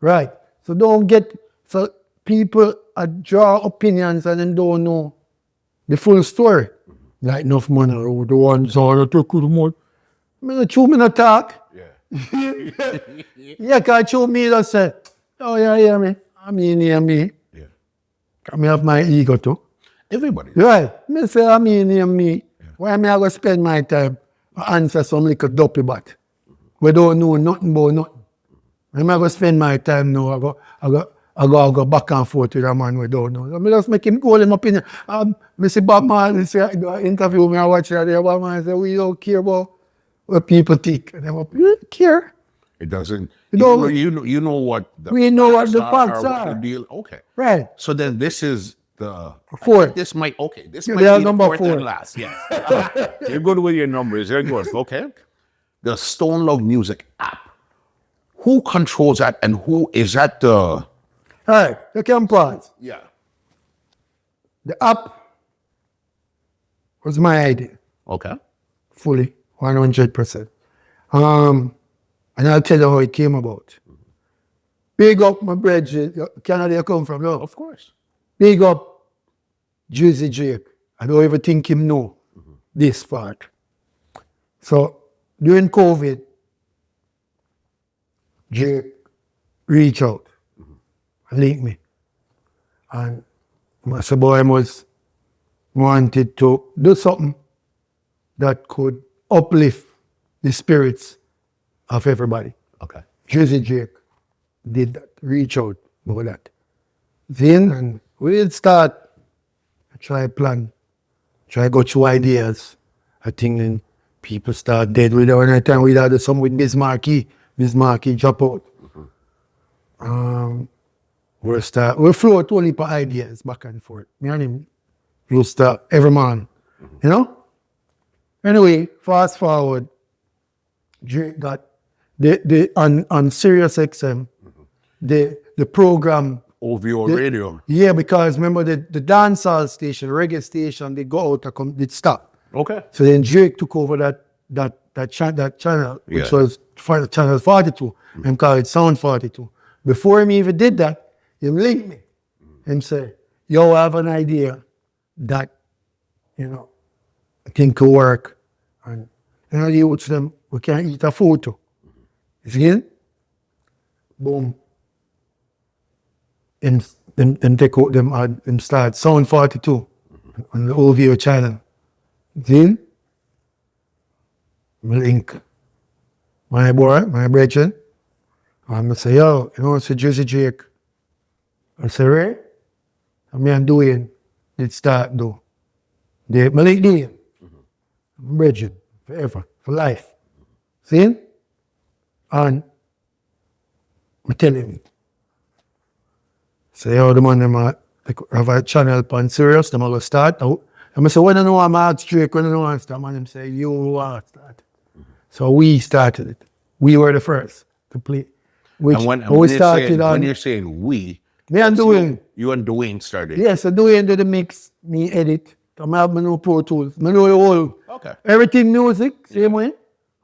Right. So don't get, so people draw opinions and then don't know the full story. Like enough money, the ones that took the money. I mean, talk. Yeah, because show me that say, oh yeah, me. I mean, yeah, me. Yeah. Can me have my ego too? Everybody. Right. Me say, I mean, yeah, me. Why am I going to spend my time to answer some little dopey bat? We don't know nothing about nothing. Why am I going to spend my time now? I go back and forth with a man we don't know. I just make him call him opinion. I see Bob Marley say, interview me, I watch it there. Bob Marley say, we don't care about what people think. And I'm like, you don't care. It doesn't. don't- You know what the We know what the facts or what are. the deal. Okay. Right. So then this is the Fourth. This might This Yeah, might they are be the number fourth four. and last. Yes. You're good with your numbers. You're good. Okay. The Stone Love Music app. Who controls that, and who is that? The Right. You can pause. yeah. The app was my idea. Okay. Fully, 100%. And I'll tell you how it came about. Big up my brethren, Canada you come from, no? Of course. Big up Juicy Jake. I don't even think him know this part. So during COVID, Jake reached out and linked me. And Master Boy wanted to do something that could uplift the spirits of everybody. Okay. Juicy Jake did that, reach out about that. Then, and we did start, try plan, try go through ideas. I think then people start dead with it. When I time we had some with Miss Marquis drop out. We float only for ideas back and forth. Me and him, we'll start every man, you know? Anyway, fast forward, Drake got on SiriusXM, the program. OVO radio. Yeah, because remember the dancehall station, reggae station, they go out and they stop. Okay. So then Drake took over that channel, which was channel 42, and called it Sound 42. Before him even did that, he linked me and said, yo, I have an idea that, I think could work. And the youths them, we can eat a photo. You see? Boom. And take out them and start Sound 42 on the OVO channel. See? Me link my boy, my brethren. And I say, yo, it's a Juicy Jake. I say, right? And I'm doing it start do. Me link the brethren, forever, for life. See? And I tell him, say, yo, the man them like have a channel on Sirius, them go start out. And I say, when I know I'm out straight, when I know I'm start, man, them say, you want to start. So we started it. We were the first to play. Which And we started when on. you're saying we, Me and Duane. you and Duane started. Yes, so Duane do the mix, me edit. I have my new Pro Tools. I know the whole. Okay. Everything music, same way.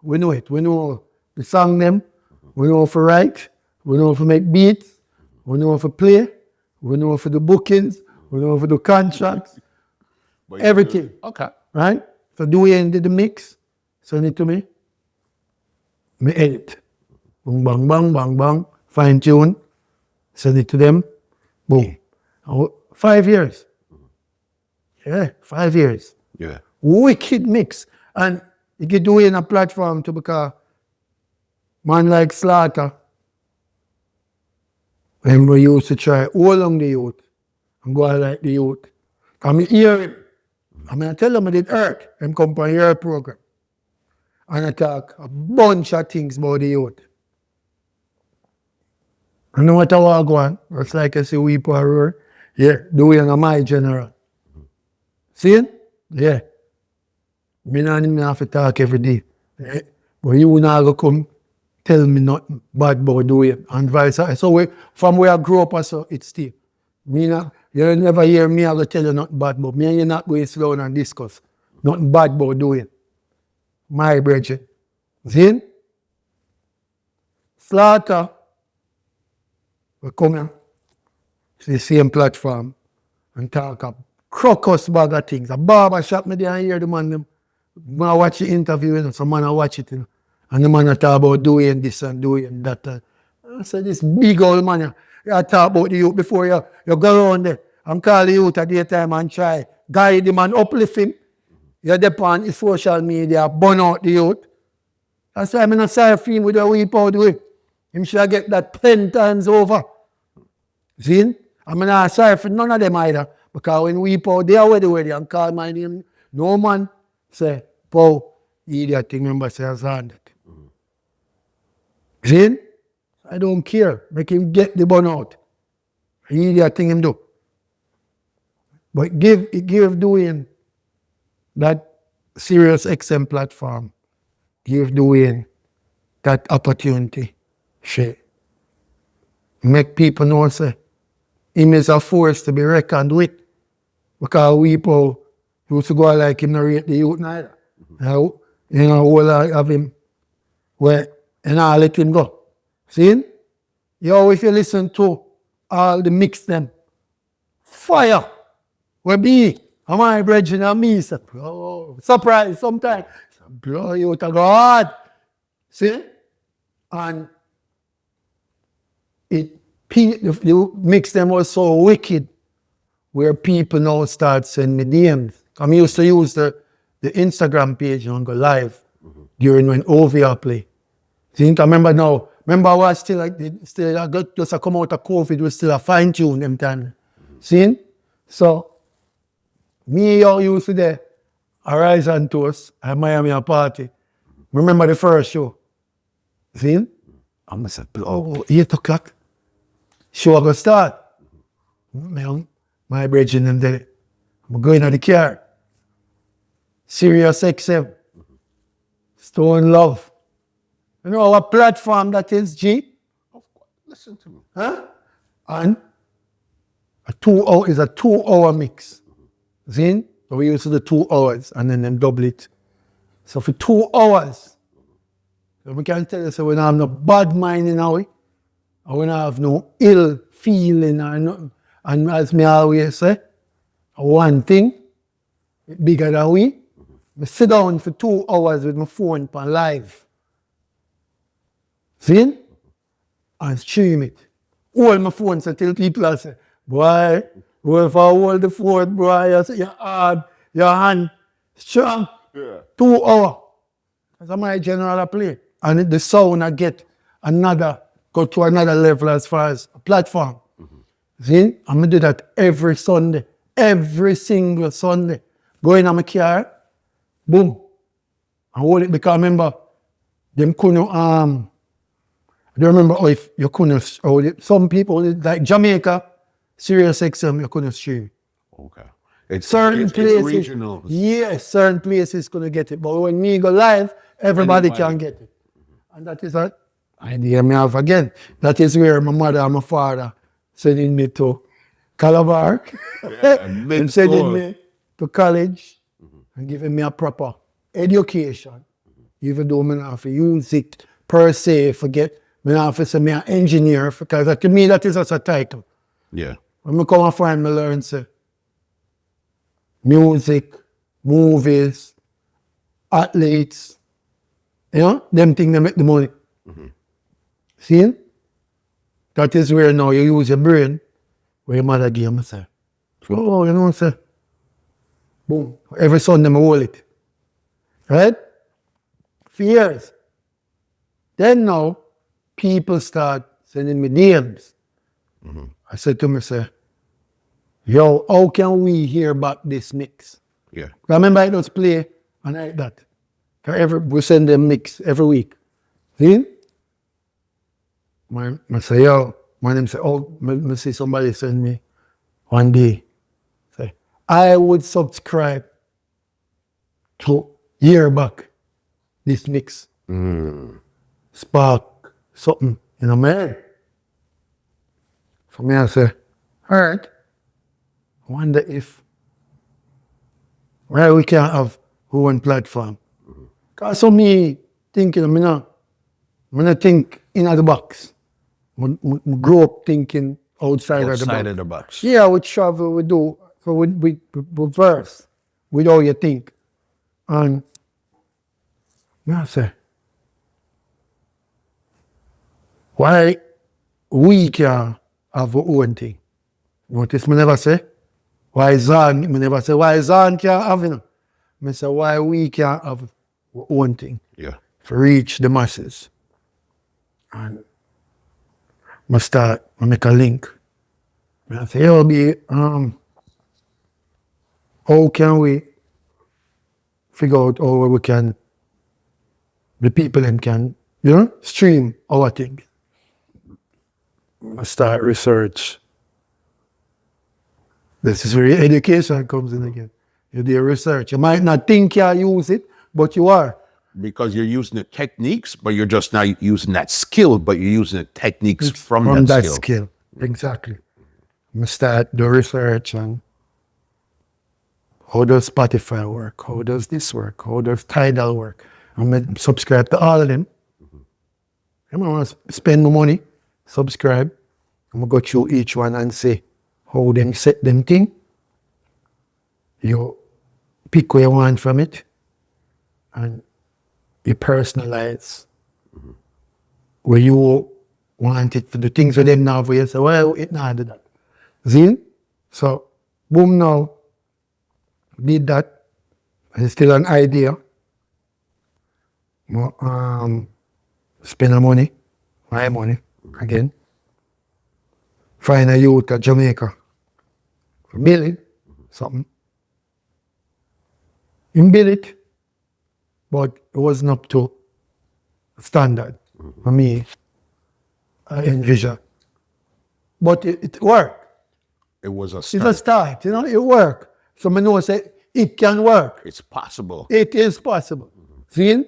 We know it. We know the song them. We know how to write. We know how to make beats. We know how to play. We know how to do bookings. We know how to do contracts. Everything. Okay. Right? So Duane did the mix. Send it to me. Me edit. Boom, bang, bang, bang, bang. Fine tune. Send it to them. Boom. 5 years. Yeah, 5 years. Yeah. Wicked mix. And you can do it in a platform to because man like Slaughter, when we used to try all along the youth and go like the youth. Come hear him. I mean, I tell them I did hurt. Him come from your program. And I talk a bunch of things about the youth. And no matter what go on, it's like I say, we power, yeah, doing a my general. See it? Yeah. Me and him have to talk every day. Yeah. But you not go come tell me nothing bad about doing and vice versa. So from where I grew up, so it's still. Me not, you never hear me I go tell you nothing bad about me and you not going to sit down and discuss nothing bad about doing. My brethren. See it? Slaughter. We come here to the same platform and talk a crocus bag of things. A barber shop me there and hear the man them. When I watch the interview, you know, some man I watch it, you know, and the man I talk about doing this and doing that. I say this big old man, you talk about the youth before you go around there and call the youth at the time and try guide him and uplift him. You depend on social media, burn out the youth. That's why I'm not sorry for him with the Wee Pow do it. Him should get that 10 times over. See? I'm not sorry for none of them either. Because when Wee Pow, they are ready and call my name, no man say, Pow, idiot thing, remember, say, I saw that. See? I don't care. Make him get the bun out. Idiot thing him do. But give Duane that SiriusXM platform. Give Duane that opportunity. Share. Make people know, say, him is a force to be reckoned with. Because Wee Pow used to go like him not rate the youth neither. You know, all of him, where, and I let him go. See? You if you listen to all the mix them, fire, where be, am I brethren and me, say, oh, surprise sometimes, blow you to God. See? And the mix them was so wicked, where people now start sending me DMs. I used to use the Instagram page and go live during when OVR play. See, I remember now. Remember I was still I got just come out of COVID, we still a fine tune them time. See? So me all used to the Horizon Tours at Miami a party. Remember the first show? See? I'm say, oh, 8 o'clock. Show go start. My brethren and there. I'm going to the car. SiriusXM. Stone Love. You know what platform that is, G? Listen to me. Huh? And a 2 hour is a 2 hour mix. See? So we used to do 2 hours and then double it. So for 2 hours, so we can tell you, so we don't have no bad mind in our way. And we don't have no ill feeling or nothing. And as me always say, one thing, bigger than we, I sit down for 2 hours with my phone on live. See? And stream it. Hold my phone so till people are say, boy, if I hold the phone, boy, you say your hard, your hand strong. Yeah. 2 hours. That's my general play. And the sound I get go to another level as far as a platform. See? I'm going to do that every Sunday. Every single Sunday. Go in on my car, boom. I hold it because I remember them couldn't, I don't remember if you couldn't hold it. Some people, like Jamaica, SiriusXM, you couldn't stream. Okay. It's Certain places, it's regional. yes, certain places couldn't get it. But when me go live, everybody can get it. And that is an idea me have again. That is where my mother and my father sending me to Calabar and sending me to college and giving me a proper education. Even though I have to use it per se, forget, I have to say I'm an engineer, because to me that is just a title. Yeah. When I come and find me learn, say, music, movies, athletes, you know, them things that make the money. See? That is where now you use your brain, where your mother gave me, say. So, you know, say, boom, every Sunday I hold it. Right? For years. Then now, people start sending me DMs. I said to myself, yo, how can we hear about this mix? Yeah. Remember I just play and like that. We send them mix every week. See? I say, yo, my name say, oh, I see somebody send me one day. Say, I would subscribe to hear back this mix. Spark something in a man. So me I say, all right. I wonder if why we can't have one platform. Because so me thinking, I not think in the box. I grow up thinking outside of the box. Yeah, we travel, we do, so we verse with how you think. And I say, why we can have our own thing? Notice me never say, why Zang? Me never say, why Zang can't have it? I say, why we can't have our own thing? Yeah. To reach the masses. And I make a link. I say, yo, how can we figure out how we can, the people then can, stream our thing. I start research. This is where your education comes in again. You do research. You might not think you use it, but you are. Because you're using the techniques, but you're just not using that skill, but you're using the techniques from that skill. Exactly. I start the research on how does Spotify work? How does this work? How does Tidal work? I'm going to subscribe to all of them. I'm going to spend my money, subscribe. I'm going to go through each one and say how them set them thing. You pick what you want from it and you personalize where you want it for the things for them now for you. So, well, it not do that. See? So, boom now, did that. And it's still an idea. Spend the money, my money, again. Find a youth at Jamaica for building something. He built it, but it wasn't up to standard for me. I envision. But it worked. It was a start. It's a start, it worked. So I know say it can work. It's possible. It is possible. See?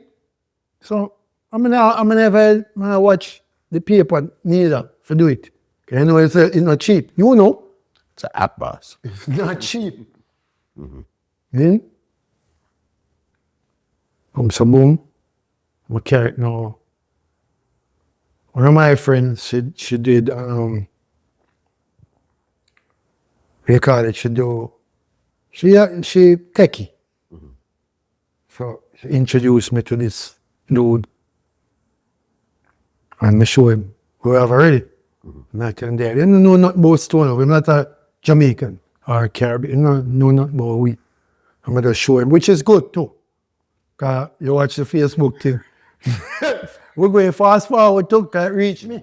So I'm gonna watch the paper neither to do it. Okay, it's not cheap. You know. It's an app, boss. It's not cheap. See? So boom. I'm carry it now. One of my friends, she did what do you call it? She techie. So she introduced me to this dude. And I show him who I have already. And I tell him there, you know nothing about Stone Love. I'm not a Jamaican or Caribbean. You know nothing about we. I'm going to show him, which is good too. Because you watch the Facebook thing. We're going fast forward too, can't reach me.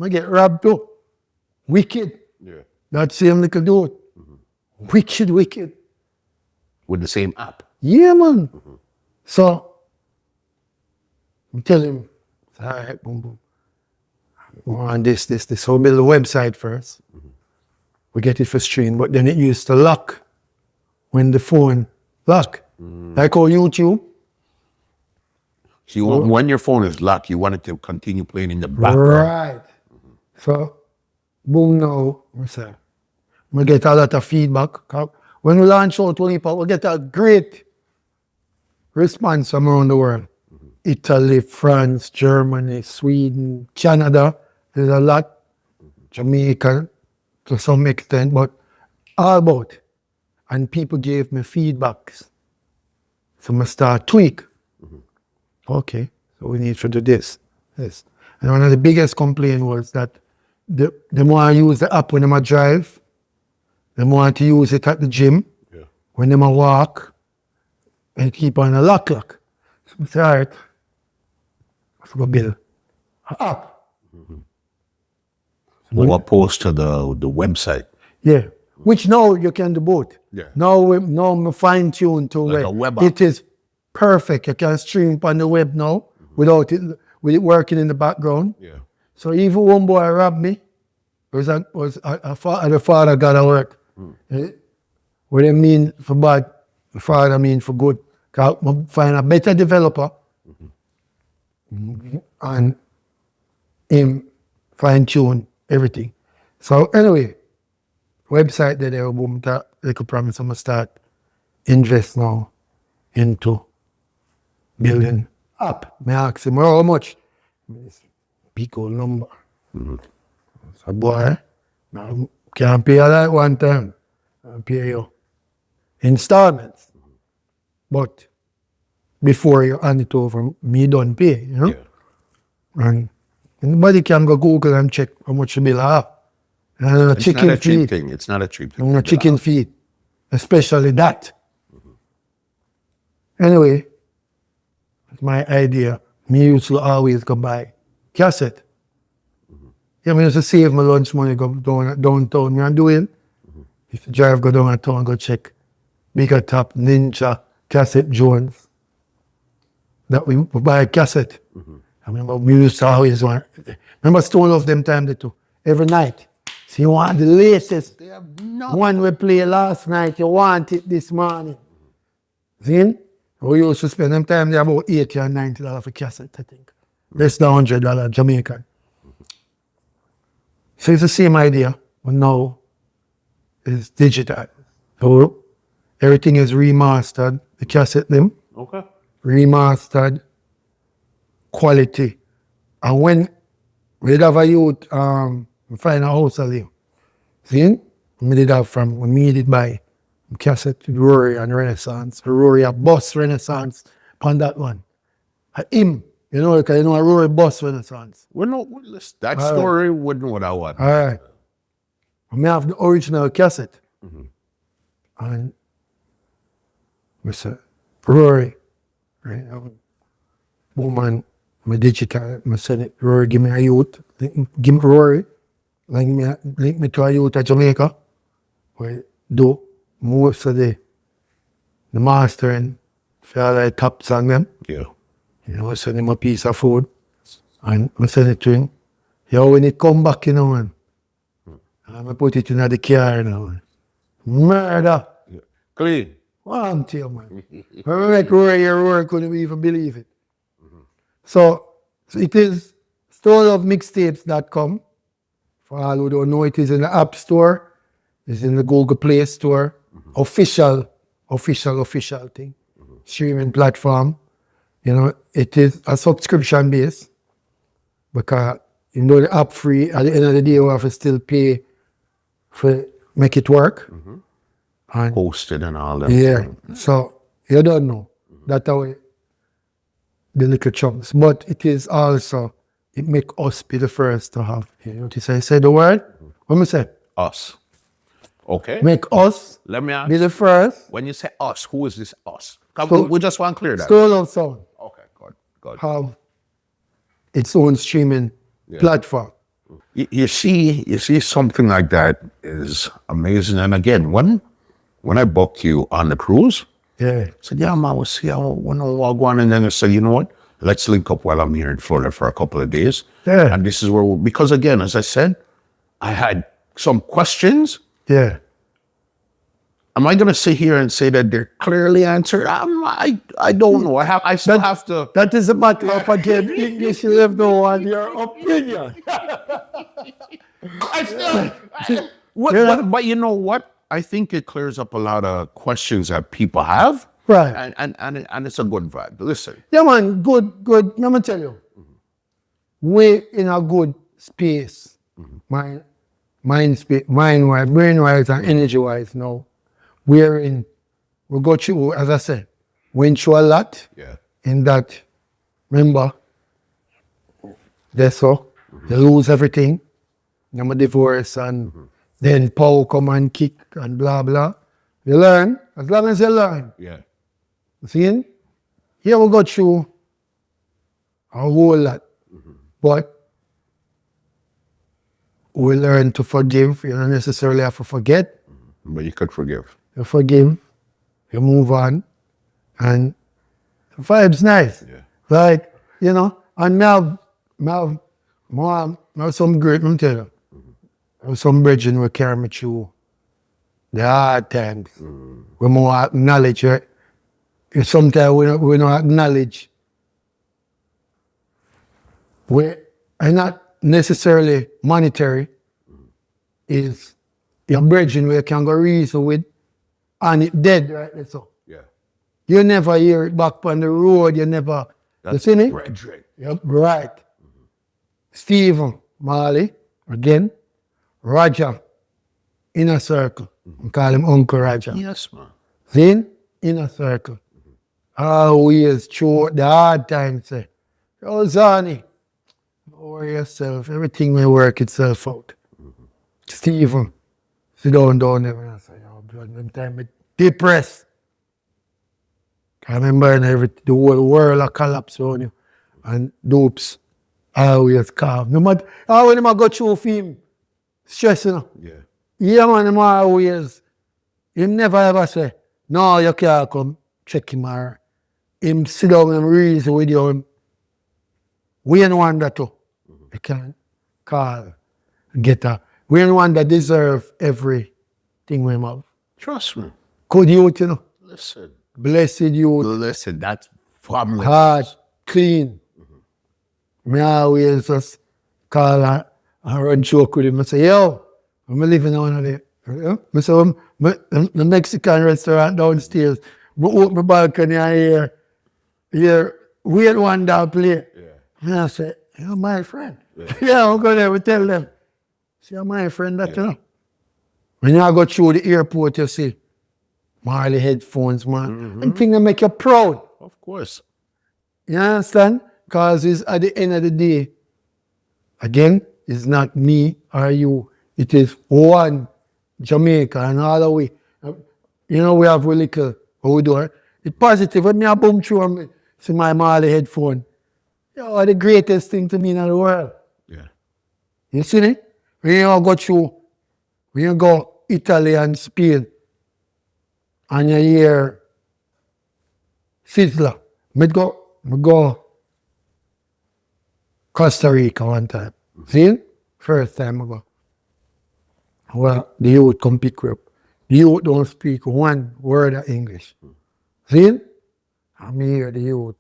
I get robbed too. Wicked. Yeah. That same little dude. Wicked. With the same app. Yeah, man. So, I tell him, all right, boom. We want this. So we build a website first. we get it for stream, but then it used to lock when the phone lock. Like on YouTube. So when your phone is locked, you want it to continue playing in the background. Right. So, boom now, we get a lot of feedback. When we launch out Wayne Pow, we get a great response from around the world. Italy, France, Germany, Sweden, Canada, there's a lot. Jamaica to some extent, but all about. And people gave me feedbacks. So I start tweak. Okay, so we need to do this. And one of the biggest complaints was that they want to use the app when they drive. They want to use it at the gym, when they walk, and keep on a lock. So I said, all right, let's go build an app. More opposed to the website. Yeah, which now you can do both. Yeah. Now I'm fine-tuned to Like where a web app. it is perfect. You can stream on the web now without it, with it working in the background. Yeah. So even one boy robbed me, the father got to work. What I mean for bad, the father mean for good. Cause I find a better developer and him fine-tune everything. So anyway, website that they boom that they could promise I'm gonna start invest now into building app. Me ask him how much? Big old number. So boy, now can't pay that one time. I'll pay you installments. But before you hand it over, me don't pay, you know? Yeah. And anybody can go Google and check how much the bill have. And It's chicken not a cheap feed. thing. It's not a cheap thing. And chicken feed. Especially that. Anyway, my idea, me used to always go buy cassette. Yeah, I used to save my lunch money, go downtown. Me and doing. If you drive, go downtown, go check Bigger Top, Ninja, Cassette Jones. That we buy a cassette. I remember we used to always want. Remember Stone Love them time they too. Every night. So you want the latest one we played last night, you want it this morning. See? We used to spend them time there about $80 or $90 for cassette, I think. Less than $100 Jamaican. So it's the same idea, but now it's digital. So everything is remastered, the cassette them, Okay. remastered, quality. And when we did have a youth, find a house I live. See? We did have from, we made it by cassette with Rory and Renaissance. Rory a bus Renaissance on that one. Him, because a Rory bus Renaissance. Well, no, that story wouldn't what I want. All right. We have the original cassette. And we said, Rory, right? Woman, my digital, I send it, Rory, give me a youth. Give me Rory, link me to a youth at Jamaica. We do most of the mastering for all the top song them. Yeah. I send him a piece of food and I send it to him. When it come back, man, I put it in the car, man. Murder. Yeah. Clean. One tell man. When we make Rory couldn't even believe it. So it is storeofmixtapes.com. For all who don't know, it is in the App Store. It's in the Google Play Store. Official thing. Streaming platform. It is a subscription base. Because the app free, at the end of the day, we have to still pay for make it work. And Posted and all that. yeah, so you don't know. That's how the little chunks. But it is also, it make us be the first to have. You notice I say the word? What am I say? Us. Okay. Make us Let me ask. be the first. When you say us, who is this us? So- We just want to clear that. Stone Love Sound Okay, good. have its own streaming platform. You see something like that is amazing. And again, when I booked you on the cruise, Yeah. I said, yeah, man, we'll see how when I walk on. And then I said, you know what? Let's link up while I'm here in Florida for a couple of days. Yeah. And this is where, because again, as I said, I had some questions Yeah. Am I going to sit here and say that they're clearly answered? I don't know. I still have to. That is a matter of, again, English, you have no one, your opinion. But you know what? I think it clears up a lot of questions that people have. Right. And it's a good vibe. Listen. Yeah, man, good. Let me tell you. We in a good space. Mind-wise, brain-wise, and energy-wise now. We go through, as I said, went through a lot. Yeah. In that, remember, that's so. You lose everything. I'm a divorce, and then Pow come and kick and blah, blah. You learn, as long as you learn. Yeah. See? Here we go through a whole lot. But we learn to forgive. You don't necessarily have to forget. But you could forgive. You forgive, you move on, and the vibe's nice. Yeah. Like, you know, and now some great, let me tell you, some bridging will carry me through the hard times. We more acknowledge, right? Sometimes we don't acknowledge. We are not necessarily monetary. Is your bridging where you can go reason with, and it dead right there. So Yeah. you never hear it back on the road. You never. You see me? Rebranding. Yep, right. Stephen, Marley, again. Roger, inner circle. We call him Uncle Roger. Yes, man. See? Inner circle. Always through the hard times say, "Oh, Zani, don't worry yourself. Everything will work itself out." Stephen, sit down there and say, "Oh, blood, them time I depressed." I remember the whole world collapse on you. And dopes always calm. No matter how when I go through film, stress, you know. Yeah. Yeah, man, him always, him never ever say, "No, you can't come check him or him sit down and reason with you. We ain't one that too. You can call, get a. We ain't one that deserve everything we have. Trust me. Good youth, you know. Listen. Blessed youth. Listen, that's family. Heart, clean. Me always just call and run joke with him. I say, "Yo, I'm living on one of the, I say, the Mexican restaurant downstairs. I open my balcony and hear weird one down play." Yeah. And I say, "You're my friend." Yeah, I'm going there, we tell them. "See, you're my friend, that you know." When you go through the airport, you see Marley headphones, man. And thing that make you proud. Of course. You understand? Because it's at the end of the day, again, it's not me or you. It is one Jamaica and all the way. You know, we have a little, what we do, right? It's positive. When I boom through and see my Marley headphone, you the greatest thing to me in the world. Yeah. You see it? When you go through, when you go Italy and Spain, and you hear Sizzler, I go Costa Rica one time. See? First time I go. Well, the youth come pick me up. The youth don't speak one word of English. See? I'm here, the youth.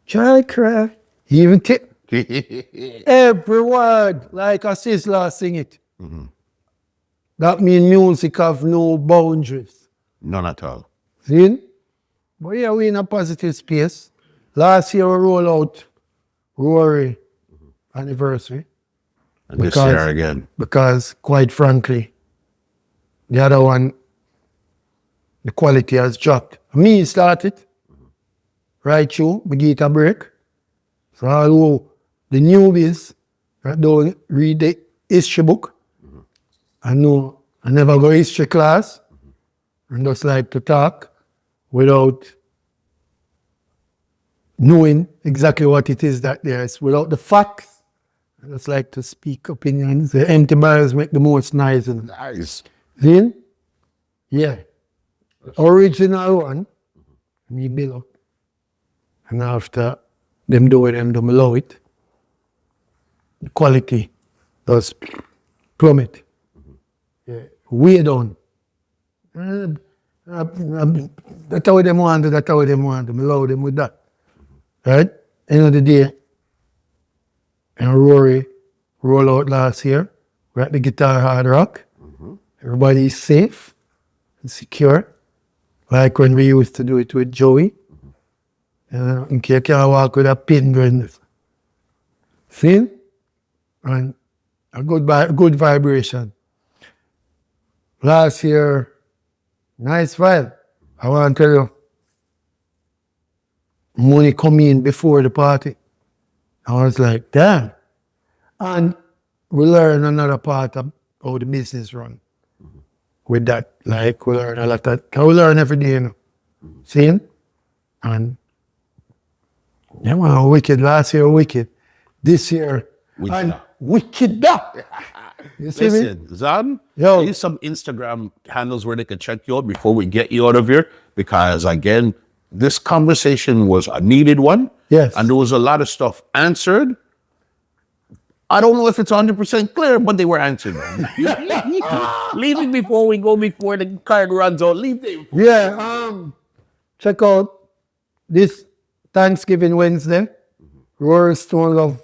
Try cry. He even take every word like a Sizzler sing it. That means music have no boundaries. None at all. See? But yeah, we in a positive space. Last year we roll out Rory anniversary. And this year again. Because quite frankly, the other one, the quality has dropped. Me started, right through, we get a break. So although the newbies don't read the history book, I know I never go history class, and just like to talk without knowing exactly what it is that there is, without the facts. I just like to speak opinions. The empty barrels make the most noise. Nice. See? Yeah. The original one, me build up. And after them do it and them allow it, the quality does plummet. Yeah. way down. That's how them want to, that's how them want to. I love them with that. Right? End of the day, and Rory roll out last year. We're at the Guitar Hard Rock. Everybody is safe and secure. Like when we used to do it with Joey. In case you can't walk with a pin going this. See? And a good vibration. Last year, nice vibe. I want to tell you, money come in before the party. I was like, damn. And we learn another part of how the business run. With that, like we learn a lot of, we learn every day, you know. See? And yeah, man, wicked. Last year, wicked. This year, wicked up. You see me? Listen, Zan, Yo. use some Instagram handles where they can check you out before we get you out of here. Because again, this conversation was a needed one. Yes. And there was a lot of stuff answered. I don't know if it's 100% clear, but they were answered. Leave it before the card runs out. Leave it. Yeah, check out this Thanksgiving Wednesday. Rory Stone Love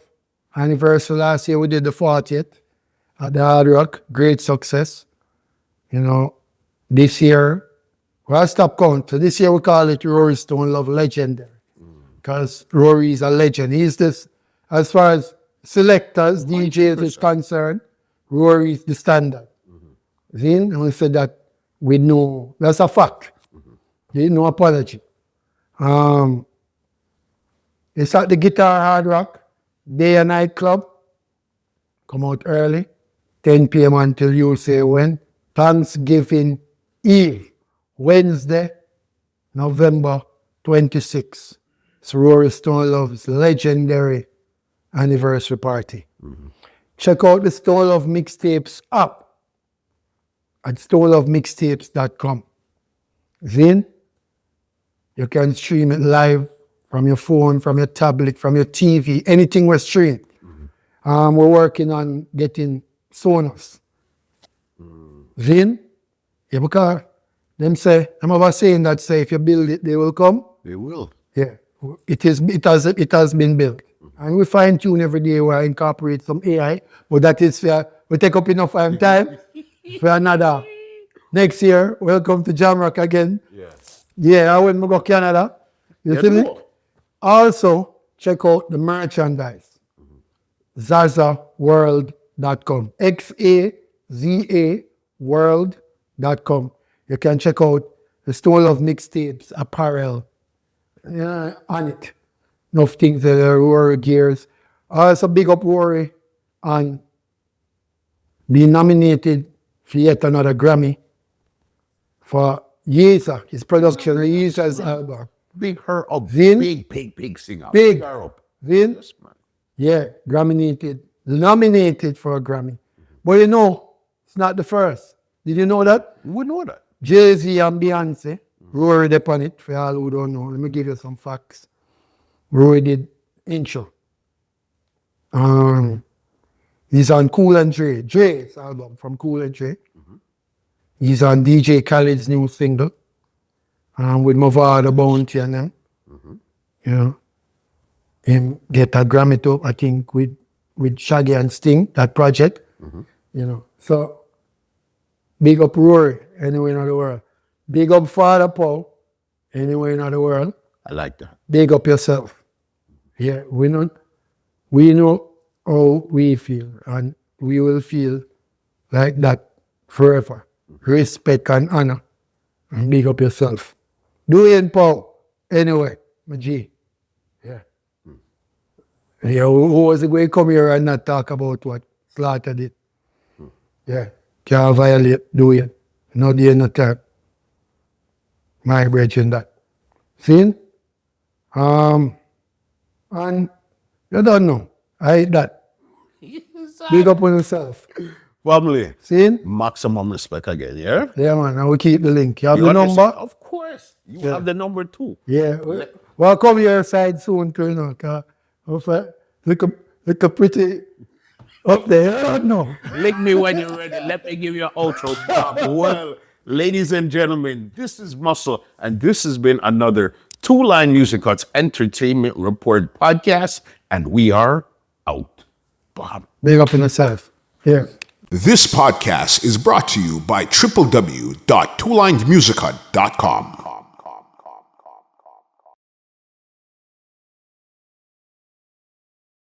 anniversary. Last year we did the 40th at the Hard Rock. Great success. You know, this year, well, I stopped count. So this year we call it Rory Stone Love Legendary. Because Rory is a legend. He's this, as far as selectors, DJs is concerned, Rory is the standard. See? And we said that we know, that's a fact. There's no apology. It's at the Guitar Hard Rock, day and night club. Come out early, 10 p.m. until you say when. Thanksgiving Eve, Wednesday, November 26th. It's Rory Stone Love's legendary anniversary party. Check out the Stone Love Mixtapes app at stonelovemixtapes.com. Then you can stream it live from your phone, from your tablet, from your TV, anything we're streaming. We're working on getting Sonos. Then, yeah, because them say, I'm over saying that say if you build it, they will come. They will. Yeah, it has been built. And we fine tune every day. We incorporate some AI, but that is we take up enough time for another. Next year, welcome to Jamrock again. Yeah, I went to go Canada. You see me? Also, check out the merchandise. ZazaWorld.com. XAZA world.com. You can check out the Stone Love Mixtapes, apparel, on it. Enough things that are Rory gears. Also, big up Rory and being nominated for yet another Grammy for Yesa, his production of Yesa's album. Big her up. Zin? Big singer. Big. Her up. Then, Yes, man. yeah, nominated for a Grammy. But you know, it's not the first. Did you know that? We know that. Jay-Z and Beyonce, Rory did on it, for all who don't know. Let me give you some facts. Rory did intro. He's on Cool and Dre's album from Cool and Dre. He's on DJ Khaled's new single. With Mavada Bounty and them. You know. Him get a Grammy too, I think, with Shaggy and Sting, that project. You know. So big up Rory anywhere in the world. Big up Father Pow anywhere in the world. I like that. Big up yourself. Yeah, we know how we feel, and we will feel like that forever. Respect and honor, and big up yourself. Duane Pow, anyway, my G. Yeah. Yeah, who was going to come here and not talk about what Slaughter did? Yeah, can't violate Duane. No day, no time. My brethren that. See? And you don't know. I hate that. Big up on yourself. Family. See? Maximum respect again, yeah? Yeah, man. And we keep the link. You have You the understand? number? Of course. You have the number too. Yeah. Well, come your side soon, too, you know. Look a pretty Up there, no. Lick me when you're ready. Let me give you an outro. Well, ladies and gentlemen, this is Muscle, and this has been another Two Line Music Cuts Entertainment Report podcast, and we are out. Bob. Big up in yourself. Here. This podcast is brought to you by www.twolinedmusichut.com.